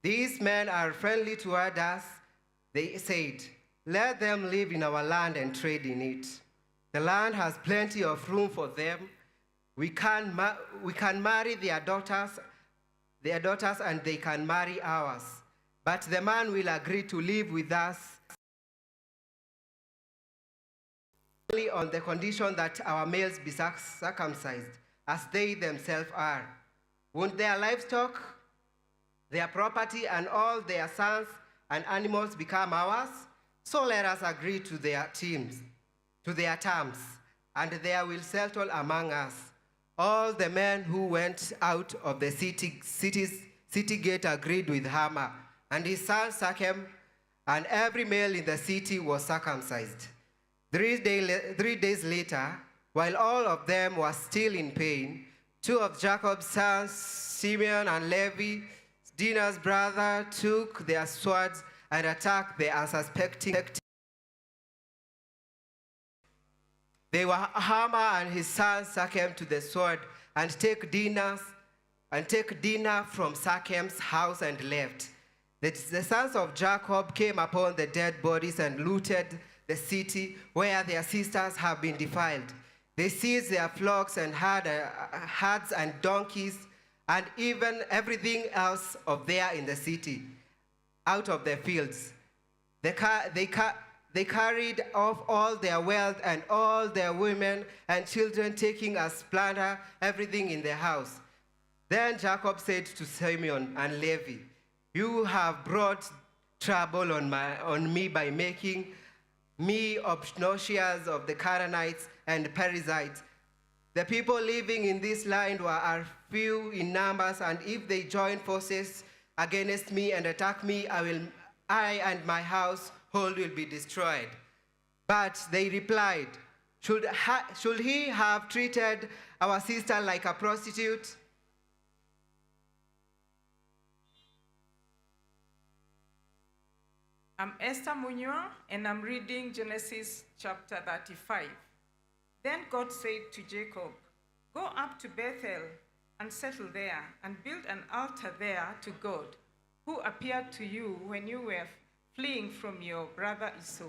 U: "These men are friendly toward us," they said. "Let them live in our land and trade in it. The land has plenty of room for them. We can marry their daughters, and they can marry ours. But the man will agree to live with us only on the condition that our males be circumcised, as they themselves are. Won't their livestock, their property, and all their sons and animals become ours? So let us agree to their terms, and they will settle among us." All the men who went out of the city gate agreed with Hamor and his son Shechem, and every male in the city was circumcised. 3 days later, while all of them were still in pain, two of Jacob's sons, Simeon and Levi, Dinah's brother, took their swords and attacked the unsuspecting. They were Hamor and his son Shechem to the sword and take Dinah from Shechem's house and left. The sons of Jacob came upon the dead bodies and looted the city where their sisters have been defiled. They seized their flocks and herds and donkeys and even everything else of there in the city, out of their fields. They carried off all their wealth and all their women and children, taking as plunder everything in their house. Then Jacob said to Simeon and Levi, "You have brought trouble on me by making me obnoxious of the Canaanites and Perizzites. The people living in this land are few in numbers, and if they join forces against me and attack me, I and my household will be destroyed." But they replied, Should he have treated our sister like a prostitute?
A: I'm Esther Munywa, and I'm reading Genesis chapter 35. Then God said to Jacob, "Go up to Bethel and settle there, and build an altar there to God, who appeared to you when you were fleeing from your brother Esau."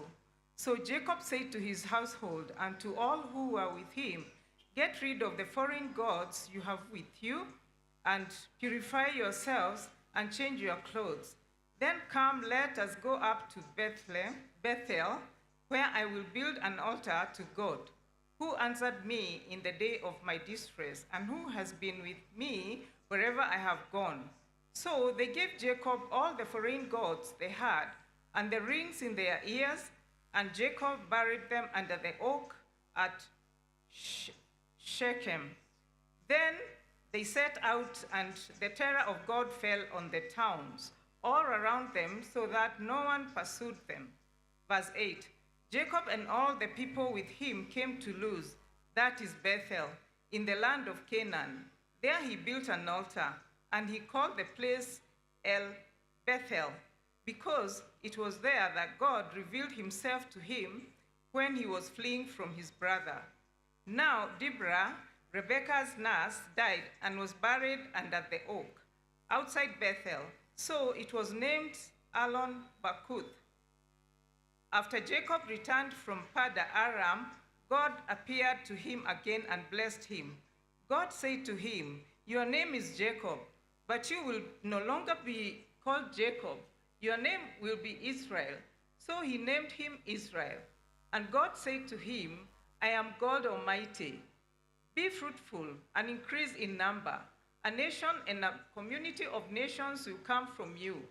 A: So Jacob said to his household and to all who were with him, "Get rid of the foreign gods you have with you, and purify yourselves and change your clothes. Then come, let us go up to Bethel, where I will build an altar to God, who answered me in the day of my distress, and who has been with me wherever I have gone." So they gave Jacob all the foreign gods they had, and the rings in their ears, and Jacob buried them under the oak at Shechem. Then they set out, and the terror of God fell on the towns all around them, so that no one pursued them. Verse 8, Jacob and all the people with him came to Luz, that is Bethel, in the land of Canaan. There he built an altar, and he called the place El Bethel, because it was there that God revealed himself to him when he was fleeing from his brother. Now Deborah, Rebekah's nurse, died and was buried under the oak outside Bethel, so it was named Alon Bakuth. After Jacob returned from Pada Aram, God appeared to him again and blessed him. God said to him, "Your name is Jacob, but you will no longer be called Jacob. Your name will be Israel." So he named him Israel. And God said to him, "I am God Almighty. Be fruitful and increase in number. A nation and a community of nations will come from you,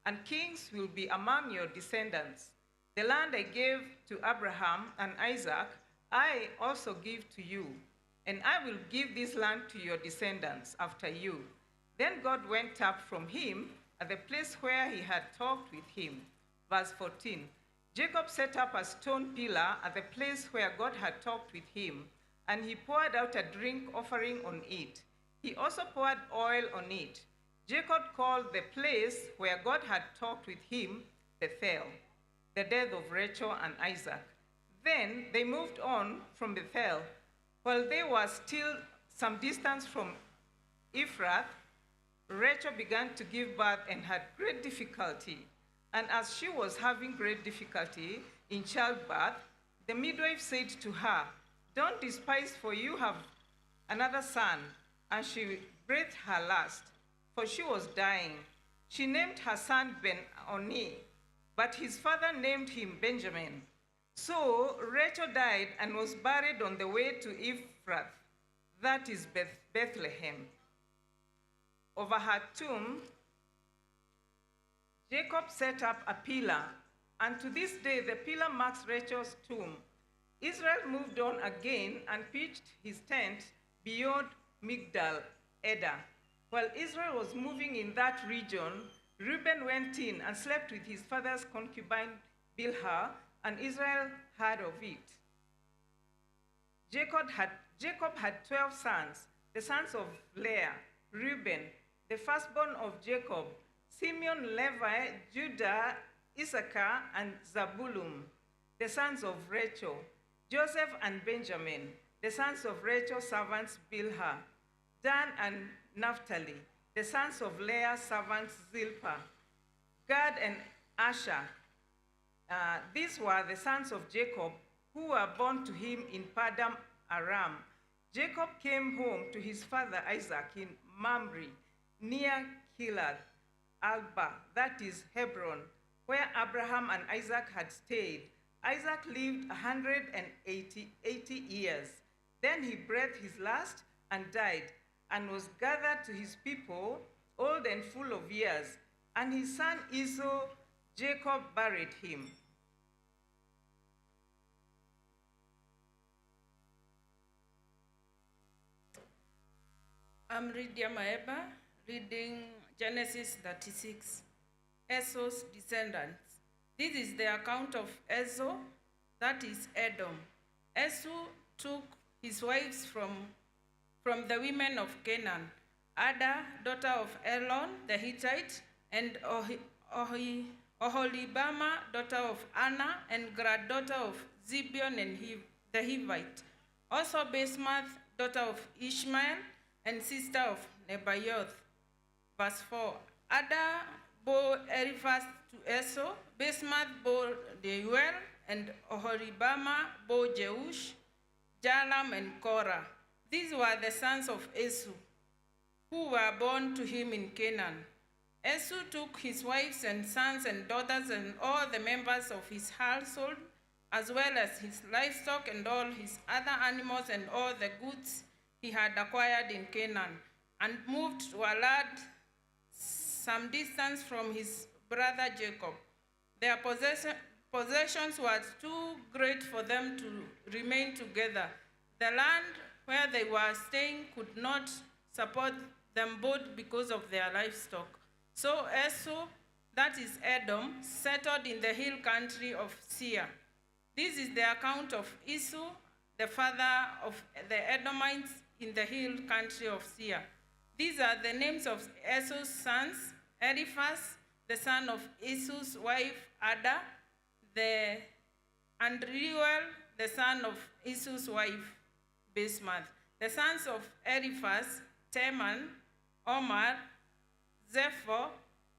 A: and kings will be among your descendants. The land I gave to Abraham and Isaac, I also give to you, and I will give this land to your descendants after you." Then God went up from him at the place where he had talked with him. Verse 14, Jacob set up a stone pillar at the place where God had talked with him, and he poured out a drink offering on it. He also poured oil on it. Jacob called the place where God had talked with him Bethel, the death of Rachel and Isaac. Then they moved on from Bethel. While they were still some distance from Ephrath, Rachel began to give birth and had great difficulty. And as she was having great difficulty in childbirth, the midwife said to her, "Don't despise, for you have another son." And she breathed her last, for she was dying. She named her son Ben-Oni, but his father named him Benjamin. So Rachel died and was buried on the way to Ephrath, that is Bethlehem. Over her tomb, Jacob set up a pillar, and to this day the pillar marks Rachel's tomb. Israel moved on again and pitched his tent beyond Migdal Eder. While Israel was moving in that region, Reuben went in and slept with his father's concubine Bilhah, and Israel heard of it. Jacob had 12 sons, the sons of Leah, Reuben, the firstborn of Jacob, Simeon, Levi, Judah, Issachar, and Zabulun, the sons of Rachel, Joseph and Benjamin, the sons of Rachel's servants Bilhah, Dan and Naphtali, the sons of Leah's servants Zilpah, Gad and Asher. These were the sons of Jacob who were born to him in Padam Aram. Jacob came home to his father Isaac in Mamre, near Kiriath Arba, that is Hebron, where Abraham and Isaac had stayed. Isaac lived 180 years. Then he breathed his last and died, and was gathered to his people, old and full of years. And his son Esau, Jacob buried him.
K: I'm Lydia Maeba, reading Genesis 36, Esau's descendants. This is the account of Esau, that is Edom. Esau took his wives from the women of Canaan, Ada, daughter of Elon the Hittite, and Oholibama, daughter of Anna, and granddaughter of Zibeon and the Hivite. Also Basemath, daughter of Ishmael, and sister of Nebaioth. Verse 4, Ada bore Eliphaz to Esau, Basemath bore Deuel, and Oholibama bore Jeush, Jalam, and Korah. These were the sons of Esau, who were born to him in Canaan. Esau took his wives and sons and daughters and all the members of his household, as well as his livestock and all his other animals and all the goods he had acquired in Canaan, and moved to a land some distance from his brother Jacob. Their possessions were too great for them to remain together. The land where they were staying could not support them both because of their livestock. So Esau, that is Edom, settled in the hill country of Seir. This is the account of Esau, the father of the Edomites in the hill country of Seir. These are the names of Esau's sons: Eliphaz, the son of Esau's wife Ada, and Reuel, the son of Esau's wife Basemath. The sons of Eliphaz: Teman, Omar, Zepho,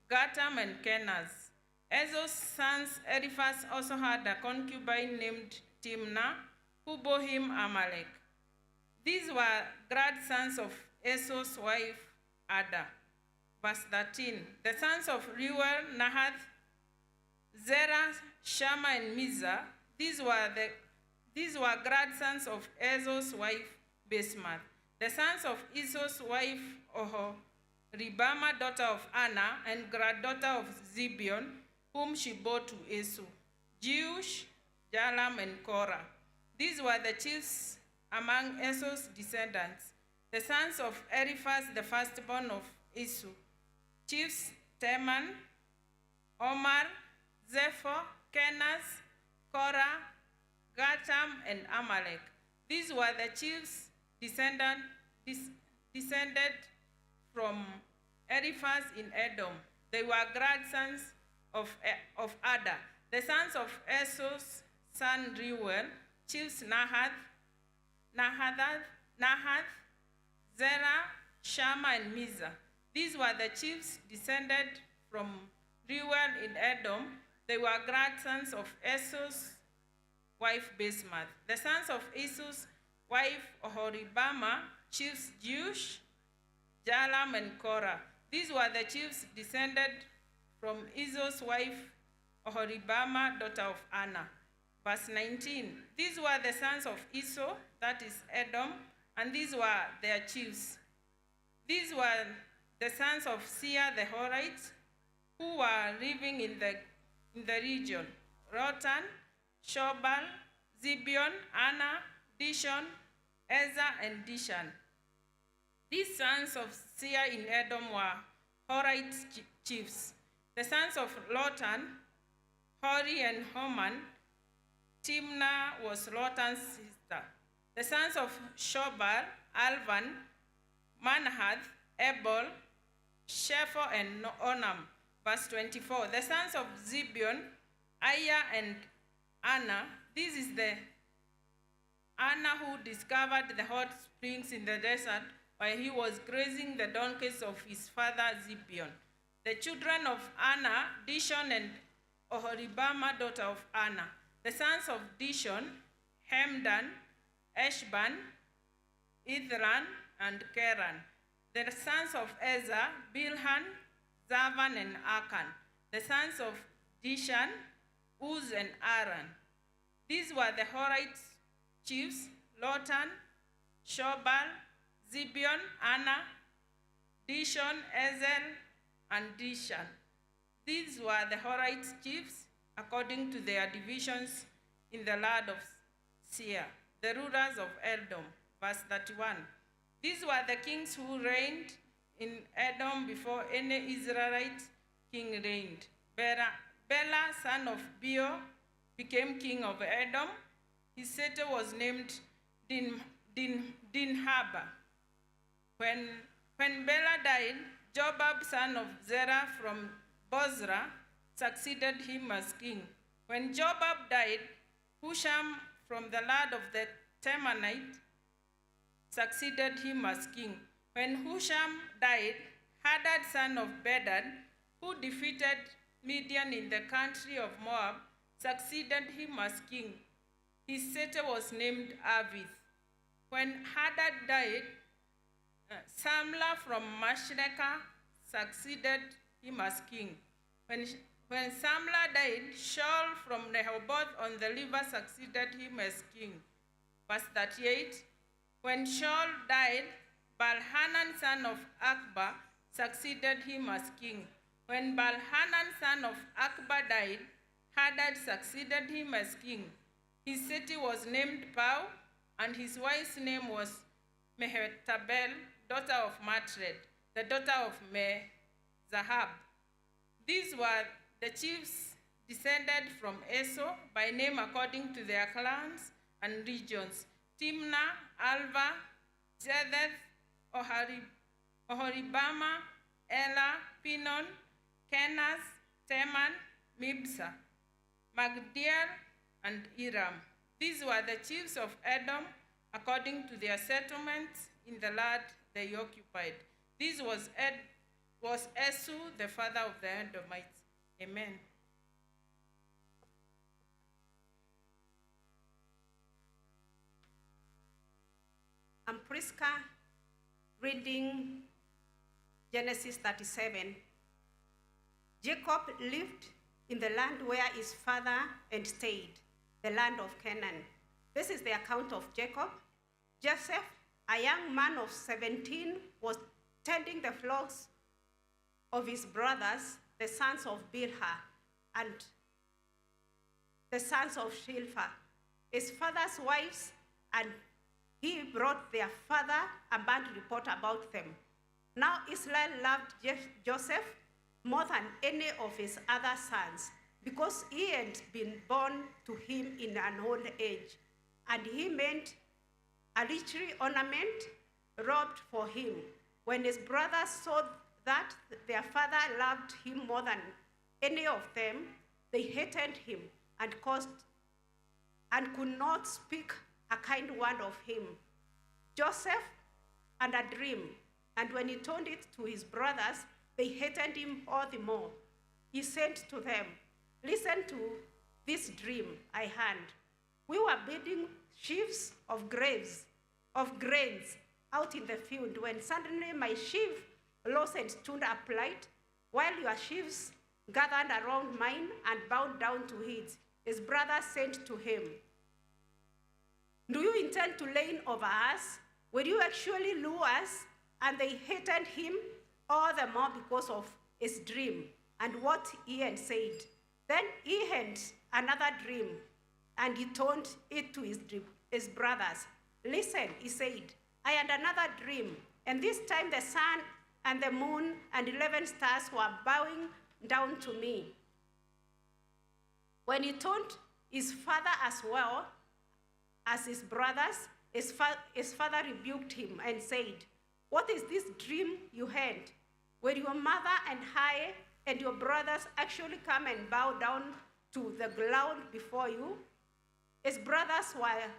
K: Gatam, and Kenaz. Esau's sons Eliphaz also had a concubine named Timnah, who bore him Amalek. These were grandsons of Esau's wife Ada. Verse 13. The sons of Reuel, Nahath, Zerah, Shammah, and Mizah. These were grandsons of Esau's wife Basemath. The sons of Esau's wife Oholibamah, daughter of Anna, and granddaughter of Zibeon, whom she bore to Esau: Jeush, Jalam, and Korah. These were the chiefs among Esau's descendants. The sons of Eliphaz, the firstborn of Esau: chiefs Teman, Omar, Zepho, Kenaz, Korah, Gatam, and Amalek. These were the chiefs descended from Eliphaz in Edom. They were grandsons of Ada. The sons of Esau's son Reuel: chiefs Nahath, Zerah, Shammah, and Mizah. These were the chiefs descended from Reuel in Edom. They were grandsons of Esau's wife Basemath. The sons of Esau's wife Oholibamah: chiefs Jeush, Jalam, and Korah. These were the chiefs descended from Esau's wife Oholibamah, daughter of Anna. Verse 19. These were the sons of Esau, that is Edom, and these were their chiefs. These were the sons of Seir the Horites, who were living in the region: Rotan, Shobal, Zibeon, Anna, Dishon, Ezer, and Dishan. These sons of Seir in Edom were Horite chiefs. The sons of Lotan, Hori, and Homan. Timnah was Lotan's sister. The sons of Shobal, Alvan, Manahath, Ebal, Shepho, and Onam. Verse 24. The sons of Zibeon, Aya, and Anna. This is the Anna who discovered the hot springs in the desert while he was grazing the donkeys of his father Zibeon. The children of Anna: Dishon and Oholibamah, daughter of Anna. The sons of Dishon: Hemdan, Eshban, Ithran, and Keran. The sons of Ezer: Bilhan, Zavan, and Akan. The sons of Dishan: Uz and Aran. These were the Horite chiefs: Lotan, Shobal, Zibeon, Anna, Dishon, Ezel, and Dishan. These were the Horite chiefs according to their divisions in the land of Seir, the rulers of Edom. Verse 31. These were the kings who reigned in Edom before any Israelite king reigned. Bela, son of Beor, became king of Edom. His city was named Dinhaba. When Bela died, Jobab, son of Zerah from Bozrah, succeeded him as king. When Jobab died, Husham from the land of the Temanite succeeded him as king. When Husham died, Hadad, son of Bedad, who defeated Midian in the country of Moab, succeeded him as king. His city was named Avith. When Hadad died, Samlah from Mashreka succeeded him as king. When Samlah died, Shaul from Rehoboth on the river succeeded him as king. Verse 38. When Shaul died, Baal-Hanan, son of Akbar, succeeded him as king. When Baal-Hanan, son of Akbar, died, Hadad succeeded him as king. His city was named Pau, and his wife's name was Mehetabel, daughter of Matred, the daughter of Mezahab. These were the chiefs descended from Esau by name according to their clans and regions: Timnah, Alva, Zedeth, Oholibama, Ela, Pinon, Kenaz, Teman, Mibsa, Magdiel, and Iram. These were the chiefs of Edom according to their settlements in the land they occupied. This was Esau, the father of the Edomites. Amen.
J: I'm Priska, reading Genesis 37. Jacob lived in the land where his father had stayed, the land of Canaan. This is the account of Jacob. Joseph, a young man of 17, was tending the flocks of his brothers, the sons of Bilhah and the sons of Shilpah, his father's wives, and he brought their father a bad report about them. Now Israel loved Joseph more than any of his other sons, because he had been born to him in an old age, and he made a richly ornament robe for him. When his brothers saw that their father loved him more than any of them, they hated him and could not speak a kind word of him. Joseph had a dream, and when he told it to his brothers, they hated him all the more. He said to them, "Listen to this dream I had. We were beating sheaves of grains out in the field, when suddenly my sheaf rose and stood upright, while your sheaves gathered around mine and bowed down to it." His brothers said to him, "Do you intend to reign over us? Will you actually rule us?" And they hated him all the more because of his dream and what he had said. Then he had another dream, and he told it to his brothers. "Listen," he said, "I had another dream, and this time the sun and the moon and 11 stars were bowing down to me." When he told his father as well as his brothers, his father rebuked him and said, "What is this dream you had? Will your mother and I and your brothers actually come and bow down to the ground before you?" His brothers were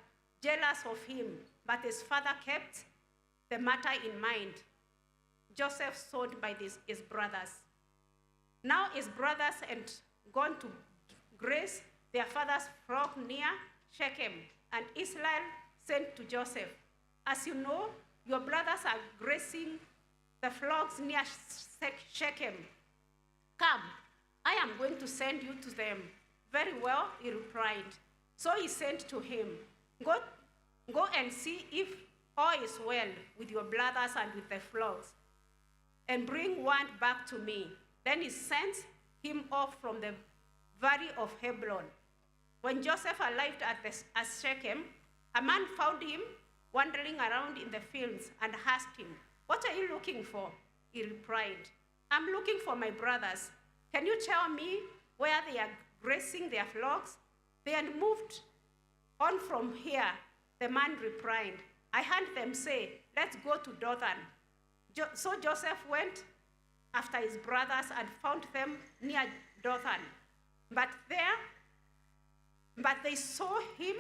J: jealous of him, but his father kept the matter in mind. Joseph sold by his brothers. Now his brothers had gone to graze their father's flock near Shechem, and Israel said to Joseph, "As you know, your brothers are grazing the flocks near Shechem. Come, I am going to send you to them." "Very well," he replied. So he said to him, Go and see if all is well with your brothers and with the flocks, and bring word back to me." Then he sent him off from the valley of Hebron. When Joseph arrived at Shechem, a man found him wandering around in the fields and asked him, "What are you looking for?" He replied, "I'm looking for my brothers. Can you tell me where they are grazing their flocks?" "They had moved on from here," the man replied. "I heard them say, 'Let's go to Dothan.'" So Joseph went after his brothers and found them near Dothan. But they saw him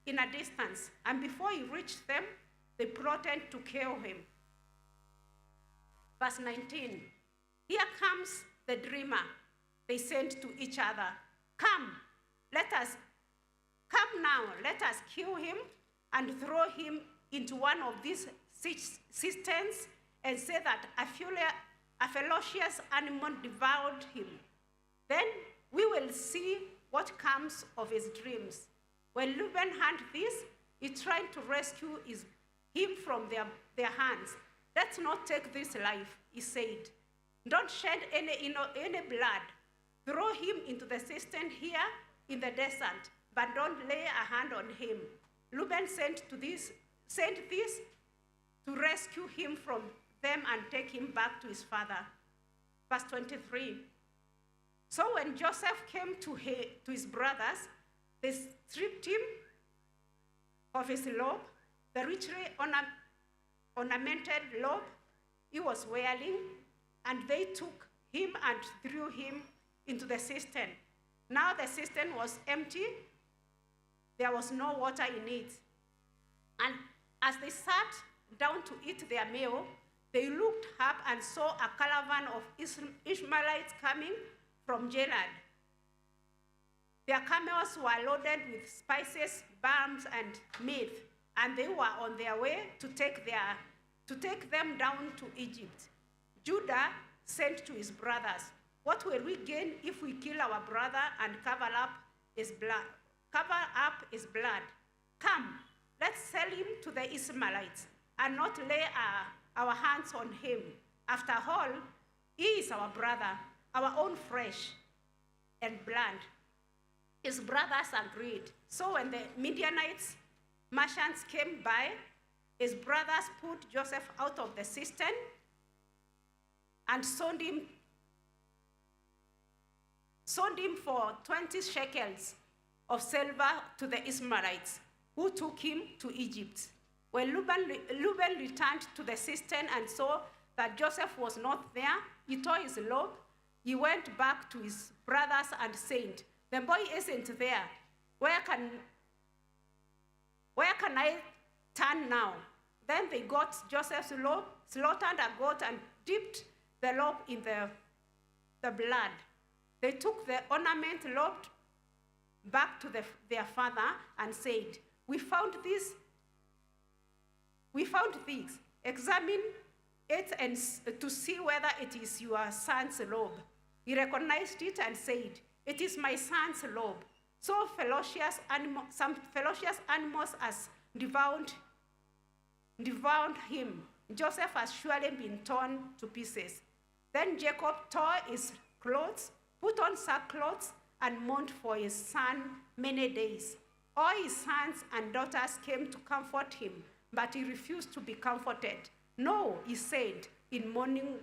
J: in a distance, and before he reached them, they plotted to kill him. Verse 19, "Here comes the dreamer," they said to each other. Come now, let us kill him and throw him into one of these cisterns and say that a ferocious animal devoured him. Then we will see what comes of his dreams." When Reuben heard this, he tried to rescue him from their hands. "Let's not take this life," he said. "Don't shed any blood. Throw him into the cistern here in the desert, but don't lay a hand on him." Reuben sent this to rescue him from them and take him back to his father. Verse 23,
K: So when Joseph came to his brothers, they stripped him of his robe, the richly ornamented robe he was wearing, and they took him and threw him into the cistern. Now the cistern was empty. There was no water in it. And as they sat down to eat their meal, they looked up and saw a caravan of Ishmaelites coming from Gilead. Their camels were loaded with spices, balms, and meat, and they were on their way to take them down to Egypt. Judah said to his brothers, "What will we gain if we kill our brother and cover up his blood? Come, let's sell him to the Ishmaelites and not lay our hands on him. After all, he is our brother, our own flesh and blood." His brothers agreed. So when the Midianites merchants came by, his brothers put Joseph out of the cistern and sold him for 20 shekels of silver to the Ishmaelites, who took him to Egypt. When Laban returned to the cistern and saw that Joseph was not there, he tore his robe. He went back to his brothers and said, "The boy isn't there. Where can I turn now?" Then they got Joseph's robe, slaughtered a goat, and dipped the robe in the blood. They took the ornament robe back to their father and said, We found this. Examine it and to see whether it is your son's robe." He recognized it and said, "It is my son's robe." So some ferocious animals has devoured him. Joseph has surely been torn to pieces. Then Jacob tore his clothes, put on sackcloth, and mourned for his son many days. All his sons and daughters came to comfort him, but he refused to be comforted. "No," he said, in mourning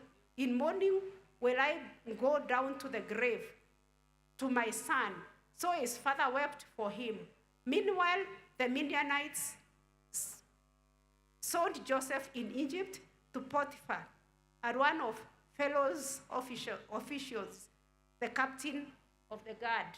K: will I go down to the grave to my son." So his father wept for him. Meanwhile, the Midianites sold Joseph in Egypt to Potiphar, one of Pharaoh's officials, the captain of the guard.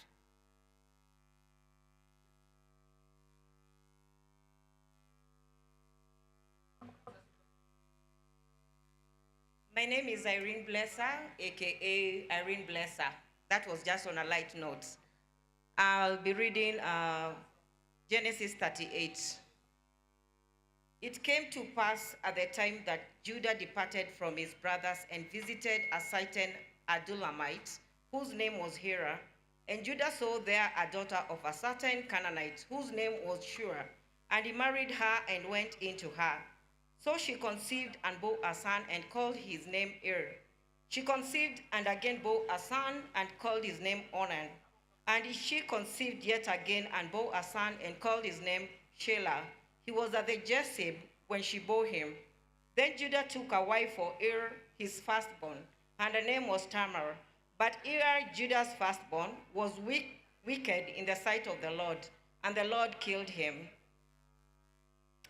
B: My name is Irene Blesser, aka Irene Blesser. That was just on a light note. I'll be reading Genesis 38. It came to pass at the time that Judah departed from his brothers and visited a certain Adulamite, whose name was Hera. And Judah saw there a daughter of a certain Canaanite, whose name was Shua. And he married her and went into her. So she conceived and bore a son and called his name She conceived and again bore a son and called his name Onan. And she conceived yet again and bore a son and called his name Shelah. He was at the Jezeb when she bore him. Then Judah took a wife for his firstborn, and her name was Tamar. But Judah's firstborn, was wicked in the sight of the Lord, and the Lord killed him.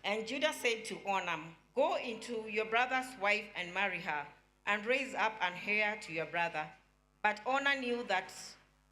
B: And Judah said to Onan, "Go into your brother's wife and marry her, and raise up an heir to your brother." But Onan knew that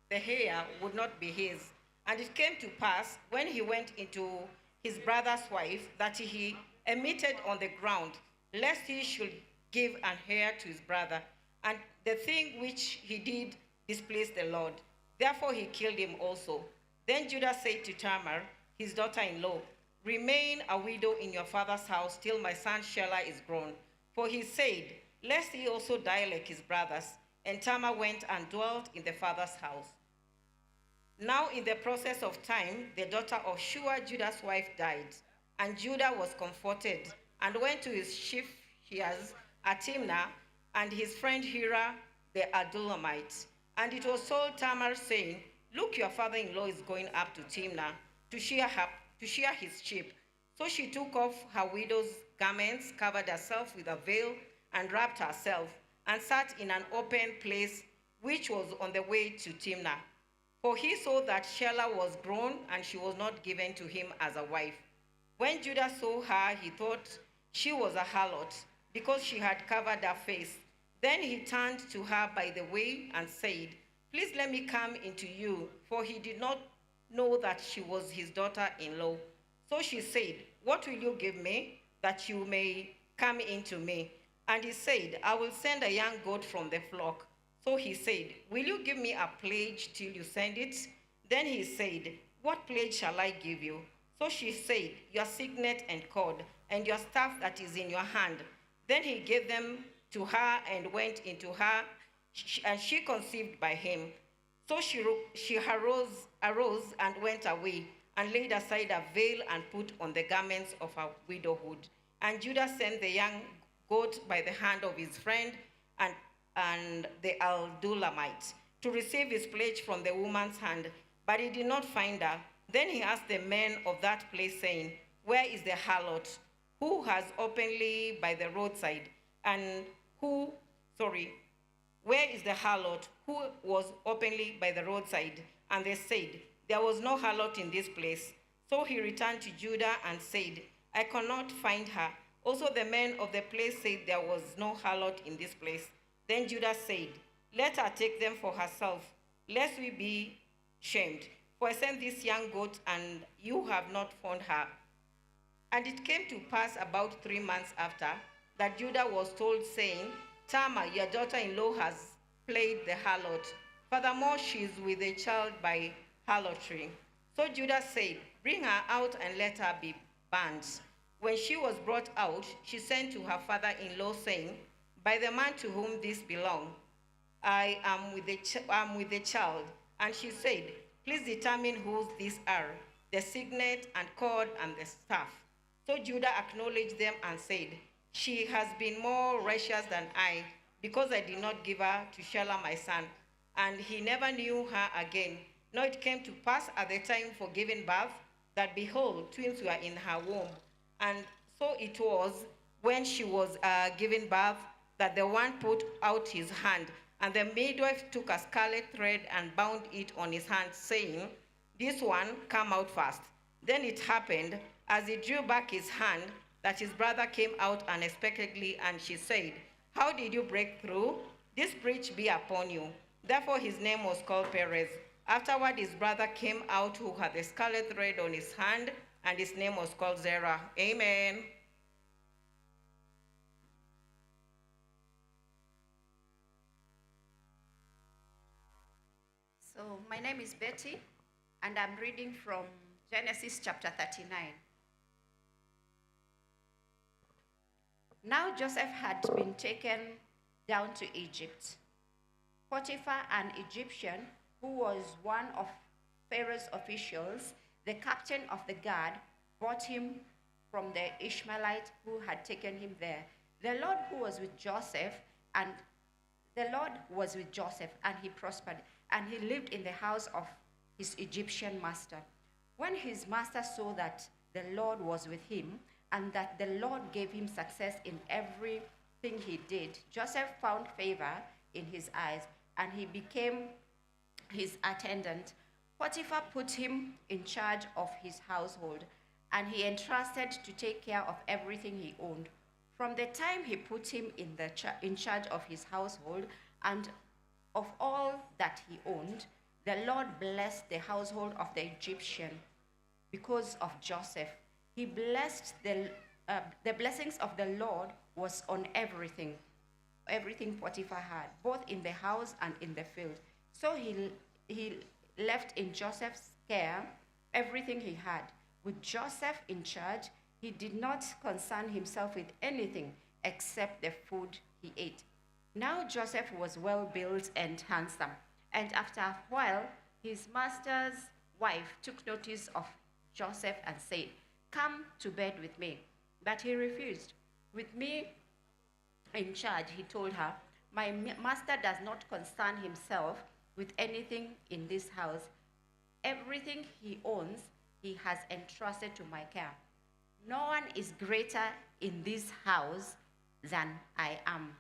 B: the heir would not be his. And it came to pass, when he went into his brother's wife, that he emitted on the ground, lest he should give an heir to his brother. And the thing which he did displeased the Lord. Therefore he killed him also. Then Judah said to Tamar, his daughter-in-law, "Remain a widow in your father's house till my son Shelah is grown." For he said, lest he also die like his brothers. And Tamar went and dwelt in the father's house. Now in the process of time, the daughter of Shua, Judah's wife, died. And Judah was comforted and went to his chief shears at Timnah and his friend Hira the Adulamite. And it was told Tamar, saying, "Look, your father-in-law is going up to Timnah to shear his sheep." So she took off her widow's garments, covered herself with a veil, and wrapped herself, and sat in an open place which was on the way to Timnah. For he saw that Shelah was grown, and she was not given to him as a wife. When Judah saw her, he thought she was a harlot, because she had covered her face. Then he turned to her by the way and said, "Please let me come into you," for he did not know that she was his daughter-in-law. So she said, "What will you give me, that you may come into me?" And he said, "I will send a young goat from the flock." So he said, "Will you give me a pledge till you send it?" Then he said, "What pledge shall I give you?" So she said, "Your signet and cord, and your staff that is in your hand." Then he gave them to her and went into her, and she conceived by him. So she arose and went away, and laid aside a veil and put on the garments of her widowhood. And Judah sent the young goat by the hand of his friend and the Aldulamite to receive his pledge from the woman's hand, but he did not find her. Then he asked the men of that place, saying, "Where is the harlot who has openly by the roadside, and where is the harlot who was openly by the roadside?" And they said, "There was no harlot in this place." So he returned to Judah and said, "I cannot find her." Also the men of the place said, "There was no harlot in this place." Then Judah said, "Let her take them for herself, lest we be shamed. For I sent this young goat, and you have not found her." And it came to pass about 3 months after, that Judah was told, saying, "Tamar, your daughter-in-law, has played the harlot. Furthermore, she is with a child by harlotry." So Judah said, "Bring her out and let her be burned." When she was brought out, she sent to her father-in-law, saying, "By the man to whom this belongs, I am with the child." And she said, "Please determine whose these are, the signet and cord and the staff." So Judah acknowledged them and said, "She has been more righteous than I, because I did not give her to Shelah my son." And he never knew her again. Now it came to pass at the time for giving birth, that behold, twins were in her womb. And so it was, when she was giving birth, that the one put out his hand, and the midwife took a scarlet thread and bound it on his hand, saying, "This one come out fast." Then it happened, as he drew back his hand, that his brother came out unexpectedly, and she said, "How did you break through? This breach be upon you." Therefore his name was called Perez. Afterward his brother came out, who had the scarlet thread on his hand, and his name was called Zerah. Amen.
C: So my name is Betty, and I'm reading from Genesis chapter 39. Now Joseph had been taken down to Egypt. Potiphar, an Egyptian, who was one of Pharaoh's officials, the captain of the guard, bought him from the Ishmaelite who had taken him there. The Lord was with Joseph, and he prospered, and he lived in the house of his Egyptian master. When his master saw that the Lord was with him, and that the Lord gave him success in everything he did, Joseph found favor in his eyes, and he became his attendant. Potiphar put him in charge of his household, and he entrusted to take care of everything he owned. From the time he put him in charge of his household and of all that he owned, the Lord blessed the household of the Egyptian because of Joseph. He blessed the blessings of the Lord was on everything Potiphar had, both in the house and in the field. So he left in Joseph's care everything he had. With Joseph in charge, he did not concern himself with anything except the food he ate. Now Joseph was well built and handsome, and after a while, his master's wife took notice of Joseph and said, "Come to bed with me." But he refused. "With me in charge," he told her, "my master does not concern himself with anything in this house. Everything he owns, he has entrusted to my care. No one is greater in this house than I am.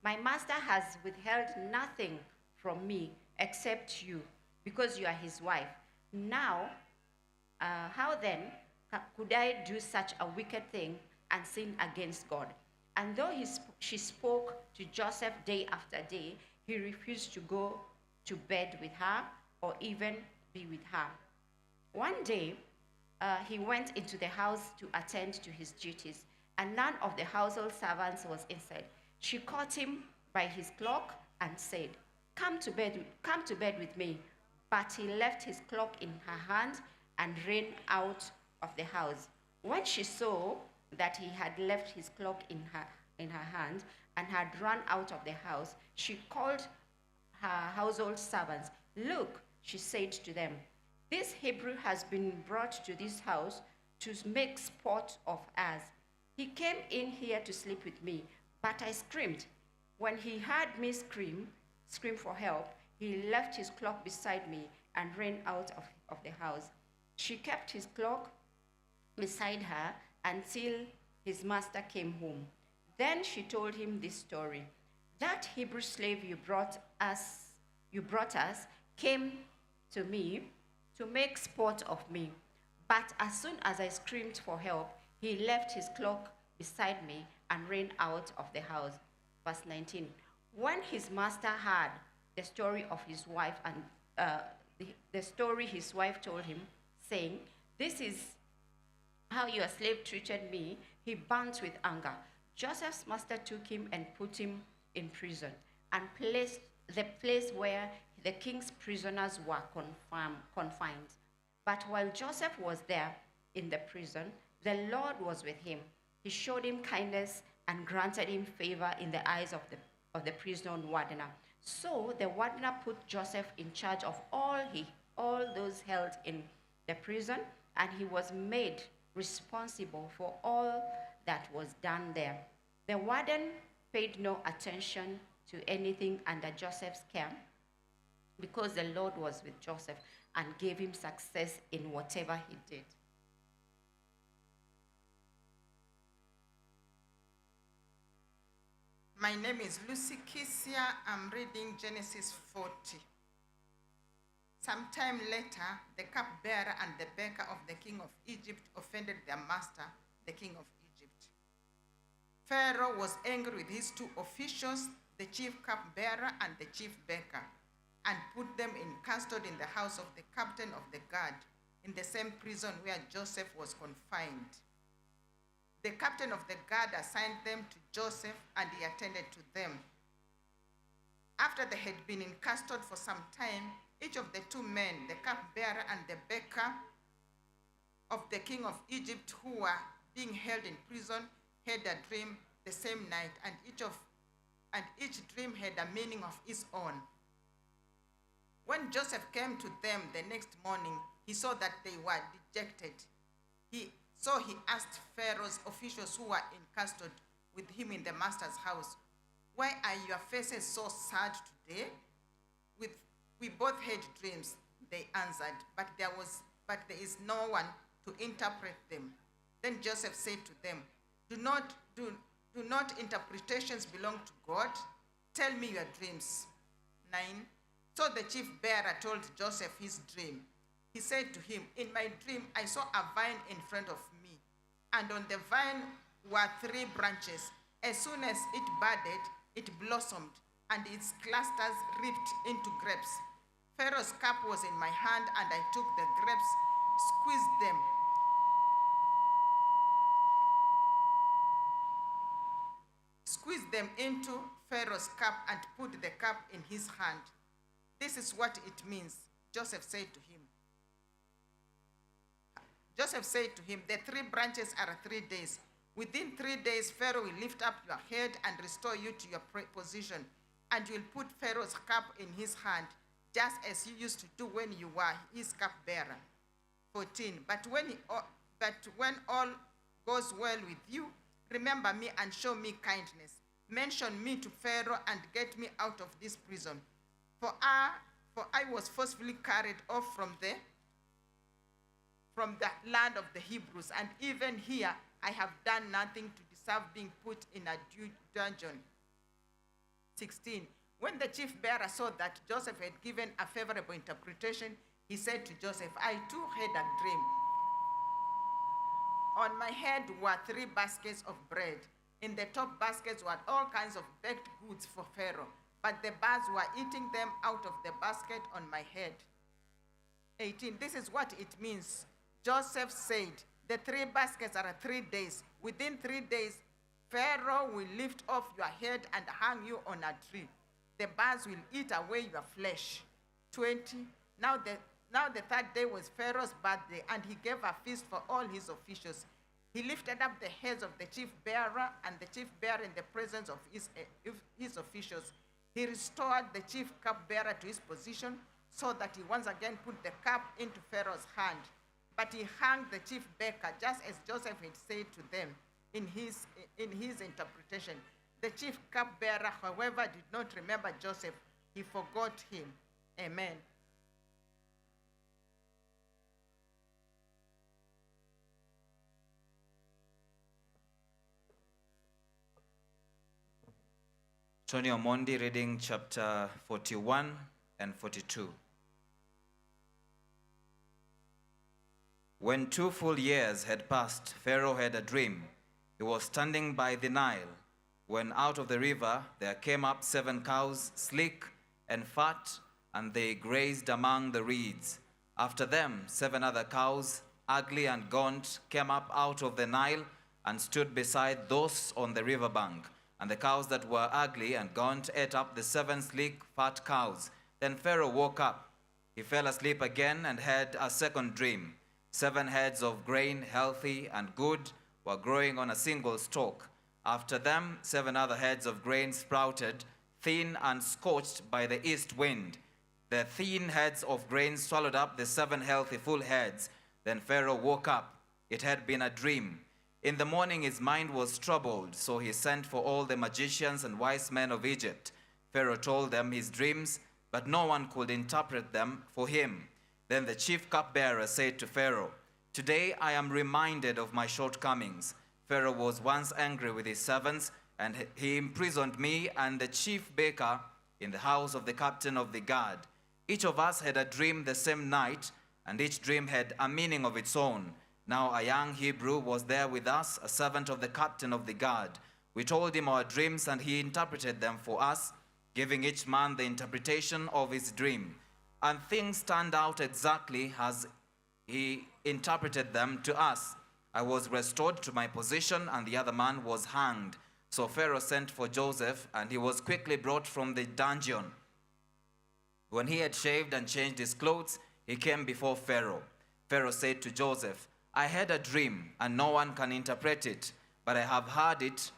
C: My master has withheld nothing from me except you, because you are his wife. Now, how then could I do such a wicked thing and sin against God? And though she spoke to Joseph day after day, he refused to go to bed with her or even be with her. One day, he went into the house to attend to his duties, and none of the household servants was inside. She caught him by his cloak and said, come to bed with me. But he left his cloak in her hand and ran out of the house. When she saw that he had left his cloak in her hand and had run out of the house, she called her household servants. Look, she said to them, this Hebrew has been brought to this house to make sport of us. He came in here to sleep with me, but I screamed. When he heard me scream for help, he left his cloak beside me and ran out of the house. She kept his cloak beside her until his master came home. Then she told him this story. That Hebrew slave you brought us came to me to make sport of me. But as soon as I screamed for help, he left his cloak beside me and ran out of the house. Verse 19. When his master heard the story of his wife and the story his wife told him, saying, this is how your slave treated me, he burnt with anger. Joseph's master took him and put him in prison and placed the place where the king's prisoners were confined. But while Joseph was there in the prison, the Lord was with him. He showed him kindness and granted him favor in the eyes of the prison wardener. So the wardener put Joseph in charge of all those held in the prison, and he was made responsible for all that was done there. The warden paid no attention to anything under Joseph's care, because the Lord was with Joseph and gave him success in whatever he did.
A: My name is Lucy Kisia. I'm reading Genesis 40. Sometime later, the cupbearer and the baker of the king of Egypt offended their master, the king of Egypt. Pharaoh was angry with his two officials, the chief cupbearer and the chief baker, and put them in custody in the house of the captain of the guard, in the same prison where Joseph was confined. The captain of the guard assigned them to Joseph, and he attended to them. After they had been in custody for some time, each of the two men, the cupbearer and the baker of the king of Egypt, who were being held in prison, had a dream the same night, and each dream had a meaning of its own. When Joseph came to them the next morning, he saw that they were dejected. So he asked Pharaoh's officials who were in custody with him in the master's house, why are your faces so sad today? We both had dreams, they answered, but there is no one to interpret them. Then Joseph said to them, do not interpretations belong to God? Tell me your dreams. 9. So the chief bearer told Joseph his dream. He said to him, in my dream I saw a vine in front of me, and on the vine were 3 branches. As soon as it budded, it blossomed, and its clusters ripped into grapes. Pharaoh's cup was in my hand, and I took the grapes, squeezed them into Pharaoh's cup, and put the cup in his hand. This is what it means, Joseph said to him. Joseph said to him, the 3 branches are 3 days. Within 3 days, Pharaoh will lift up your head and restore you to your position, and you will put Pharaoh's cup in his hand, just as you used to do when you were his cupbearer. 14. But when all goes well with you, remember me and show me kindness. Mention me to Pharaoh and get me out of this prison. For I was forcefully carried off from the land of the Hebrews, and even here I have done nothing to deserve being put in a dungeon. 16. When the chief bearer saw that Joseph had given a favorable interpretation, he said to Joseph, I too had a dream. On my head were 3 baskets of bread. In the top baskets were all kinds of baked goods for Pharaoh, but the birds were eating them out of the basket on my head. 18. This is what it means. Joseph said, the 3 baskets are 3 days. Within 3 days, Pharaoh will lift off your head and hang you on a tree. The birds will eat away your flesh. 20. Now the 3rd day was Pharaoh's birthday, and he gave a feast for all his officials. He lifted up the heads of the chief bearer and the chief bearer in the presence of his officials. He restored the chief cupbearer to his position so that he once again put the cup into Pharaoh's hand. But he hung the chief baker, just as Joseph had said to them in his interpretation. The chief cupbearer, however, did not remember Joseph. He forgot him. Amen.
I: Tony Omondi reading chapter 41 and 42. When 2 full years had passed, Pharaoh had a dream. He was standing by the Nile, when out of the river there came up 7 cows, sleek and fat, and they grazed among the reeds. After them 7 other cows, ugly and gaunt, came up out of the Nile and stood beside those on the riverbank. And the cows that were ugly and gaunt ate up the 7 sleek, fat cows. Then Pharaoh woke up. He fell asleep again and had a second dream. 7 heads of grain, healthy and good, were growing on a single stalk. After them 7 other heads of grain sprouted, thin and scorched by the east wind. The thin heads of grain swallowed up the 7 healthy full heads. Then Pharaoh woke up. It had been a dream. In the morning his mind was troubled, so he sent for all the magicians and wise men of Egypt. Pharaoh told them his dreams, but no one could interpret them for him. Then the chief cupbearer said to Pharaoh, Today I am reminded of my shortcomings. Pharaoh was once angry with his servants, and he imprisoned me and the chief baker in the house of the captain of the guard. Each of us had a dream the same night, and each dream had a meaning of its own. Now a young Hebrew was there with us, a servant of the captain of the guard. We told him our dreams, and he interpreted them for us, giving each man the interpretation of his dream. And things turned out exactly as he interpreted them to us. I was restored to my position, and the other man was hanged. So Pharaoh sent for Joseph, and he was quickly brought from the dungeon. When he had shaved and changed his clothes, he came before Pharaoh. Pharaoh said to Joseph, I had a dream, and no one can interpret it, but I have heard it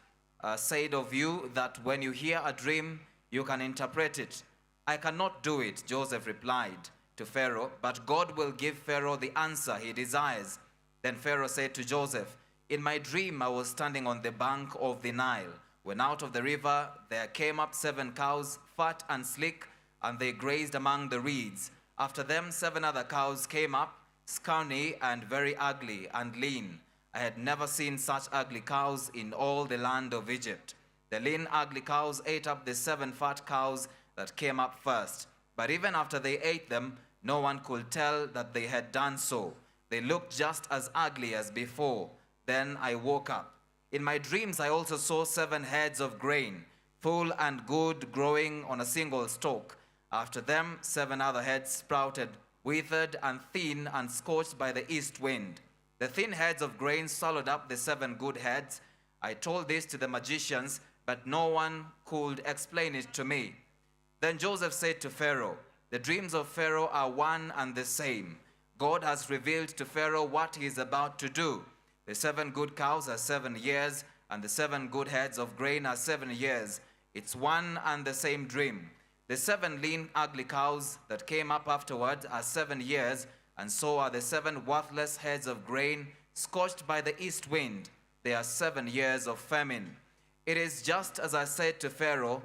I: said of you that when you hear a dream, you can interpret it. I cannot do it, Joseph replied to Pharaoh, but God will give Pharaoh the answer he desires. Then Pharaoh said to Joseph, In my dream I was standing on the bank of the Nile, when out of the river there came up 7 cows, fat and sleek, and they grazed among the reeds. After them 7 other cows came up, scrawny and very ugly and lean. I had never seen such ugly cows in all the land of Egypt. The lean, ugly cows ate up the 7 fat cows that came up first. But even after they ate them, no one could tell that they had done so. They looked just as ugly as before. Then I woke up. In my dreams I also saw 7 heads of grain, full and good, growing on a single stalk. After them 7 other heads sprouted, withered and thin and scorched by the east wind. The thin heads of grain swallowed up the 7 good heads. I told this to the magicians, but no one could explain it to me. Then Joseph said to Pharaoh, The dreams of Pharaoh are one and the same. God has revealed to Pharaoh what he is about to do. The 7 good cows are 7 years, and the 7 good heads of grain are 7 years. It's one and the same dream. The 7 lean, ugly cows that came up afterward are 7 years, and so are the 7 worthless heads of grain scorched by the east wind. They are 7 years of famine. It is just as I said to Pharaoh.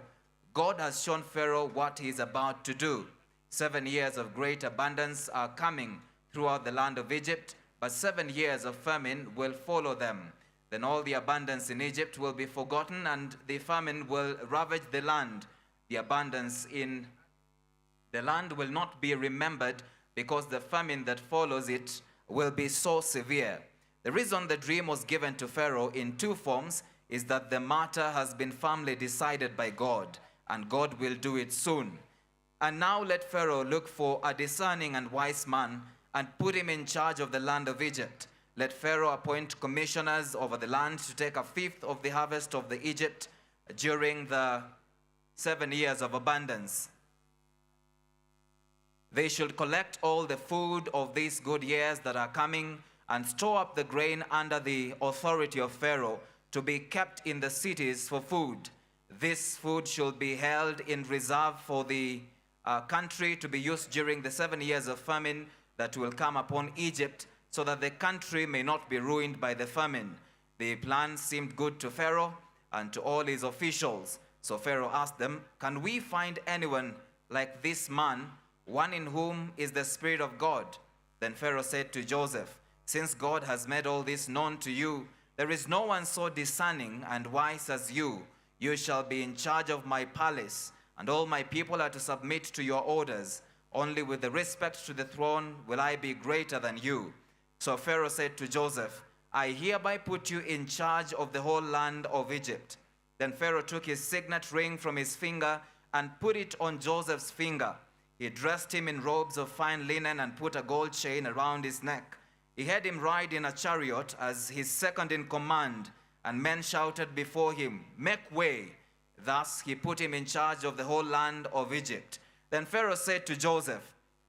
I: God has shown Pharaoh what he is about to do. 7 years of great abundance are coming throughout the land of Egypt, but 7 years of famine will follow them. Then all the abundance in Egypt will be forgotten, and the famine will ravage the land. The abundance in the land will not be remembered because the famine that follows it will be so severe. The reason the dream was given to Pharaoh in two forms is that the matter has been firmly decided by God, and God will do it soon. And now let Pharaoh look for a discerning and wise man and put him in charge of the land of Egypt. Let Pharaoh appoint commissioners over the land to take a fifth of the harvest of the Egypt during the 7 years of abundance. They should collect all the food of these good years that are coming and store up the grain under the authority of Pharaoh to be kept in the cities for food. This food should be held in reserve for the country to be used during the 7 years of famine that will come upon Egypt, so that the country may not be ruined by the famine. The plan seemed good to Pharaoh and to all his officials. So Pharaoh asked them, "Can we find anyone like this man, one in whom is the Spirit of God?" Then Pharaoh said to Joseph, "Since God has made all this known to you, there is no one so discerning and wise as you. You shall be in charge of my palace, and all my people are to submit to your orders. Only with the respect to the throne will I be greater than you." So Pharaoh said to Joseph, "I hereby put you in charge of the whole land of Egypt." Then Pharaoh took his signet ring from his finger and put it on Joseph's finger. He dressed him in robes of fine linen and put a gold chain around his neck. He had him ride in a chariot as his second in command, and men shouted before him, "Make way." Thus he put him in charge of the whole land of Egypt. Then Pharaoh said to Joseph,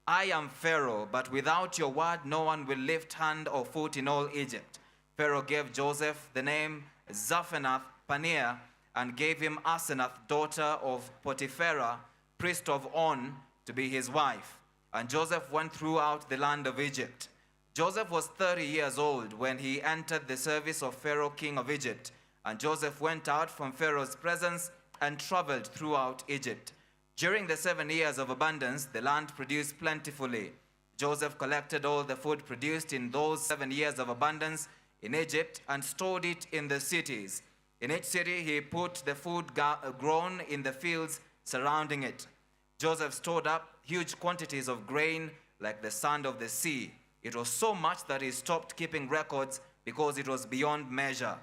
I: "I am Pharaoh, but without your word no one will lift hand or foot in all Egypt." Pharaoh gave Joseph the name Zaphenath-Paneah and gave him Asenath, daughter of Potipharah, priest of On, to be his wife. And Joseph went throughout the land of Egypt. Joseph was 30 years old when he entered the service of Pharaoh, king of Egypt. And Joseph went out from Pharaoh's presence and traveled throughout Egypt. During the 7 years of abundance, the land produced plentifully. Joseph collected all the food produced in those 7 years of abundance in Egypt and stored it in the cities. In each city, he put the food grown in the fields surrounding it. Joseph stored up huge quantities of grain like the sand of the sea. It was so much that he stopped keeping records because it was beyond measure.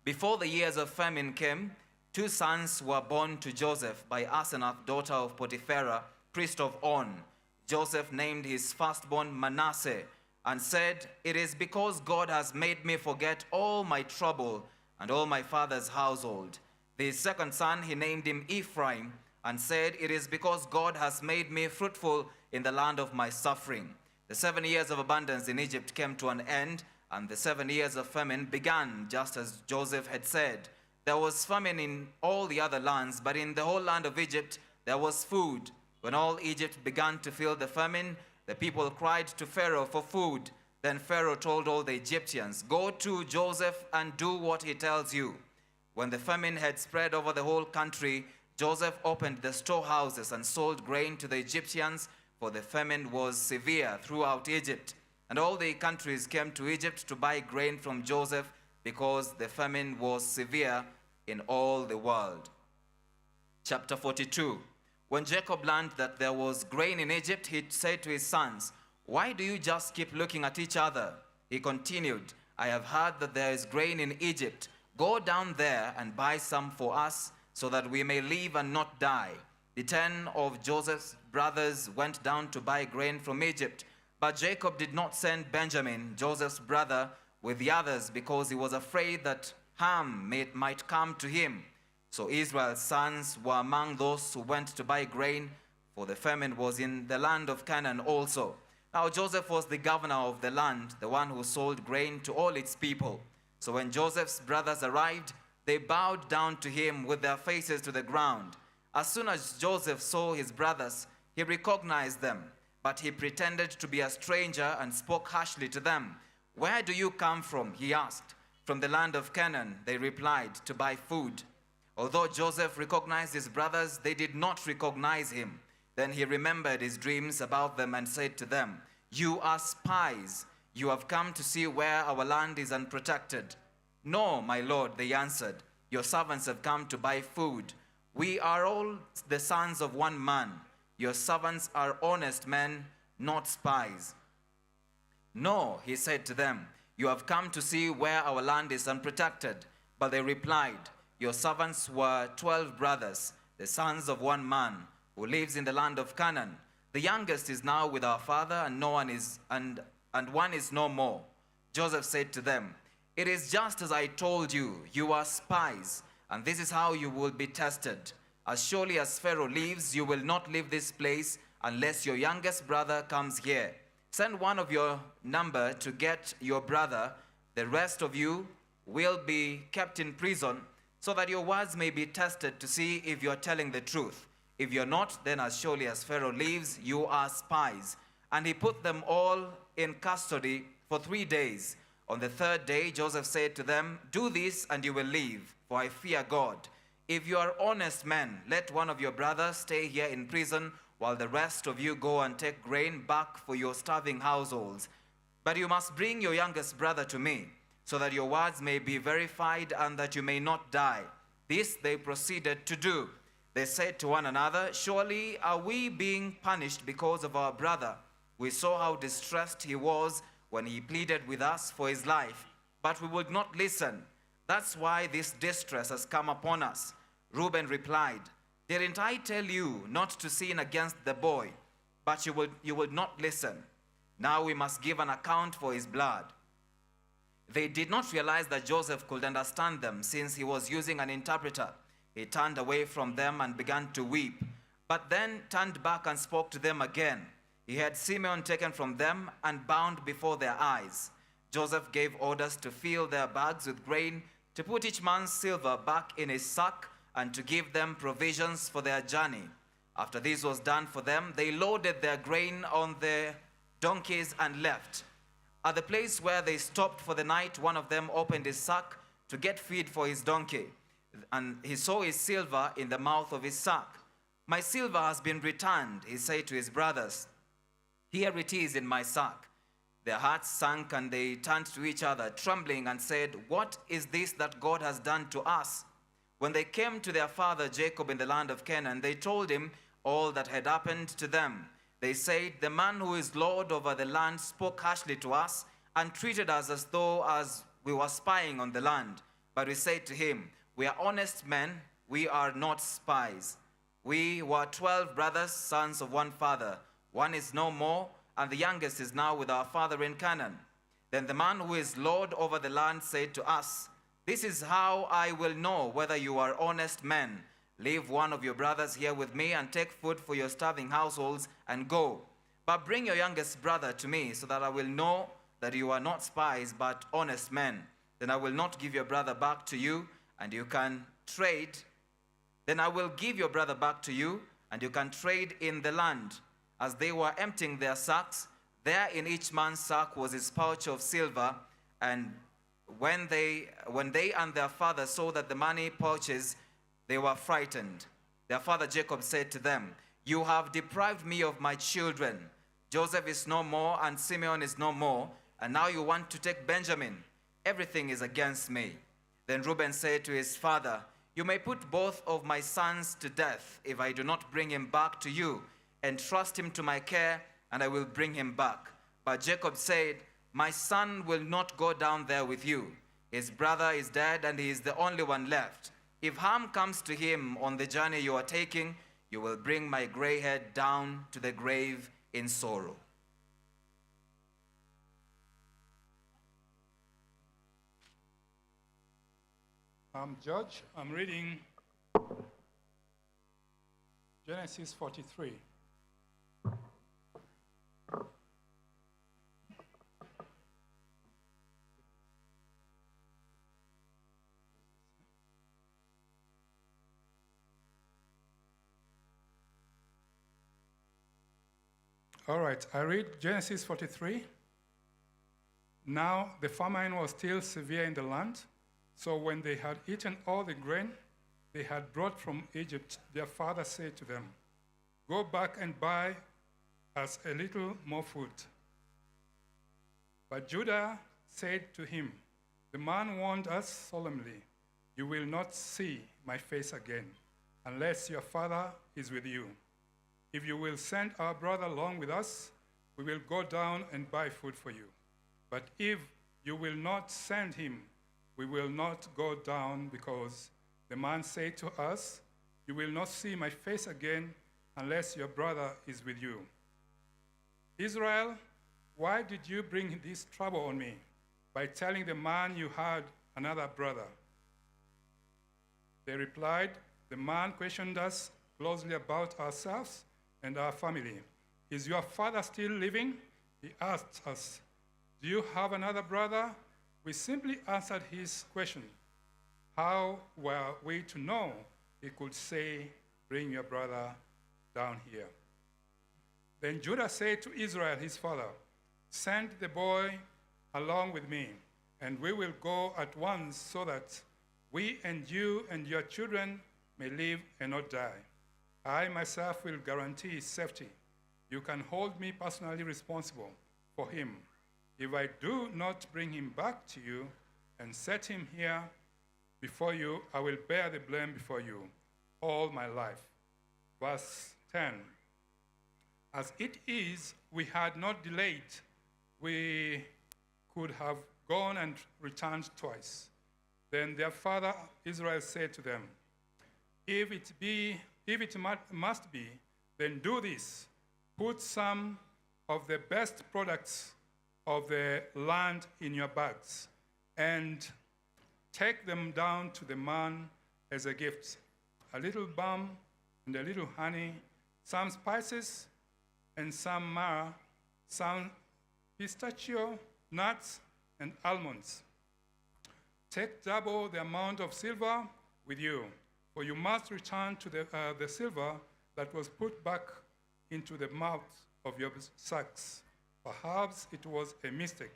I: Before the years of famine came, 2 sons were born to Joseph by Asenath, daughter of Potipharah, priest of On. Joseph named his firstborn Manasseh and said, "It is because God has made me forget all my trouble and all my father's household." The second son he named him Ephraim and said, "It is because God has made me fruitful in the land of my suffering." The 7 years of abundance in Egypt came to an end, and the 7 years of famine began, just as Joseph had said. There was famine in all the other lands, but in the whole land of Egypt there was food. When all Egypt began to feel the famine, the people cried to Pharaoh for food. Then Pharaoh told all the Egyptians, "Go to Joseph and do what he tells you." When the famine had spread over the whole country, Joseph opened the storehouses and sold grain to the Egyptians, for the famine was severe throughout Egypt. And all the countries came to Egypt to buy grain from Joseph, because the famine was severe in all the world. Chapter 42. When Jacob learned that there was grain in Egypt, he said to his sons, "Why do you just keep looking at each other?" He continued, "I have heard that there is grain in Egypt. Go down there and buy some for us, so that we may live and not die." The 10 of Joseph's brothers went down to buy grain from Egypt, but Jacob did not send Benjamin, Joseph's brother, with the others, because he was afraid that harm might come to him. So Israel's sons were among those who went to buy grain, for the famine was in the land of Canaan also. Now Joseph was the governor of the land, the one who sold grain to all its people. So when Joseph's brothers arrived, they bowed down to him with their faces to the ground. As soon as Joseph saw his brothers, he recognized them, but he pretended to be a stranger and spoke harshly to them. "Where do you come from?" he asked. "From the land of Canaan," they replied, "to buy food." Although Joseph recognized his brothers, they did not recognize him. Then he remembered his dreams about them and said to them, "You are spies. You have come to see where our land is unprotected." "No, my lord," they answered. "Your servants have come to buy food." We are all the sons of one man. Your servants are honest men, not spies. No, he said to them, you have come to see where our land is unprotected. But they replied, your servants were 12 brothers, the sons of one man, who lives in the land of Canaan. The youngest is now with our father, and one is no more. Joseph said to them, it is just as I told you, you are spies, and this is how you will be tested. As surely as Pharaoh lives, you will not leave this place unless your youngest brother comes here. Send one of your number to get your brother. The rest of you will be kept in prison, so that your words may be tested to see if you're telling the truth. If you're not, then as surely as Pharaoh lives, you are spies. And he put them all in custody for 3 days. On the third day, Joseph said to them, do this and you will leave, for I fear God. If you are honest men, let one of your brothers stay here in prison, while the rest of you go and take grain back for your starving households. But you must bring your youngest brother to me, so that your words may be verified and that you may not die. This they proceeded to do. They said to one another, surely are we being punished because of our brother? We saw how distressed he was when he pleaded with us for his life, but we would not listen. That's why this distress has come upon us. Reuben replied, didn't I tell you not to sin against the boy? But you would not listen. Now we must give an account for his blood. They did not realize that Joseph could understand them, since he was using an interpreter. He turned away from them and began to weep, but then turned back and spoke to them again. He had Simeon taken from them and bound before their eyes. Joseph gave orders to fill their bags with grain, to put each man's silver back in his sack, and to give them provisions for their journey. After this was done for them, they loaded their grain on their donkeys and left. At the place where they stopped for the night, one of them opened his sack to get feed for his donkey, and he saw his silver in the mouth of his sack. My silver has been returned, he said to his brothers. Here it is in my sack. Their hearts sank, and they turned to each other, trembling, and said, what is this that God has done to us? When they came to their father Jacob in the land of Canaan, they told him all that had happened to them. They said, the man who is Lord over the land spoke harshly to us and treated us as though we were spying on the land. But we said to him, we are honest men, we are not spies. We were 12 brothers, sons of one father. One is no more, and the youngest is now with our father in Canaan. Then the man who is Lord over the land said to us, this is how I will know whether you are honest men. Leave one of your brothers here with me and take food for your starving households and go. But bring your youngest brother to me, so that I will know that you are not spies but honest men. Then I will not give your brother back to you, and you can trade. Then I will give your brother back to you, and you can trade in the land. As they were emptying their sacks, there in each man's sack was his pouch of silver, and when they and their father saw that the money pouches, they were frightened. Their father Jacob said to them, you have deprived me of my children. Joseph is no more, and Simeon is no more, and now you want to take Benjamin. Everything is against me. Then Reuben said to his father, you may put both of my sons to death if I do not bring him back to you. Entrust him to my care, and I will bring him back. But Jacob said, my son will not go down there with you. His brother is dead, and he is the only one left. If harm comes to him on the journey you are taking, you will bring my gray head down to the grave in sorrow.
D: I'm George. I'm reading Genesis 43. All right, I read Genesis 43. Now the famine was still severe in the land, so when they had eaten all the grain they had brought from Egypt, their father said to them, go back and buy us a little more food. But Judah said to him, the man warned us solemnly, you will not see my face again. unless your father is with you. If you will send our brother along with us, we will go down and buy food for you. But if you will not send him, we will not go down, because the man said to us, you will not see my face again unless your brother is with you. Israel, why did you bring this trouble on me by telling the man you had another brother? They replied, the man questioned us closely about ourselves and our family. Is your father still living? He asked us, do you have another brother? We simply answered his question. How were we to know? He could say, bring your brother down here. Then Judah said to Israel, his father, send the boy along with me, and we will go at once so that we and you and your children may live and not die. I myself will guarantee his safety. You can hold me personally responsible for him. If I do not bring him back to you and set him here before you, I will bear the blame before you all my life. Verse 10. As it is, we had not delayed. We could have gone and returned twice. Then their father Israel said to them, if it must be, then do this. Put some of the best products of the land in your bags and take them down to the man as a gift. A little balm and a little honey, some spices and some myrrh, some pistachio nuts and almonds. Take double the amount of silver with you, for you must return to the silver that was put back into the mouth of your sacks. Perhaps it was a mistake.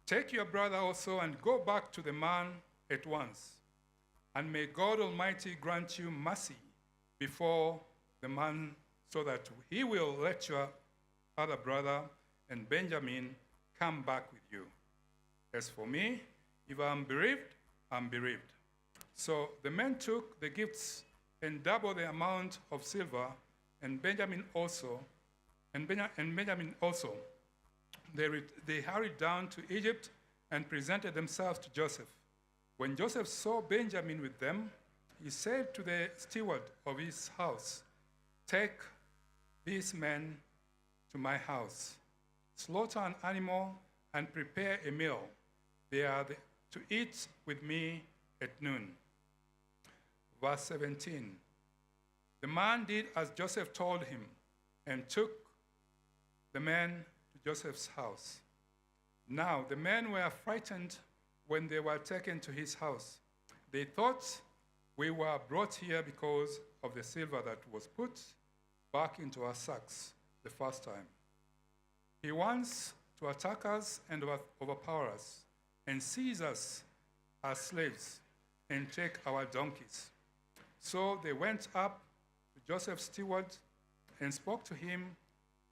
D: Take your brother also and go back to the man at once, and may God Almighty grant you mercy before the man, so that he will let your other brother and Benjamin come back with you. As for me, if I'm bereaved, I'm bereaved. So the men took the gifts and doubled the amount of silver, and Benjamin also. They hurried down to Egypt and presented themselves to Joseph. When Joseph saw Benjamin with them, he said to the steward of his house, take these men to my house, slaughter an animal, and prepare a meal. They are to eat with me at noon. Verse 17. The man did as Joseph told him and took the men to Joseph's house. Now the men were frightened when they were taken to his house. They thought, we were brought here because of the silver that was put back into our sacks the first time. He wants to attack us and overpower us and seize us as slaves and take our donkeys. So they went up to Joseph's steward and spoke to him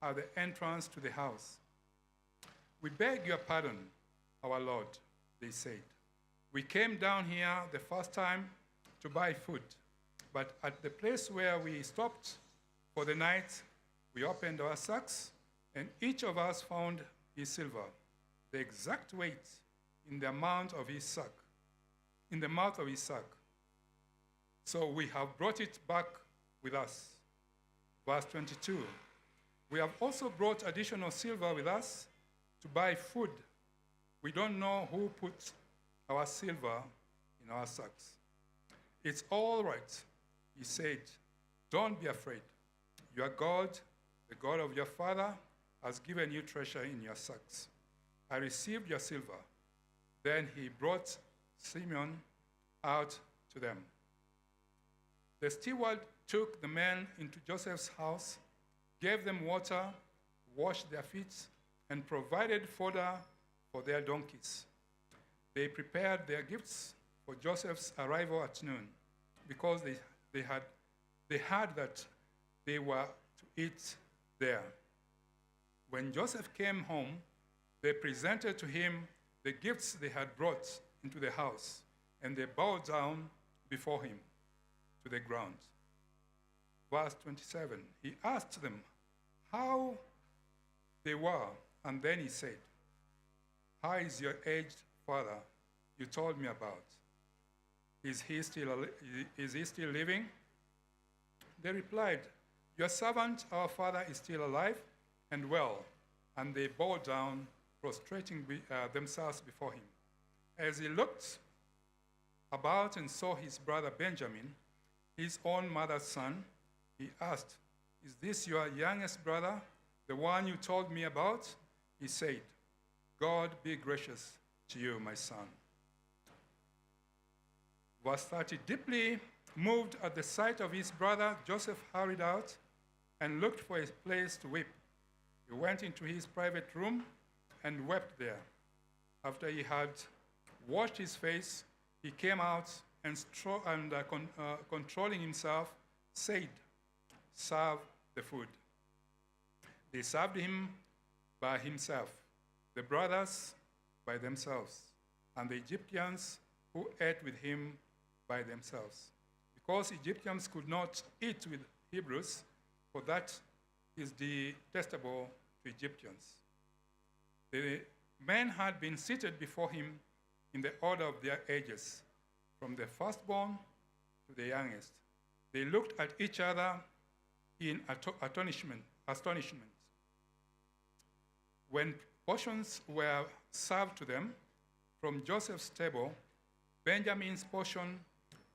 D: at the entrance to the house. We beg your pardon, our Lord, they said. We came down here the first time to buy food, but at the place where we stopped for the night, we opened our sacks, and each of us found his silver, the exact weight in the mouth of his sack. So we have brought it back with us. Verse 22. We have also brought additional silver with us to buy food. We don't know who put our silver in our sacks. It's all right, he said. Don't be afraid. Your God, the God of your father, has given you treasure in your sacks. I received your silver. Then he brought Simeon out to them. The steward took the men into Joseph's house, gave them water, washed their feet, and provided fodder for their donkeys. They prepared their gifts for Joseph's arrival at noon, because they heard that they were to eat there. When Joseph came home, they presented to him the gifts they had brought into the house, and they bowed down before him. to the ground. Verse 27, he asked them how they were, and then he said, "How is your aged father you told me about? Is he still living?" They replied, "Your servant, our father, is still alive and well." And they bowed down, prostrating themselves before him. As he looked about and saw his brother Benjamin, his own mother's son, he asked, "Is this your youngest brother, the one you told me about?" He said, "God be gracious to you, my son." Verse 30, deeply moved at the sight of his brother, Joseph hurried out and looked for a place to weep. He went into his private room and wept there. After he had washed his face, he came out and controlling himself, said, "Serve the food." They served him by himself, the brothers by themselves, and the Egyptians who ate with him by themselves. Because Egyptians could not eat with Hebrews, for that is detestable to Egyptians. The men had been seated before him in the order of their ages, from the firstborn to the youngest. They looked at each other in astonishment. When portions were served to them from Joseph's table, Benjamin's portion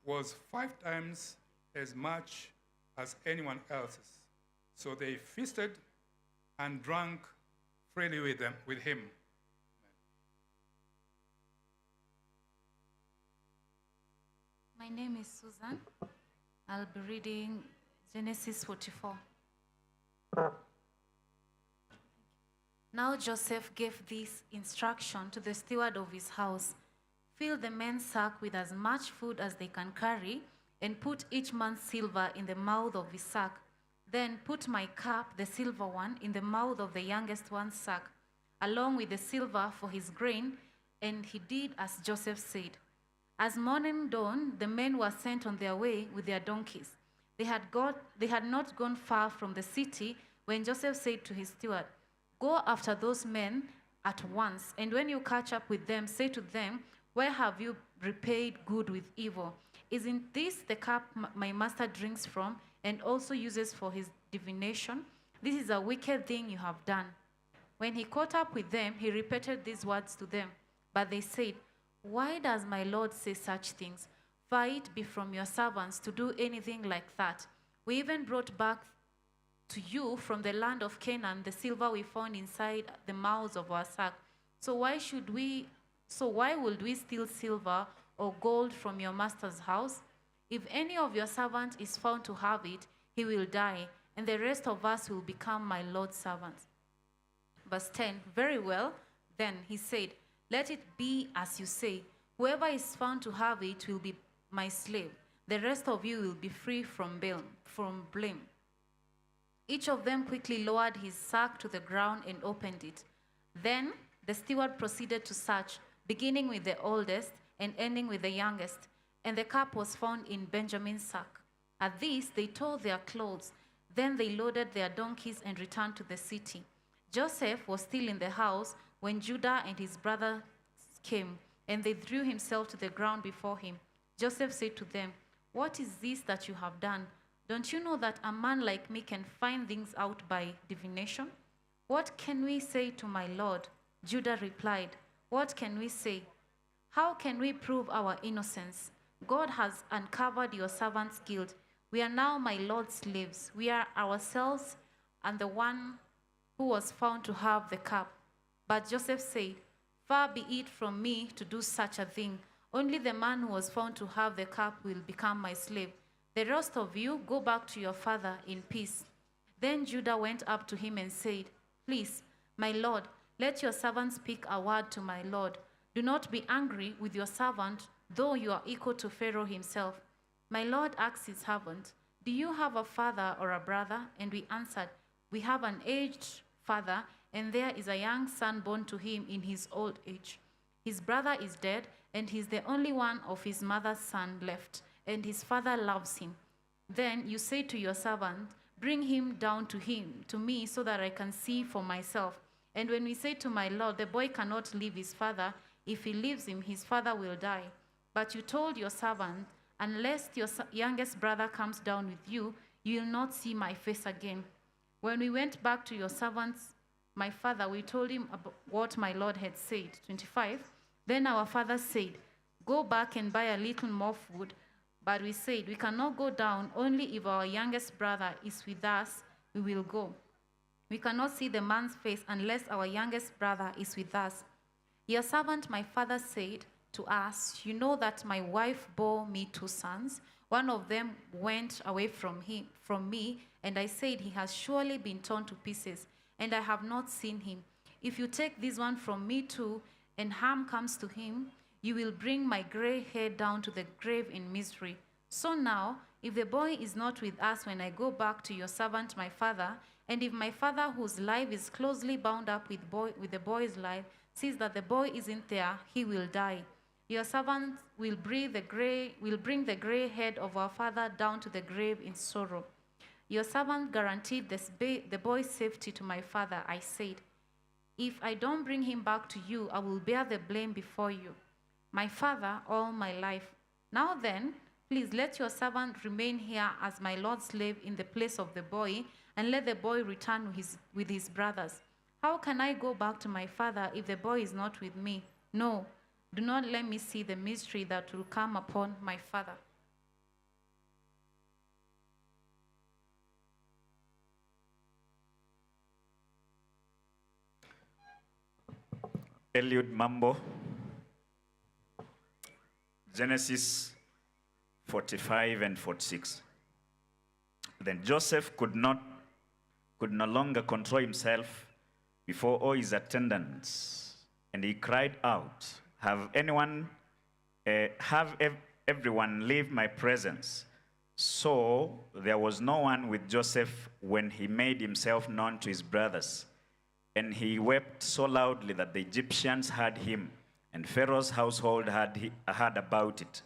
D: was 5 times as much as anyone else's. So they feasted and drank freely with him.
H: My name is Susan. I'll be reading Genesis 44. Now Joseph gave this instruction to the steward of his house: "Fill the men's sack with as much food as they can carry, and put each man's silver in the mouth of his sack. Then put my cup, the silver one, in the mouth of the youngest one's sack, along with the silver for his grain." And he did as Joseph said. As morning dawned, the men were sent on their way with their donkeys. They had not gone far from the city when Joseph said to his steward, "Go after those men at once, and when you catch up with them, say to them, 'Why have you repaid good with evil? Isn't this the cup my master drinks from and also uses for his divination? This is a wicked thing you have done.'" When he caught up with them, he repeated these words to them. But they said, "Why does my lord say such things? Far it be from your servants to do anything like that. We even brought back to you from the land of Canaan the silver we found inside the mouths of our sack. So why would we steal silver or gold from your master's house? If any of your servants is found to have it, he will die, and the rest of us will become my lord's servants." Verse 10, "Very well, then," he said, "let it be as you say. Whoever is found to have it will be my slave. The rest of you will be free from blame." Each of them quickly lowered his sack to the ground and opened it. Then the steward proceeded to search, beginning with the oldest and ending with the youngest, and the cup was found in Benjamin's sack. At this, they tore their clothes. Then they loaded their donkeys and returned to the city. Joseph was still in the house when Judah and his brothers came, and they threw himself to the ground before him. Joseph said to them, "What is this that you have done? Don't you know that a man like me can find things out by divination? What can we say to my lord?" Judah replied, "What can we say? How can we prove our innocence? God has uncovered your servant's guilt. We are now my lord's slaves. We are ourselves and the one who was found to have the cup." But Joseph said, "Far be it from me to do such a thing. Only the man who was found to have the cup will become my slave. The rest of you go back to your father in peace." Then Judah went up to him and said, "Please, my lord, let your servant speak a word to my lord. Do not be angry with your servant, though you are equal to Pharaoh himself." My lord asked his servant, "Do you have a father or a brother?" And we answered, "We have an aged father, and there is a young son born to him in his old age. His brother is dead, and he's the only one of his mother's son left, and his father loves him. Then you say to your servant, bring him down to me, so that I can see for myself. And when we say to my lord, the boy cannot leave his father, if he leaves him, his father will die. But you told your servant, unless your youngest brother comes down with you, you will not see my face again. When we went back to your servants, my father, we told him about what my lord had said. 25. Then our father said, go back and buy a little more food. But we said, we cannot go down, only if our youngest brother is with us, we will go. We cannot see the man's face unless our youngest brother is with us. Your servant, my father, said to us, you know that my wife bore me 2 sons. One of them went away from me, and I said, he has surely been torn to pieces, and I have not seen him. If you take this one from me too, and harm comes to him, you will bring my gray hair down to the grave in misery. So now, if the boy is not with us when I go back to your servant my father, and if my father, whose life is closely bound up with the boy's life, sees that the boy isn't there, he will die. Your servant will bring the gray head of our father down to the grave in sorrow. Your servant guaranteed the boy's safety to my father. I said, if I don't bring him back to you, I will bear the blame before you, my father, all my life. Now then, please let your servant remain here as my lord's slave in the place of the boy, and let the boy return with his brothers. How can I go back to my father if the boy is not with me? No, do not let me see the mystery that will come upon my father.
E: Eliud Mambo, Genesis 45 and 46. Then Joseph could no longer control himself before all his attendants, and he cried out, have everyone leave my presence. So there was no one with Joseph when he made himself known to his brothers. And he wept so loudly that the Egyptians heard him, and Pharaoh's household heard about it.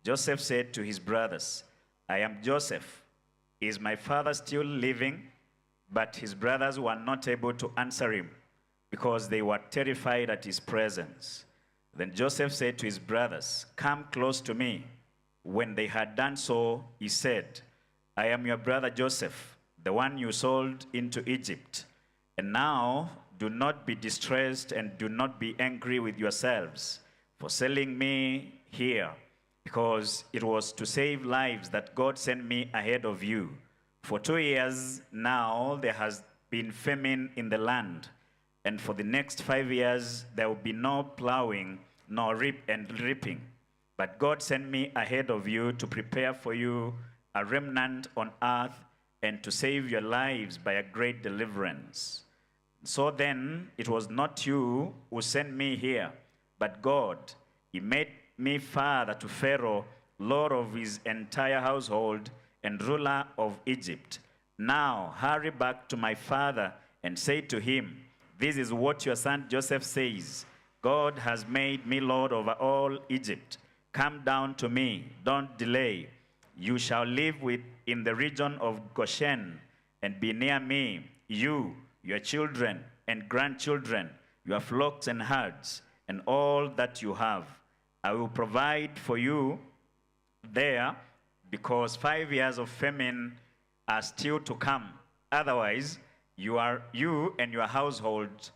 E: Joseph said to his brothers, I am Joseph. Is my father still living? But his brothers were not able to answer him, because they were terrified at his presence. Then Joseph said to his brothers, come close to me. When they had done so, he said, I am your brother Joseph, the one you sold into Egypt. And now, do not be distressed and do not be angry with yourselves for selling me here, because it was to save lives that God sent me ahead of you. For 2 years now, there has been famine in the land, and for the next 5 years, there will be no plowing, nor reaping. But God sent me ahead of you to prepare for you a remnant on earth and to save your lives by a great deliverance. So then, it was not you who sent me here, but God. He made me father to Pharaoh, lord of his entire household, and ruler of Egypt. Now, hurry back to my father and say to him, this is what your son Joseph says. God has made me lord over all Egypt. Come down to me, don't delay. You shall live in the region of Goshen and be near me, you, your children and grandchildren, your flocks and herds, and all that you have. I will provide for you there, because 5 years of famine are still to come. Otherwise, you and your household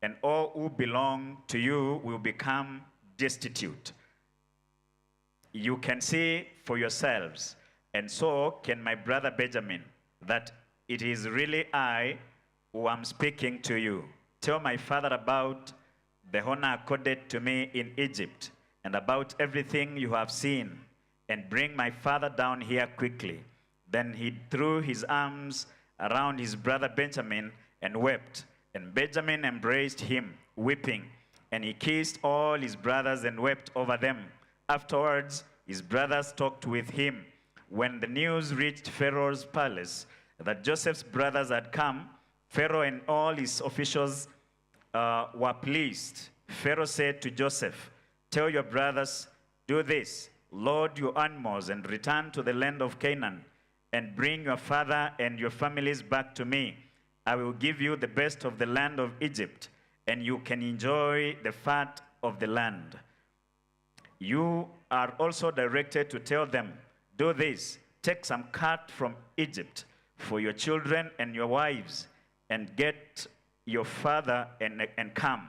E: and all who belong to you will become destitute. You can see for yourselves, and so can my brother Benjamin, that it is really I who am speaking to you. Tell my father about the honor accorded to me in Egypt, and about everything you have seen, and bring my father down here quickly. Then he threw his arms around his brother Benjamin and wept. And Benjamin embraced him, weeping, and he kissed all his brothers and wept over them. Afterwards, his brothers talked with him. When the news reached Pharaoh's palace that Joseph's brothers had come, Pharaoh and all his officials were pleased. Pharaoh said to Joseph, tell your brothers, do this, load your animals and return to the land of Canaan, and bring your father and your families back to me. I will give you the best of the land of Egypt, and you can enjoy the fat of the land. You are also directed to tell them, do this, take some cut from Egypt for your children and your wives, and get your father and come.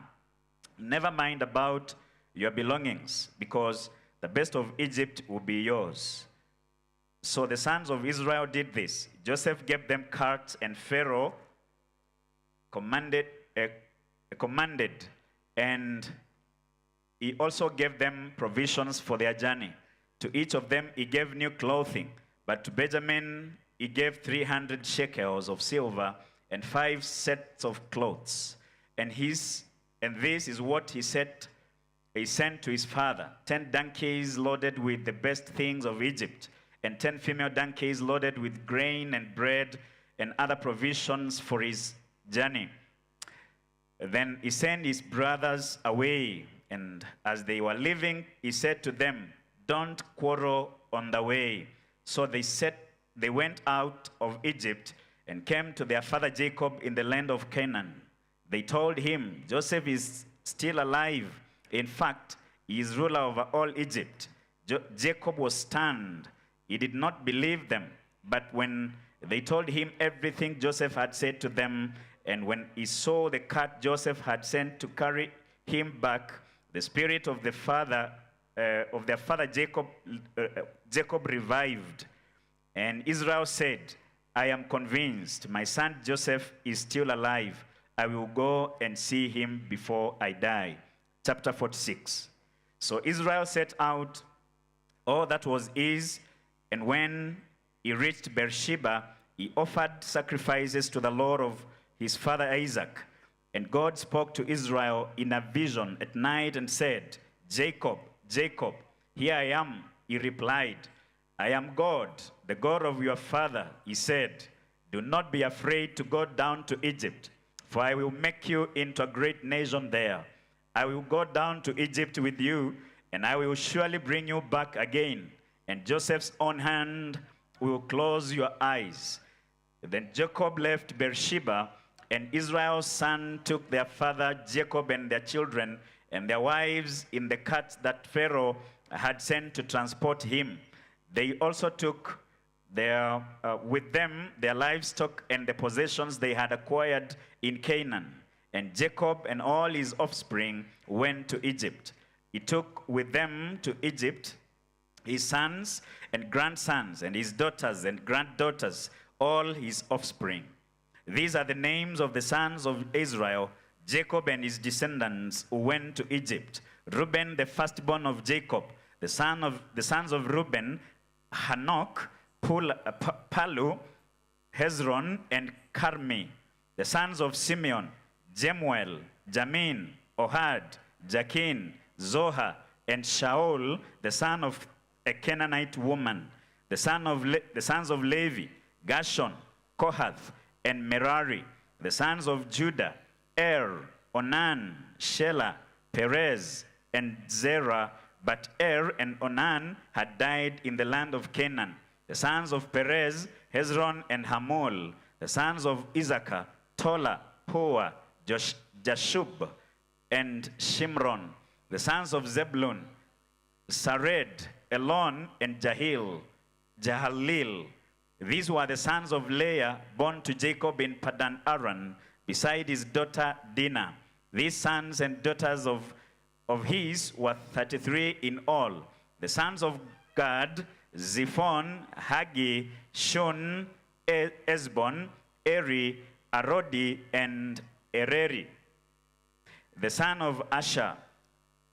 E: Never mind about your belongings, because the best of Egypt will be yours. So the sons of Israel did this. Joseph gave them carts, and Pharaoh commanded, and he also gave them provisions for their journey. To each of them he gave new clothing, but to Benjamin he gave 300 shekels of silver and 5 sets of clothes. And this is what he sent to his father: 10 donkeys loaded with the best things of Egypt, and 10 female donkeys loaded with grain and bread and other provisions for his journey. Then he sent his brothers away, and as they were leaving, he said to them, don't quarrel on the way. So they went out of Egypt and came to their father Jacob in the land of Canaan. They told him, Joseph is still alive. In fact, he is ruler over all Egypt. Jacob was stunned. He did not believe them. But when they told him everything Joseph had said to them, and when he saw the cart Joseph had sent to carry him back, the spirit of their father Jacob revived. And Israel said, I am convinced my son Joseph is still alive. I will go and see him before I die. Chapter 46. So Israel set out all that was his, and when he reached Beersheba, he offered sacrifices to the Lord of his father Isaac. And God spoke to Israel in a vision at night and said, Jacob, Jacob. Here I am, he replied. I am God, the God of your father. He said, do not be afraid to go down to Egypt, for I will make you into a great nation there. I will go down to Egypt with you, and I will surely bring you back again, and Joseph's own hand will close your eyes. Then Jacob left Beersheba, and Israel's son took their father Jacob and their children and their wives in the carts that Pharaoh had sent to transport him. They also took with them their livestock and the possessions they had acquired in Canaan. And Jacob and all his offspring went to Egypt. He took with them to Egypt his sons and grandsons and his daughters and granddaughters, all his offspring. These are the names of the sons of Israel, Jacob and his descendants who went to Egypt. Reuben, the firstborn of Jacob, the sons of Reuben, Hanok, Palu, Hezron, and Carmi. The sons of Simeon, Jemuel, Jamin, Ohad, Jakin, Zoha, and Shaul, the son of a Canaanite woman. The sons of Levi, Gershon, Kohath, and Merari. The sons of Judah, Onan, Shelah, Perez, and Zerah. But and Onan had died in the land of Canaan. The sons of Perez, Hezron, and Hamul. The sons of Issachar, Tola, Pua, Jashub, and Shimron. The sons of Zebulun, Sared, Elon, and Jahalil. These were the sons of Leah, born to Jacob in Padan Aram, beside his daughter Dinah. These sons and daughters of his were 33 in all. The sons of Gad, Ziphon, Hagi, Shun, Esbon, Eri, Arodi, and Ereri. The son of Asher,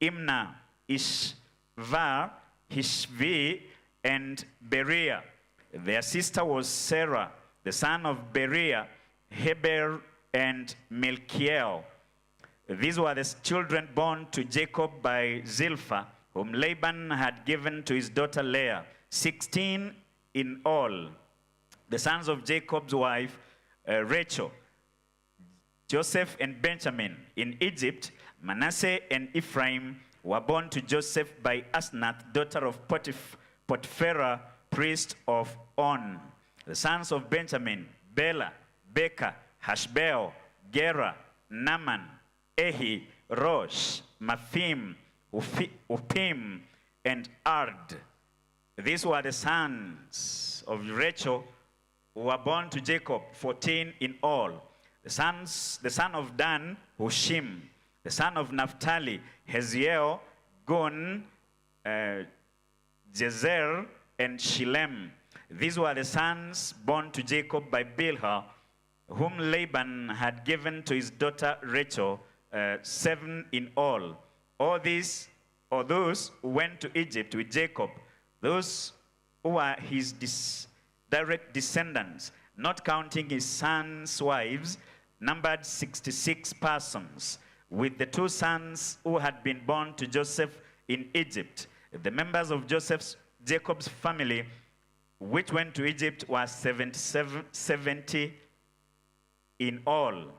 E: Imnah, Ishva, Hishvi, and Beriah. Their sister was Sarah. The son of Beriah, Heber, and Milkiel. These were the children born to Jacob by Zilpah, whom Laban had given to his daughter Leah, 16 in all. The sons of Jacob's wife, Rachel, Joseph and Benjamin. In Egypt, Manasseh and Ephraim were born to Joseph by Asnath, daughter of Potipharah, priest of On. The sons of Benjamin, Bela, Becca, Hashbel, Gera, Naaman, Ehi, Rosh, Maphim, Upim, and Ard. These were the sons of Rachel who were born to Jacob, 14 in all. The son of Dan, Hushim. The son of Naphtali, Heziel, Gon, Jezer, and Shilem. These were the sons born to Jacob by Bilhah, whom Laban had given to his daughter Rachel, 7 in all. All these, or those who went to Egypt with Jacob, those who were his direct descendants, not counting his sons' wives, numbered 66 persons, with the 2 sons who had been born to Joseph in Egypt. The members of Jacob's family, which went to Egypt, were 70 in all.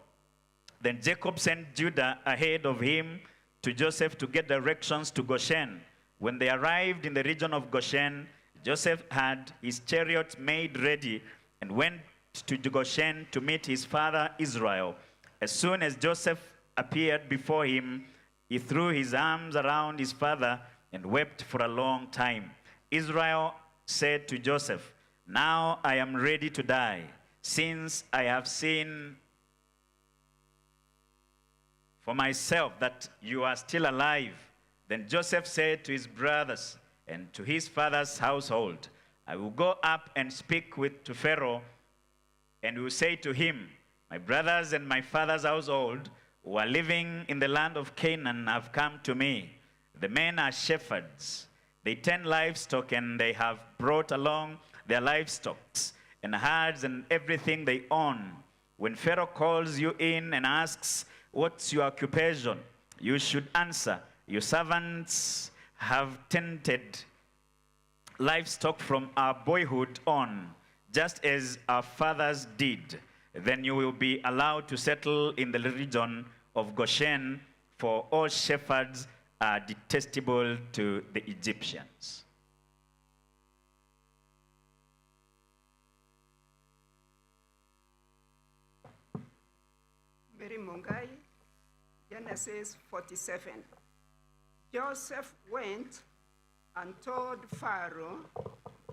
E: Then Jacob sent Judah ahead of him to Joseph to get directions to Goshen. When they arrived in the region of Goshen, Joseph had his chariot made ready and went to Goshen to meet his father Israel. As soon as Joseph appeared before him, he threw his arms around his father and wept for a long time. Israel said to Joseph, "Now I am ready to die, since I have seen for myself that you are still alive." Then Joseph said to his brothers and to his father's household, "I will go up and speak to Pharaoh, and will say to him, 'My brothers and my father's household who are living in the land of Canaan have come to me. The men are shepherds. They tend livestock, and they have brought along their livestock and herds and everything they own. When Pharaoh calls you in and asks, "What's your occupation?" you should answer, "Your servants have tended livestock from our boyhood on, just as our fathers did." Then you will be allowed to settle in the region of Goshen, for all shepherds are detestable to the Egyptians.
F: Mary Mungai, Genesis 47. Joseph went and told Pharaoh,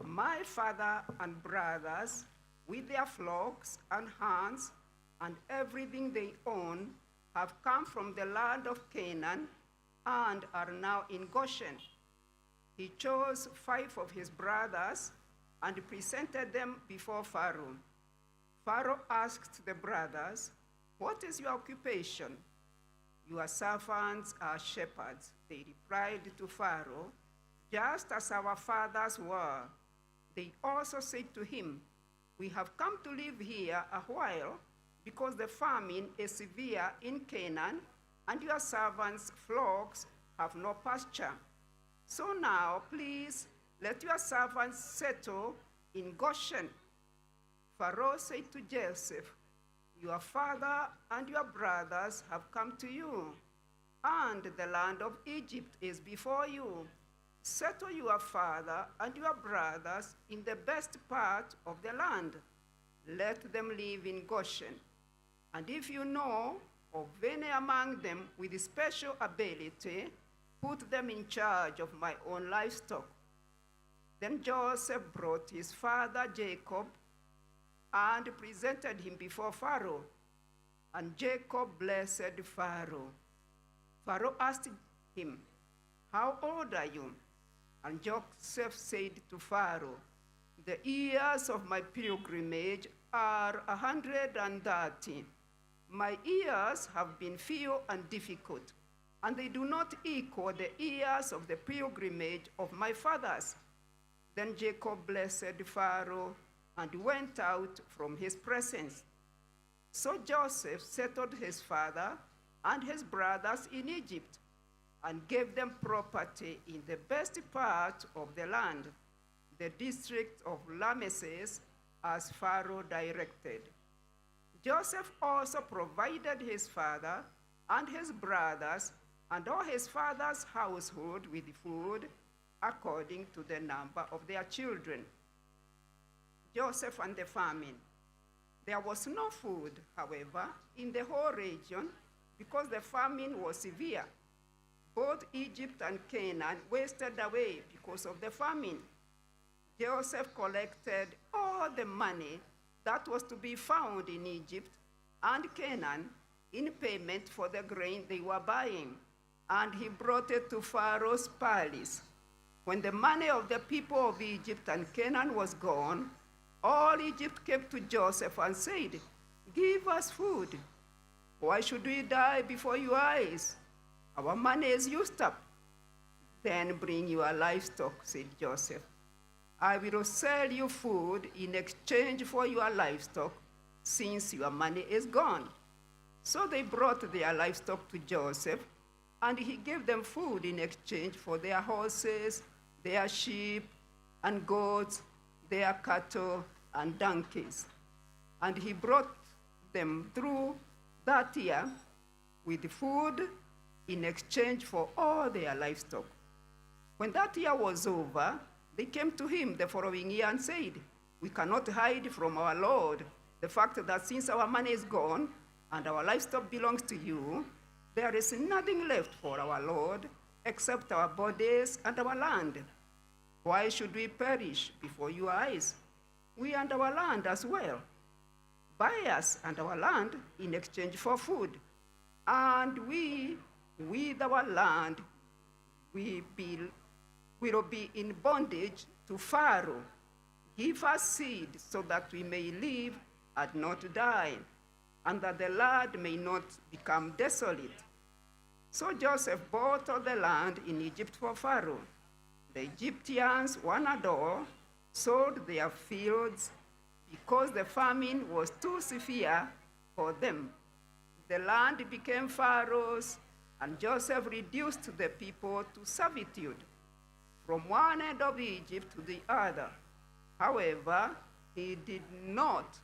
F: "My father and brothers, with their flocks and herds and everything they own, have come from the land of Canaan and are now in Goshen." He chose 5 of his brothers and presented them before Pharaoh. Pharaoh asked the brothers, "What is your occupation?" "Your servants are shepherds," they replied to Pharaoh, "just as our fathers were." They also said to him, "We have come to live here a while because the famine is severe in Canaan, and your servants' flocks have no pasture. So now, please, let your servants settle in Goshen." Pharaoh said to Joseph, "Your father and your brothers have come to you, and the land of Egypt is before you. Settle your father and your brothers in the best part of the land. Let them live in Goshen. And if you know of any among them with special ability, put them in charge of my own livestock." Then Joseph brought his father Jacob and presented him before Pharaoh. And Jacob blessed Pharaoh. Pharaoh asked him, "How old are you?" And Joseph said to Pharaoh, "The years of my pilgrimage are 130. My years have been few and difficult, and they do not equal the years of the pilgrimage of my fathers." Then Jacob blessed Pharaoh and went out from his presence. So Joseph settled his father and his brothers in Egypt and gave them property in the best part of the land, the district of Lameses, as Pharaoh directed. Joseph also provided his father and his brothers and all his father's household with food according to the number of their children. Joseph and the famine. There was no food, however, in the whole region because the famine was severe. Both Egypt and Canaan wasted away because of the famine. Joseph collected all the money that was to be found in Egypt and Canaan in payment for the grain they were buying, and he brought it to Pharaoh's palace. When the money of the people of Egypt and Canaan was gone, all Egypt came to Joseph and said, "Give us food. Why should we die before your eyes? Our money is used up." "Then bring your livestock," said Joseph. "I will sell you food in exchange for your livestock, since your money is gone." So they brought their livestock to Joseph, and he gave them food in exchange for their horses, their sheep and goats, their cattle and donkeys. And he brought them through that year with food in exchange for all their livestock. When that year was over, they came to him the following year and said, "We cannot hide from our Lord the fact that since our money is gone and our livestock belongs to you, there is nothing left for our Lord except our bodies and our land. Why should we perish before your eyes? We and our land as well. Buy us and our land in exchange for food, and we, with our land, will be in bondage to Pharaoh. Give us seed so that we may live and not die, and that the land may not become desolate." So Joseph bought all the land in Egypt for Pharaoh. The Egyptians, one and all, sold their fields because the famine was too severe for them. The land became Pharaoh's, and Joseph reduced the people to servitude from one end of Egypt to the other. However, he did not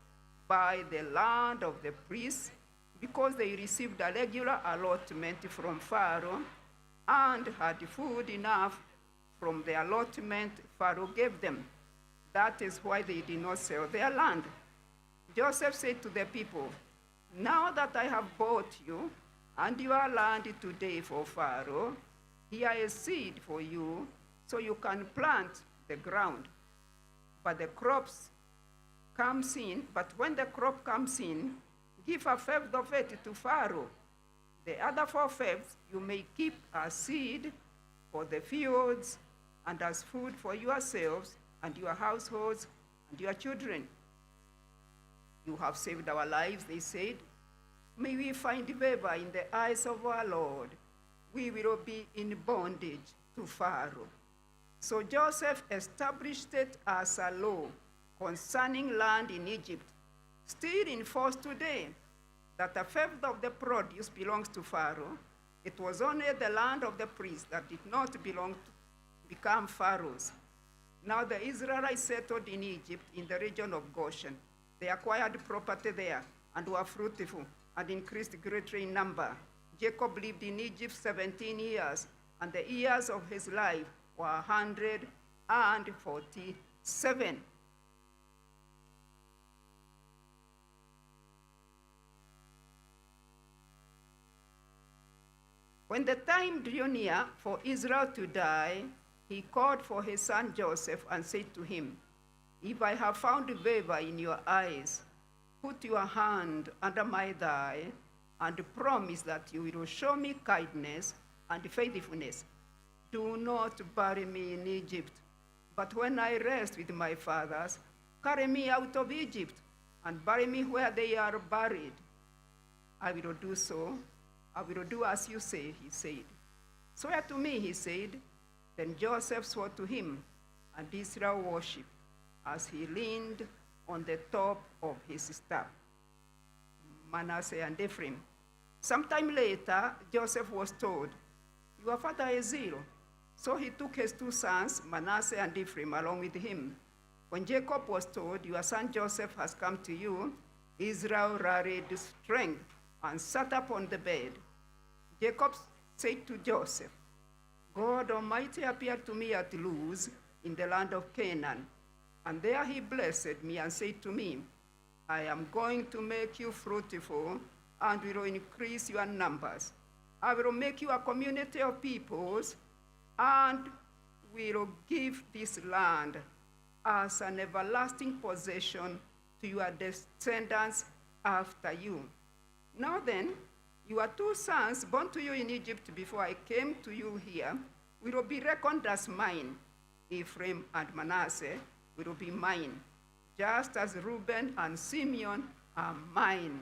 F: buy the land of the priests because they received a regular allotment from Pharaoh and had food enough from the allotment Pharaoh gave them. That is why they did not sell their land. Joseph said to the people, "Now that I have bought you and your land today for Pharaoh, here is seed for you, so you can plant the ground. But when the crop comes in, give a fifth of it to Pharaoh. The other 4/5 you may keep as seed for the fields and as food for yourselves and your households and your children." "You have saved our lives," they said. "May we find favor in the eyes of our Lord. We will be in bondage to Pharaoh." So Joseph established it as a law concerning land in Egypt, still in force today, that a fifth of the produce belongs to Pharaoh. It was only the land of the priests that did not become Pharaoh's. Now the Israelites settled in Egypt in the region of Goshen. They acquired property there and were fruitful and increased greatly in number. Jacob lived in Egypt 17 years, and the years of his life were 147. When the time drew near for Israel to die, he called for his son Joseph and said to him, "If I have found favor in your eyes, put your hand under my thigh and promise that you will show me kindness and faithfulness. Do not bury me in Egypt, but when I rest with my fathers, carry me out of Egypt and bury me where they are buried." "I will do so. I will do as you say," he said. "Swear to me," he said. Then Joseph swore to him, and Israel worshipped as he leaned on the top of his staff. Manasseh and Ephraim. Sometime later, Joseph was told, "Your father is ill." So he took his 2 sons, Manasseh and Ephraim, along with him. When Jacob was told, "Your son Joseph has come to you," Israel rallied strength and sat up on the bed. Jacob said to Joseph, God Almighty appeared to me at Luz in the land of Canaan, and there he blessed me and said to me, I am going to make you fruitful and will increase your numbers. I will make you a community of peoples and will give this land as an everlasting possession to your descendants after you. Now then, your two sons born to you in Egypt before I came to you here will be reckoned as mine. Ephraim and Manasseh will be mine, just as Reuben and Simeon are mine.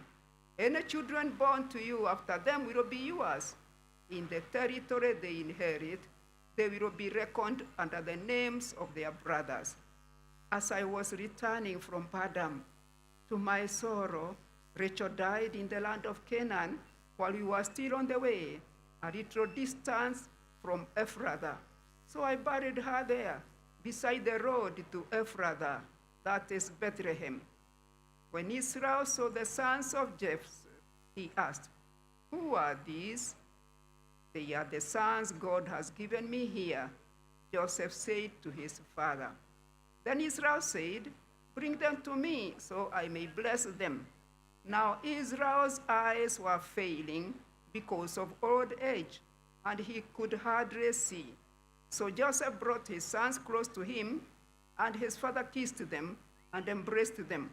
F: Any children born to you after them will be yours. In the territory they inherit, they will be reckoned under the names of their brothers. As I was returning from Padam, to my sorrow, Rachel died in the land of Canaan while we were still on the way, a little distance from Ephrathah. So I buried her there, beside the road to Ephrathah, that is Bethlehem. When Israel saw the sons of Jephthah, he asked, who are these? They are the sons God has given me here, Joseph said to his father. Then Israel said, bring them to me so I may bless them. Now Israel's eyes were failing because of old age, and he could hardly see. So Joseph brought his sons close to him, and his father kissed them and embraced them.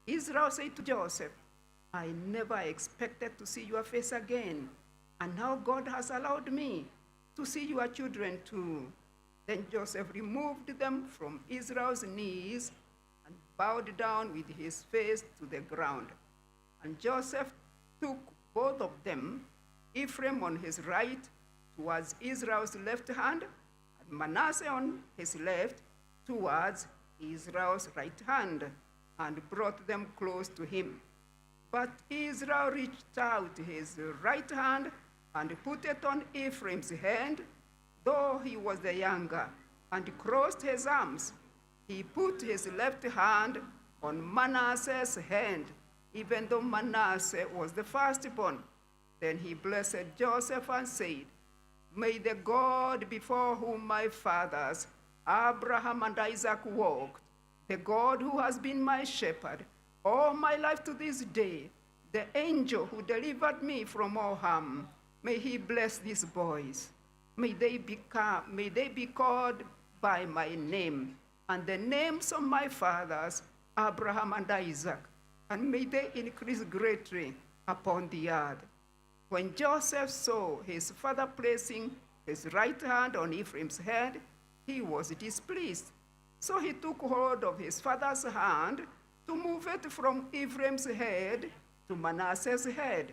F: Israel said to Joseph, I never expected to see your face again, and now God has allowed me to see your children too. Then Joseph removed them from Israel's knees and bowed down with his face to the ground. And Joseph took both of them, Ephraim on his right towards Israel's left hand, and Manasseh on his left towards Israel's right hand, and brought them close to him. But Israel reached out his right hand and put it on Ephraim's hand, though he was the younger, and crossed his arms. He put his left hand on Manasseh's hand, even though Manasseh was the firstborn. Then he blessed Joseph and said, may the God before whom my fathers, Abraham and Isaac, walked, the God who has been my shepherd all my life to this day, the angel who delivered me from all harm, may he bless these boys. May they be called by my name and the names of my fathers, Abraham and Isaac, and may they increase greatly upon the earth. When Joseph saw his father placing his right hand on Ephraim's head, he was displeased. So he took hold of his father's hand to move it from Ephraim's head to Manasseh's head.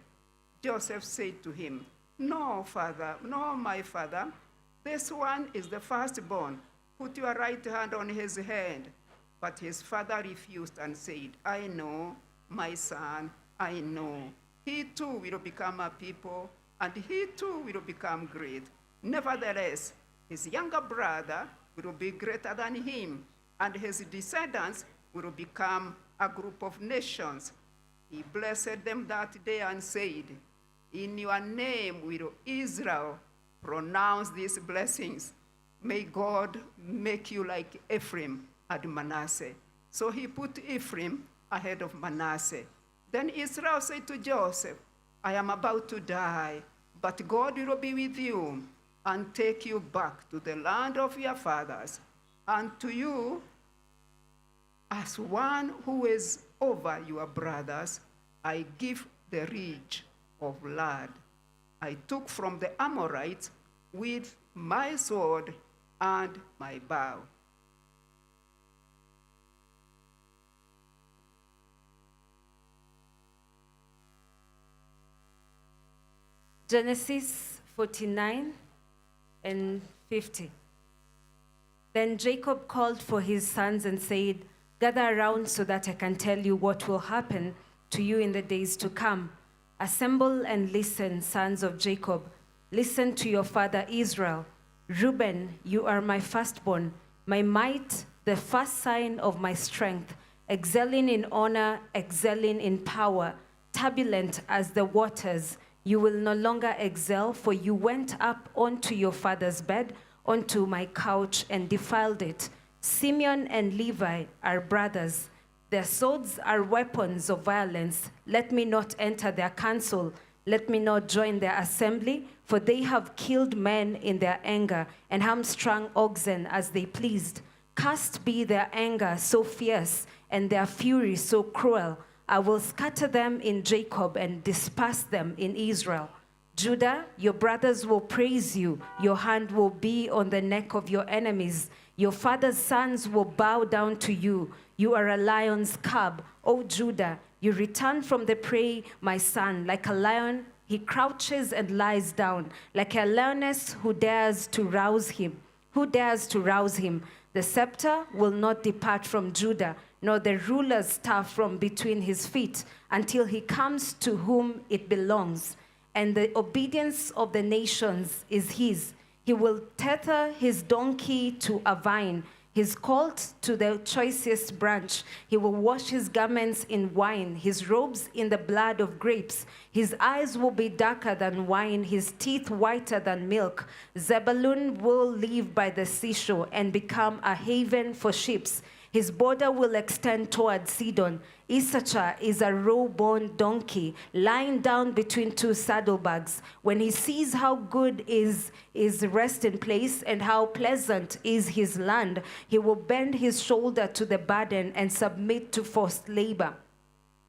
F: Joseph said to him, no, father, no, my father, this one is the firstborn. Put your right hand on his head. But his father refused and said, I know, my son, I know. He too will become a people, and he too will become great. Nevertheless, his younger brother will be greater than him, and his descendants will become a group of nations. He blessed them that day and said, in your name will Israel pronounce these blessings. May God make you like Ephraim and Manasseh. So he put Ephraim ahead of Manasseh. Then Israel said to Joseph, I am about to die, but God will be with you and take you back to the land of your fathers, and to you as one who is over your brothers, I give the ridge of Lad. I took from the Amorites with my sword and my bow.
G: Genesis 49 and 50. Then Jacob called for his sons and said, gather around so that I can tell you what will happen to you in the days to come. Assemble and listen, sons of Jacob. Listen to your father Israel. Reuben, you are my firstborn, my might, the first sign of my strength, excelling in honor, excelling in power, turbulent as the waters. You will no longer exile, for you went up onto your father's bed, onto my couch, and defiled it. Simeon and Levi are brothers. Their swords are weapons of violence. Let me not enter their council. Let me not join their assembly, for they have killed men in their anger and hamstrung oxen as they pleased. Cast be their anger so fierce and their fury so cruel. I will scatter them in Jacob and disperse them in Israel. Judah, your brothers will praise you. Your hand will be on the neck of your enemies. Your father's sons will bow down to you. You are a lion's cub, O Judah. You return from the prey, my son. Like a lion, he crouches and lies down. Like a lioness who dares to rouse him. Who dares to rouse him? The scepter will not depart from Judah, nor the ruler's staff from between his feet, until he comes to whom it belongs. And the obedience of the nations is his. He will tether his donkey to a vine, his colt to the choicest branch. He will wash his garments in wine, his robes in the blood of grapes. His eyes will be darker than wine, his teeth whiter than milk. Zebulun will live by the seashore and become a haven for ships. His border will extend toward Sidon. Issachar is a row-born donkey lying down between two saddlebags. When he sees how good is his resting place and how pleasant is his land, he will bend his shoulder to the burden and submit to forced labor.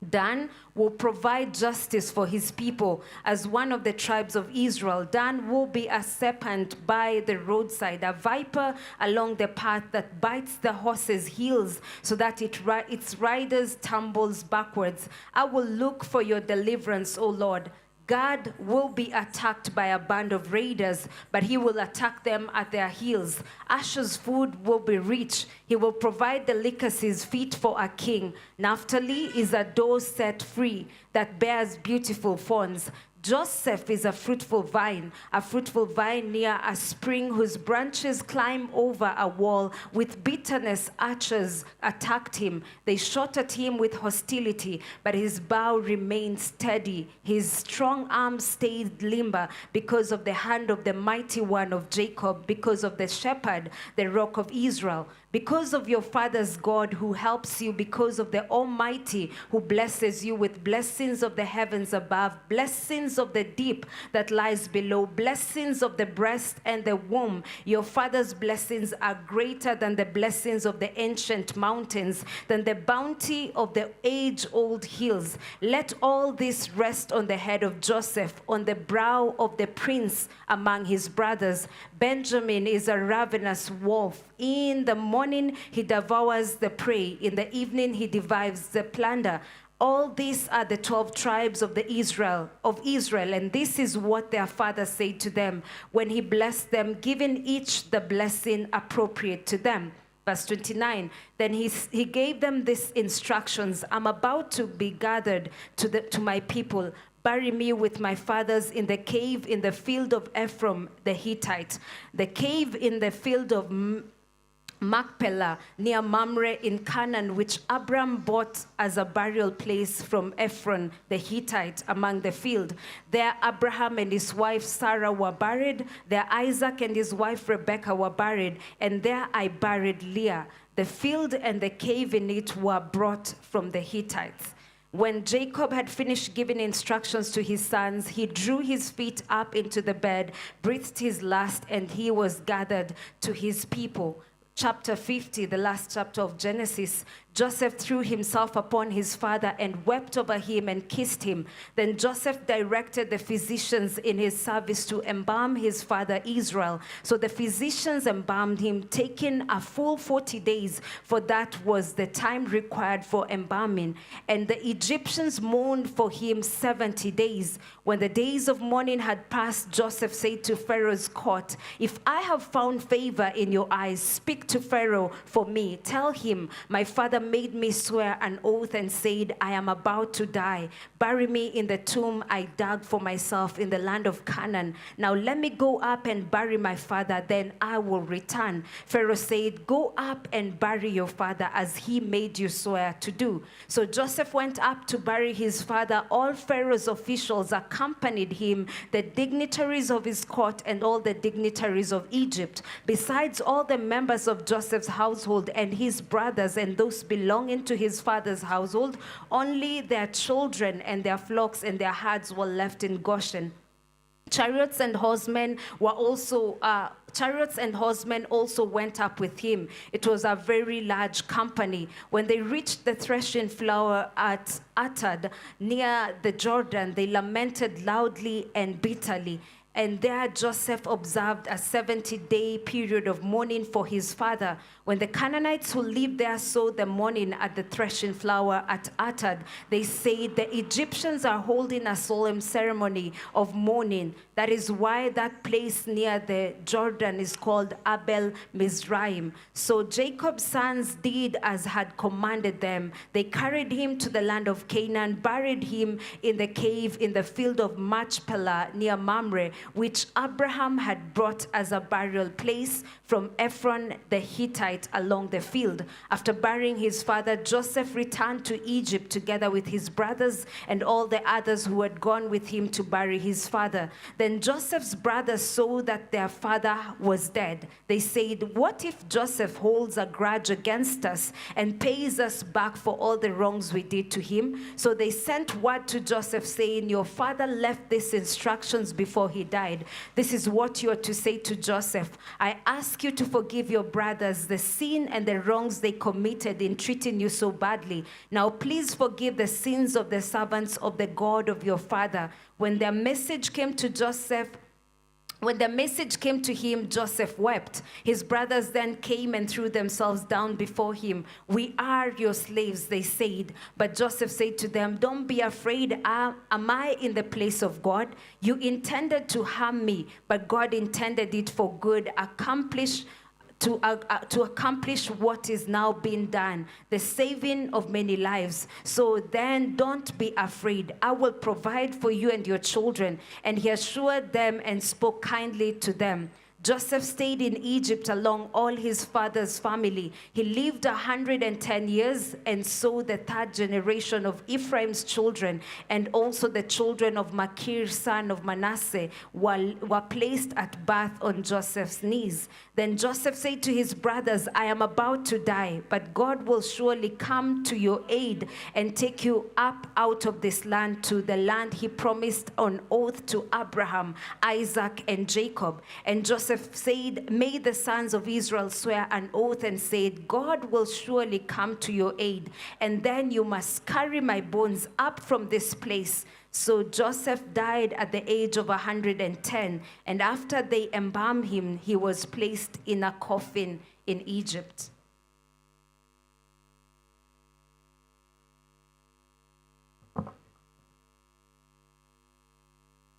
G: Dan will provide justice for his people as one of the tribes of Israel. Dan will be a serpent by the roadside, a viper along the path that bites the horse's heels so that its riders tumbles backwards. I will look for your deliverance, O Lord. God will be attacked by a band of raiders, but he will attack them at their heels. Asher's food will be rich. He will provide delicacies fit for a king. Naphtali is a doe set free that bears beautiful fawns. Joseph is a fruitful vine near a spring whose branches climb over a wall. With bitterness, archers attacked him. They shot at him with hostility, but his bow remained steady. His strong arm stayed limber because of the hand of the mighty one of Jacob, because of the shepherd, the rock of Israel. Because of your father's God who helps you, because of the Almighty who blesses you with blessings of the heavens above, blessings of the deep that lies below, blessings of the breast and the womb. Your father's blessings are greater than the blessings of the ancient mountains, than the bounty of the age-old hills. Let all this rest on the head of Joseph, on the brow of the prince among his brothers. Benjamin is a ravenous wolf. In the morning he devours the prey. In the evening he divides the plunder. All these are the 12 tribes of Israel, and this is what their father said to them when he blessed them, giving each the blessing appropriate to them. Verse 29, then he gave them these instructions. I'm about to be gathered to my people. Bury me with my fathers in the cave in the field of Ephraim the Hittite, the cave in the field of Machpelah near Mamre in Canaan, which Abram bought as a burial place from Ephron the Hittite among the field. There Abraham and his wife Sarah were buried. There Isaac and his wife Rebekah were buried. And there I buried Leah. The field and the cave in it were brought from the Hittites. When Jacob had finished giving instructions to his sons, he drew his feet up into the bed, breathed his last, and he was gathered to his people. Chapter 50, the last chapter of Genesis. Joseph threw himself upon his father and wept over him and kissed him. Then Joseph directed the physicians in his service to embalm his father Israel. So the physicians embalmed him, taking a full 40 days, for that was the time required for embalming. And the Egyptians mourned for him 70 days. When the days of mourning had passed, Joseph said to Pharaoh's court, "If I have found favor in your eyes, speak to Pharaoh for me. Tell him, my father made me swear an oath and said, I am about to die. Bury me in the tomb I dug for myself in the land of Canaan. Now let me go up and bury my father, then I will return. Pharaoh said, go up and bury your father as he made you swear to do. So Joseph went up to bury his father. All Pharaoh's officials accompanied him, the dignitaries of his court and all the dignitaries of Egypt, besides all the members of Joseph's household and his brothers and those belonging to his father's household. Only their children and their flocks and their herds were left in Goshen. Chariots and horsemen also went up with him. It was a very large company. When they reached the threshing floor at Atad, near the Jordan, they lamented loudly and bitterly. And there Joseph observed a 70-day period of mourning for his father. When the Canaanites who lived there saw the mourning at the threshing floor at Atad, they said, the Egyptians are holding a solemn ceremony of mourning. That is why that place near the Jordan is called Abel Mizraim. So Jacob's sons did as had commanded them. They carried him to the land of Canaan, buried him in the cave in the field of Machpelah near Mamre, which Abraham had brought as a burial place from Ephron the Hittite along the field. After burying his father, Joseph returned to Egypt together with his brothers and all the others who had gone with him to bury his father. Then Joseph's brothers saw that their father was dead. They said, what if Joseph holds a grudge against us and pays us back for all the wrongs we did to him? So they sent word to Joseph saying, your father left these instructions before he died. This is what you are to say to Joseph. I ask you to forgive your brothers the sin and the wrongs they committed in treating you so badly. Now please forgive the sins of the servants of the God of your father. When the message came to him, Joseph wept. His brothers then came and threw themselves down before him. We are your slaves, they said. But Joseph said to them, don't be afraid. Am I in the place of God? You intended to harm me, but God intended it for good, to accomplish what is now being done, the saving of many lives. So then don't be afraid. I will provide for you and your children. And he assured them and spoke kindly to them. Joseph stayed in Egypt along all his father's family. He lived 110 years, and so the third generation of Ephraim's children and also the children of Machir, son of Manasseh, were placed at birth on Joseph's knees. Then Joseph said to his brothers, I am about to die, but God will surely come to your aid and take you up out of this land to the land he promised on oath to Abraham, Isaac, and Jacob. And Joseph said, may the sons of Israel swear an oath and said, God will surely come to your aid, and then you must carry my bones up from this place. So Joseph died at the age of 110, and after they embalmed him, he was placed in a coffin in Egypt.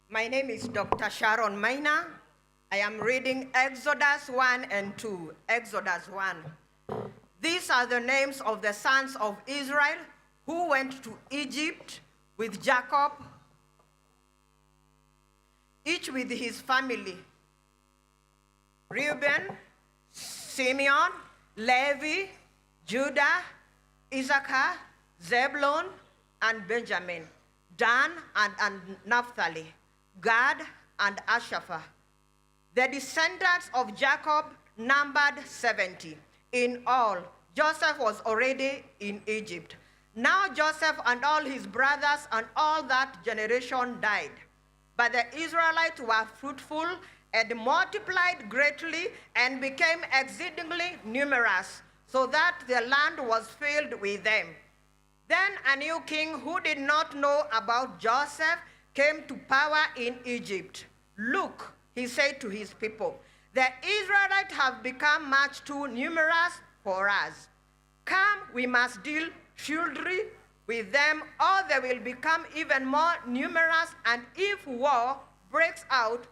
M: My name is Dr. Sharon Maina. I am reading Exodus 1 and 2. Exodus 1. These are the names of the sons of Israel who went to Egypt with Jacob, each with his family: Reuben, Simeon, Levi, Judah, Issachar, Zebulun, and Benjamin, Dan and Naphtali, Gad and Asher. The descendants of Jacob numbered 70. In all, Joseph was already in Egypt. Now Joseph and all his brothers and all that generation died. But the Israelites were fruitful and multiplied greatly and became exceedingly numerous, so that the land was filled with them. Then a new king who did not know about Joseph came to power in Egypt. Look, he said to his people, the Israelites have become much too numerous for us. Come, we must deal shrewdly with them, or they will become even more numerous, and if war breaks out,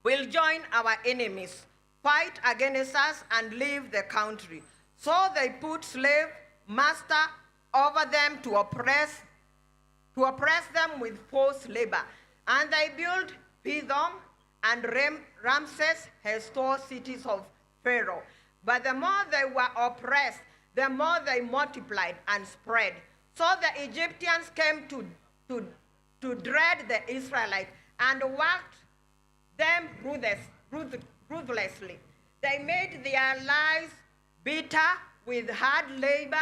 M: we'll join our enemies, fight against us, and leave the country. So they put master over them to oppress them with forced labor. And they built Pithom and Ramses, historic cities of Pharaoh. But the more they were oppressed, the more they multiplied and spread. So the Egyptians came to dread the Israelites and worked them ruthlessly. They made their lives bitter with hard labor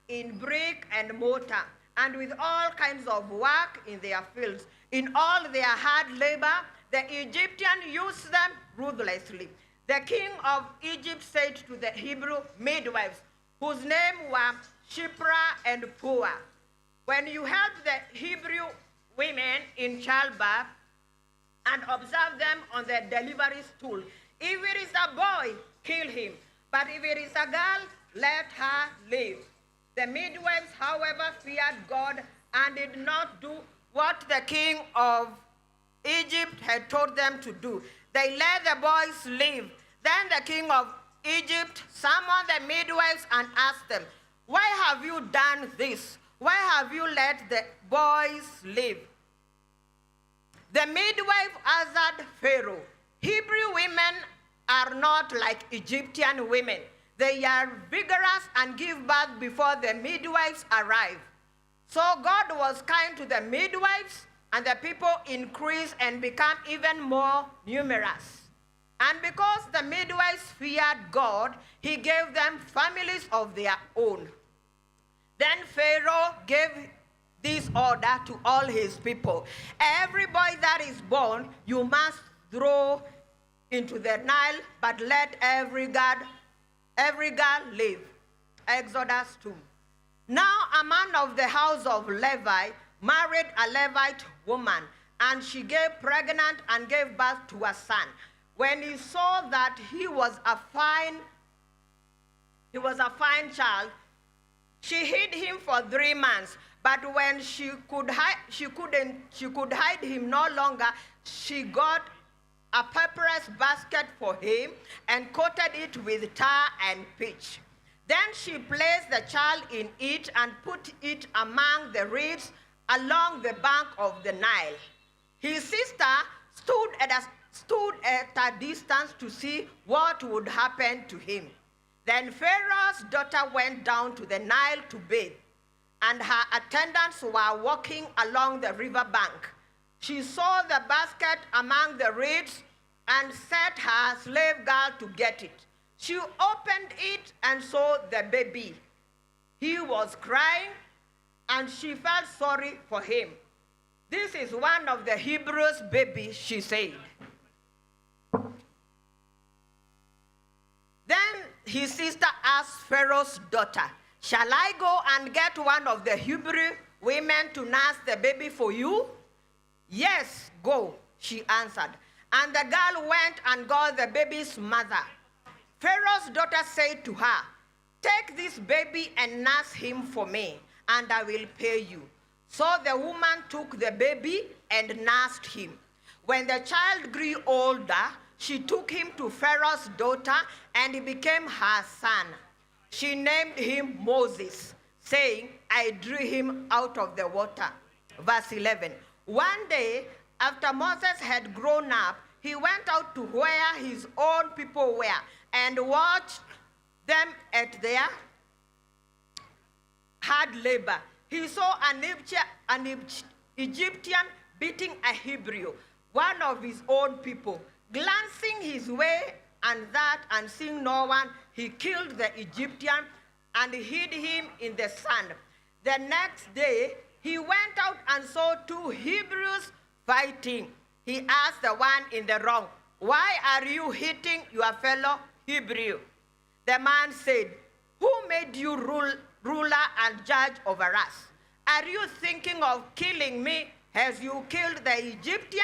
M: in brick and mortar, and with all kinds of work in their fields. In all their hard labor, the Egyptians used them ruthlessly. The king of Egypt said to the Hebrew midwives, whose names were Shiphrah and Puah, when you help the Hebrew women in childbirth and observe them on the delivery stool, if it is a boy, kill him, but if it is a girl, let her live. The midwives, however, feared God and did not do what the king of Egypt had told them to do. They let the boys live. Then the king of Egypt summoned the midwives and asked them, why have you done this? Why have you let the boys live? The midwife answered Pharaoh, Hebrew women are not like Egyptian women. They are vigorous and give birth before the midwives arrive. So God was kind to the midwives, and the people increased and became even more numerous. And because the midwives feared God, he gave them families of their own. Then Pharaoh gave this order to all his people. Every boy that is born, you must throw into the Nile, but let every girl live. Exodus 2. Now a man of the house of Levi married a Levite woman, and she gave pregnant and gave birth to a son. When he saw that he was a fine child, she hid him for 3 months. But when she could hide him no longer, she got a papyrus basket for him and coated it with tar and pitch. Then she placed the child in it and put it among the reeds along the bank of the Nile. His sister stood at a distance to see what would happen to him. Then Pharaoh's daughter went down to the Nile to bathe, and her attendants were walking along the river bank. She saw the basket among the reeds and set her slave girl to get it. She opened it and saw the baby. He was crying, and she felt sorry for him. This is one of the Hebrews' babies, she said. Then his sister asked Pharaoh's daughter, shall I go and get one of the Hebrew women to nurse the baby for you? Yes, go, she answered. And the girl went and got the baby's mother. Pharaoh's daughter said to her, take this baby and nurse him for me, and I will pay you. So the woman took the baby and nursed him. When the child grew older, she took him to Pharaoh's daughter, and he became her son. She named him Moses, saying, I drew him out of the water. Verse 11. One day, after Moses had grown up, he went out to where his own people were and watched them at their hard labor. He saw an Egyptian beating a Hebrew, one of his own people. Glancing his way and that and seeing no one, he killed the Egyptian and hid him in the sand. The next day, he went out and saw 2 Hebrews fighting. He asked the one in the wrong, why are you hitting your fellow Hebrew? The man said, who made you ruler and judge over us? Are you thinking of killing me as you killed the Egyptian?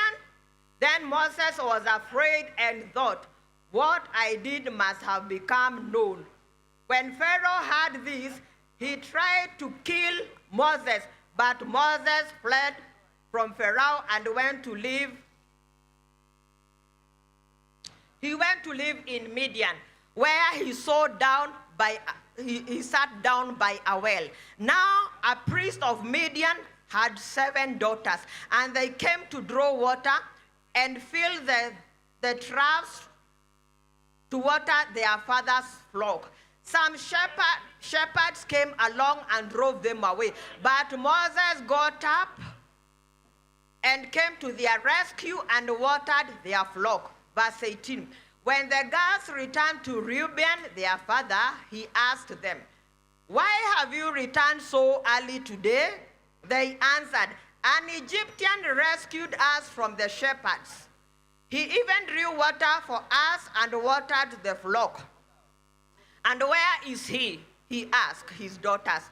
M: Then Moses was afraid and thought, what I did must have become known. When Pharaoh heard this, he tried to kill Moses, but Moses fled from Pharaoh and went to live in Midian. where he sat down by a well. Now a priest of Midian had 7 daughters, and they came to draw water and fill the troughs to water their father's flock. Some shepherds came along and drove them away, but Moses got up and came to their rescue and watered their flock. Verse 18. When the girls returned to Reuben, their father, he asked them, "Why have you returned so early today?" They answered, "An Egyptian rescued us from the shepherds. He even drew water for us and watered the flock." "And where is he?" he asked his daughters.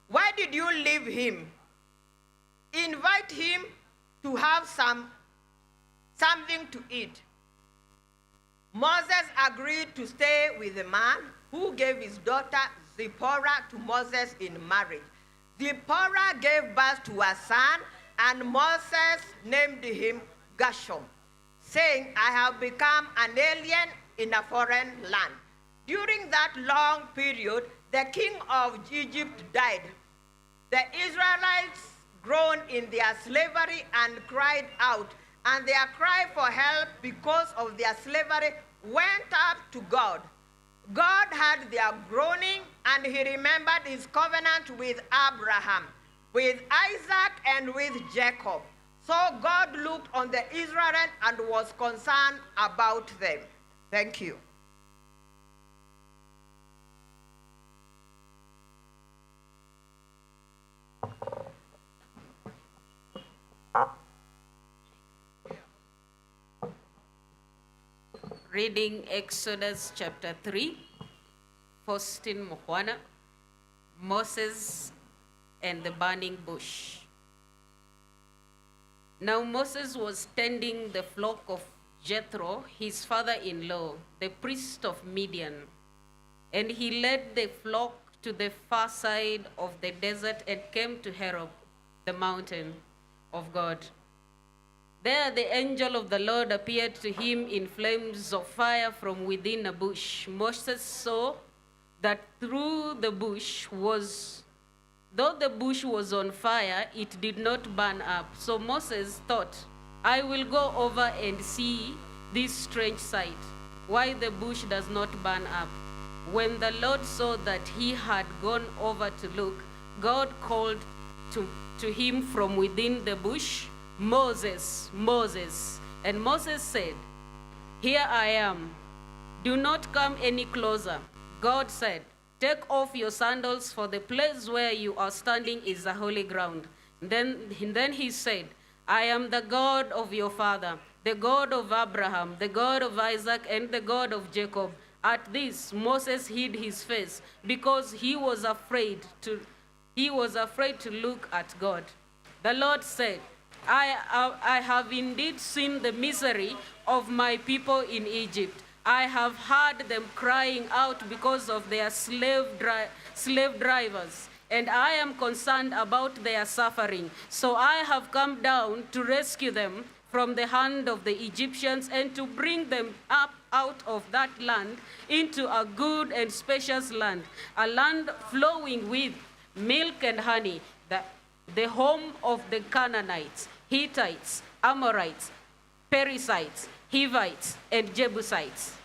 M: "Why did you leave him? Invite him to have something to eat." Moses agreed to stay with the man who gave his daughter Zipporah to Moses in marriage. Zipporah gave birth to a son, and Moses named him Gershom, saying, "I have become an alien in a foreign land." During that long period, the king of Egypt died. The Israelites groaned in their slavery and cried out, and their cry for help because of their slavery went up to God. God heard their groaning, and he remembered his covenant with Abraham, with Isaac, and with Jacob. So God looked on the Israelites and was concerned about them. Thank you.
T: Reading Exodus chapter 3, Faustin Mohwana, Moses and the burning bush. Now Moses was tending the flock of Jethro, his father-in-law, the priest of Midian, and he led the flock to the far side of the desert and came to Horeb, the mountain of God. There the angel of the Lord appeared to him in flames of fire from within a bush. Moses saw that though the bush was on fire, it did not burn up. So Moses thought, "I will go over and see this strange sight, why the bush does not burn up." When the Lord saw that he had gone over to look, God called to him from within the bush, "Moses, Moses." And Moses said, "Here I am. Do not come any closer." God said, "Take off your sandals, for the place where you are standing is the holy ground." Then he said, "I am the God of your father, the God of Abraham, the God of Isaac, and the God of Jacob." At this, Moses hid his face because he was afraid to look at God. The Lord said, I have indeed seen the misery of my people in Egypt. I have heard them crying out because of their slave drivers, and I am concerned about their suffering. So I have come down to rescue them from the hand of the Egyptians and to bring them up out of that land into a good and spacious land, a land flowing with milk and honey, the home of the Canaanites, Hittites, Amorites, Perizzites, Hivites, and Jebusites.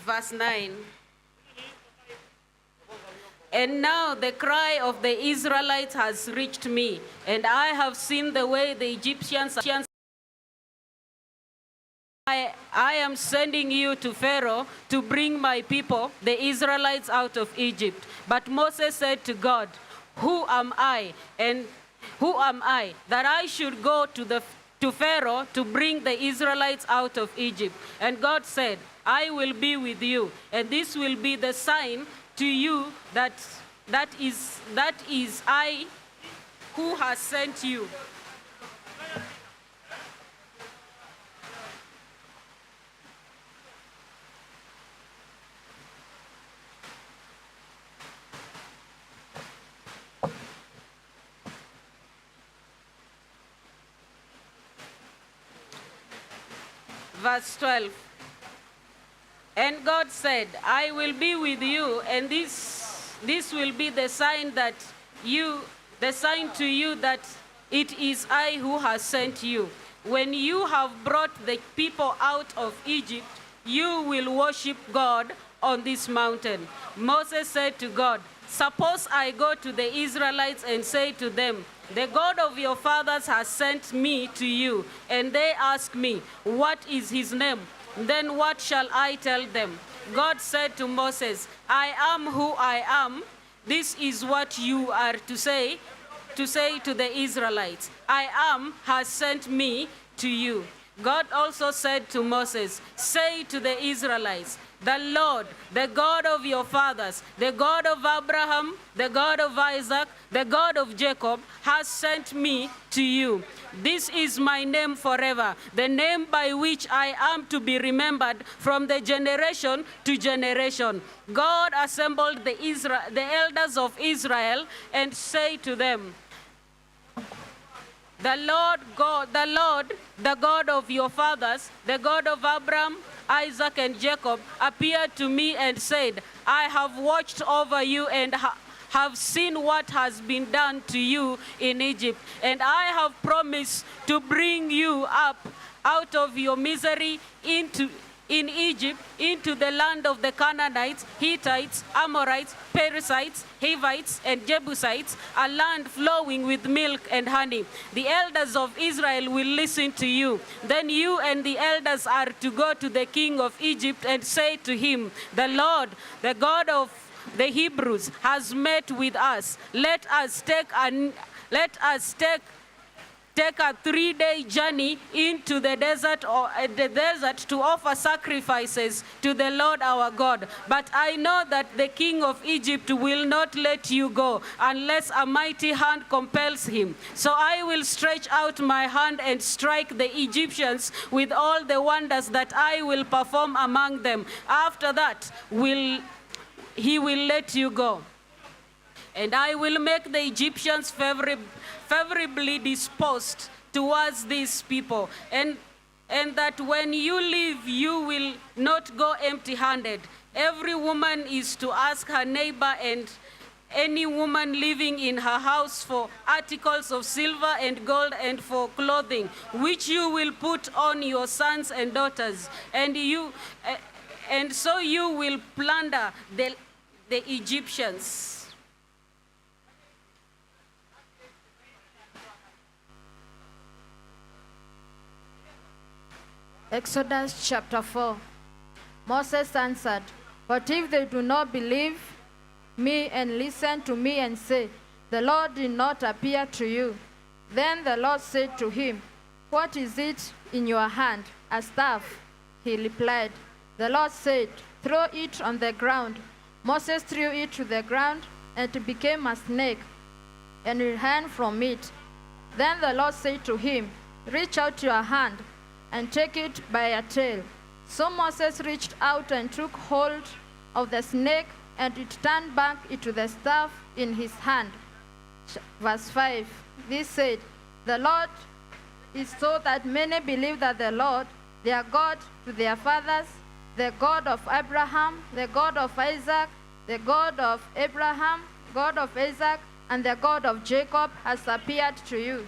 T: Verse 9. And now the cry of the Israelites has reached me, and I have seen the way the Egyptians. I am sending you to Pharaoh to bring my people, the Israelites, out of Egypt. But Moses said to God, "Who am I, and who am I, that I should go to Pharaoh to bring the Israelites out of Egypt?" And God said, "I will be with you, and this will be the sign to you that is I who has sent you."
N: Verse 12. And God said, I will be with you, and this will be the sign to you that it is I who has sent you. When you have brought the people out of Egypt, you will worship God on this mountain. Moses said to God, suppose I go to the Israelites and say to them, the God of your fathers has sent me to you, and they ask me, what is his name? Then what shall I tell them? God said to Moses, I am who I am. This is what you are to say to the Israelites. I am has sent me to you. God also said to Moses, say to the Israelites, the Lord, the God of your fathers, the God of Abraham, the God of Isaac, the God of Jacob, has sent me to you. This is my name forever, the name by which I am to be remembered from the generation to generation. God assembled the elders of Israel and said to them, the Lord, the God of your fathers, the God of Abraham, Isaac, and Jacob, appeared to me and said, I have watched over you and have seen what has been done to you in Egypt, and I have promised to bring you up out of your misery in Egypt into the land of the Canaanites, Hittites, Amorites, Perizzites, Hivites, and Jebusites, a land flowing with milk and honey. The elders of Israel will listen to you. Then you and the elders are to go to the king of Egypt and say to him, the Lord, the God of the Hebrews, has met with us. Let us take a 3-day journey into the desert to offer sacrifices to the Lord our God. But I know that the king of Egypt will not let you go unless a mighty hand compels him. So I will stretch out my hand and strike the Egyptians with all the wonders that I will perform among them. After that, he will let you go. And I will make the Egyptians favorably disposed towards these people, and that when you leave, you will not go empty-handed. Every woman is to ask her neighbor and any woman living in her house for articles of silver and gold and for clothing, which you will put on your sons and daughters, and so you will plunder the Egyptians.
V: Exodus chapter 4. Moses answered, but if they do not believe me and listen to me and say, the Lord did not appear to you, then the Lord said to him, what is it in your hand? A staff. He replied. The Lord said, throw it on the ground. Moses threw it to the ground, and it became a snake, and he ran from it. Then the Lord said to him, reach out your hand and take it by a tail. So Moses reached out and took hold of the snake, and it turned back into the staff in his hand. Verse 5, this said, the Lord is so that many believe that the Lord, their God to their fathers, the God of Abraham, the God of Isaac, the God of Abraham, God of Isaac, and the God of Jacob has appeared to you.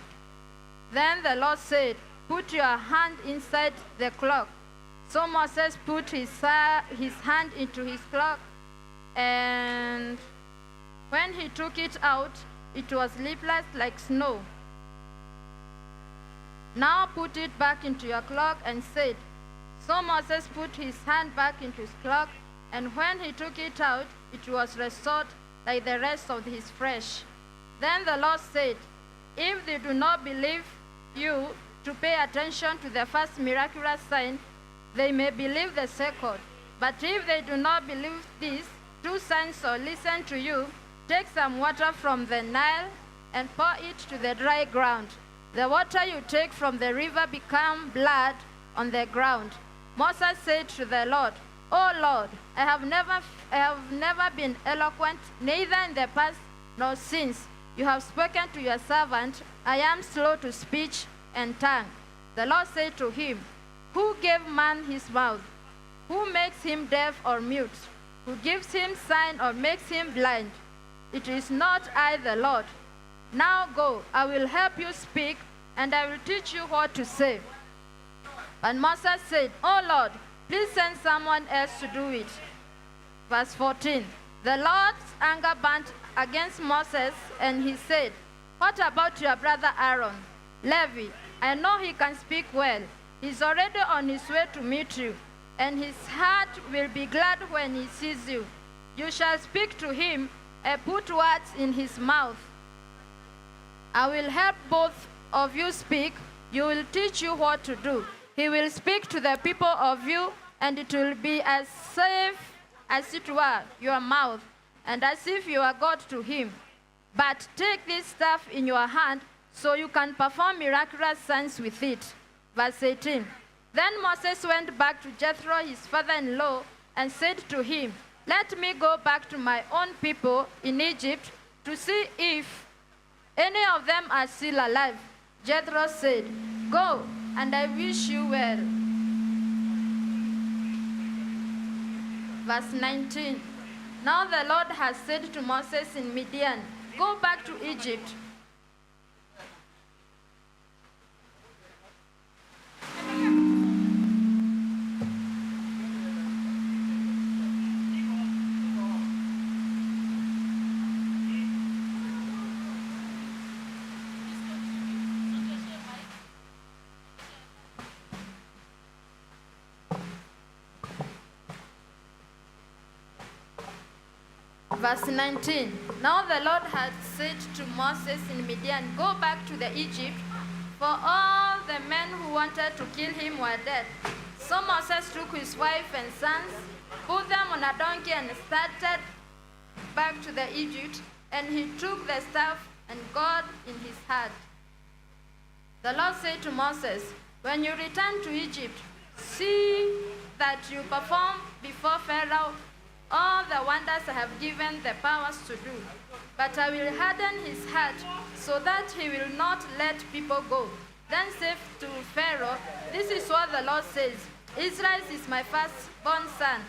V: Then the Lord said, put your hand inside the cloak. So Moses put his hand into his cloak, and when he took it out, it was leafless like snow. Now put it back into your cloak, and said. So Moses put his hand back into his cloak, and when he took it out, it was restored like the rest of his flesh. Then the Lord said, if they do not believe you to pay attention to the first miraculous sign, they may believe the second. But if they do not believe these 2 signs or listen to you, take some water from the Nile and pour it to the dry ground. The water you take from the river become blood on the ground. Moses said to the Lord, O Lord, I have never been eloquent, neither in the past nor since. You have spoken to your servant. I am slow to speech and tongue. The Lord said to him, Who gave man his mouth? Who makes him deaf or mute? Who gives him sign or makes him blind? It is not I, the Lord. Now go, I will help you speak, and I will teach you what to say. And Moses said, Oh Lord, please send someone else to do it. Verse 14. The Lord's anger burnt against Moses, and he said, What about your brother Aaron? Levi, I know he can speak well. He's already on his way to meet you, and his heart will be glad when he sees you. You shall speak to him and put words in his mouth. I will help both of you speak. You will teach you what to do. He will speak to the people of you, and it will be as safe as it were your mouth, and as if you are God to him. But take this staff in your hand, so you can perform miraculous signs with it. Verse 18. Then Moses went back to Jethro, his father-in-law, and said to him, Let me go back to my own people in Egypt to see if any of them are still alive. Jethro said, Go, and I wish you well. Verse 19. Now the Lord has said to Moses in Midian, Go back to Egypt. Verse 19. Now the Lord had said to Moses in Midian, Go back to the Egypt, for all the men who wanted to kill him were dead. So Moses took his wife and sons, put them on a donkey, and started back to the Egypt, and he took the staff and God in his hand. The Lord said to Moses, When you return to Egypt, see that you perform before Pharaoh all the wonders I have given the powers to do. But I will harden his heart so that he will not let people go. Then say to Pharaoh, This is what the Lord says, Israel is my firstborn son.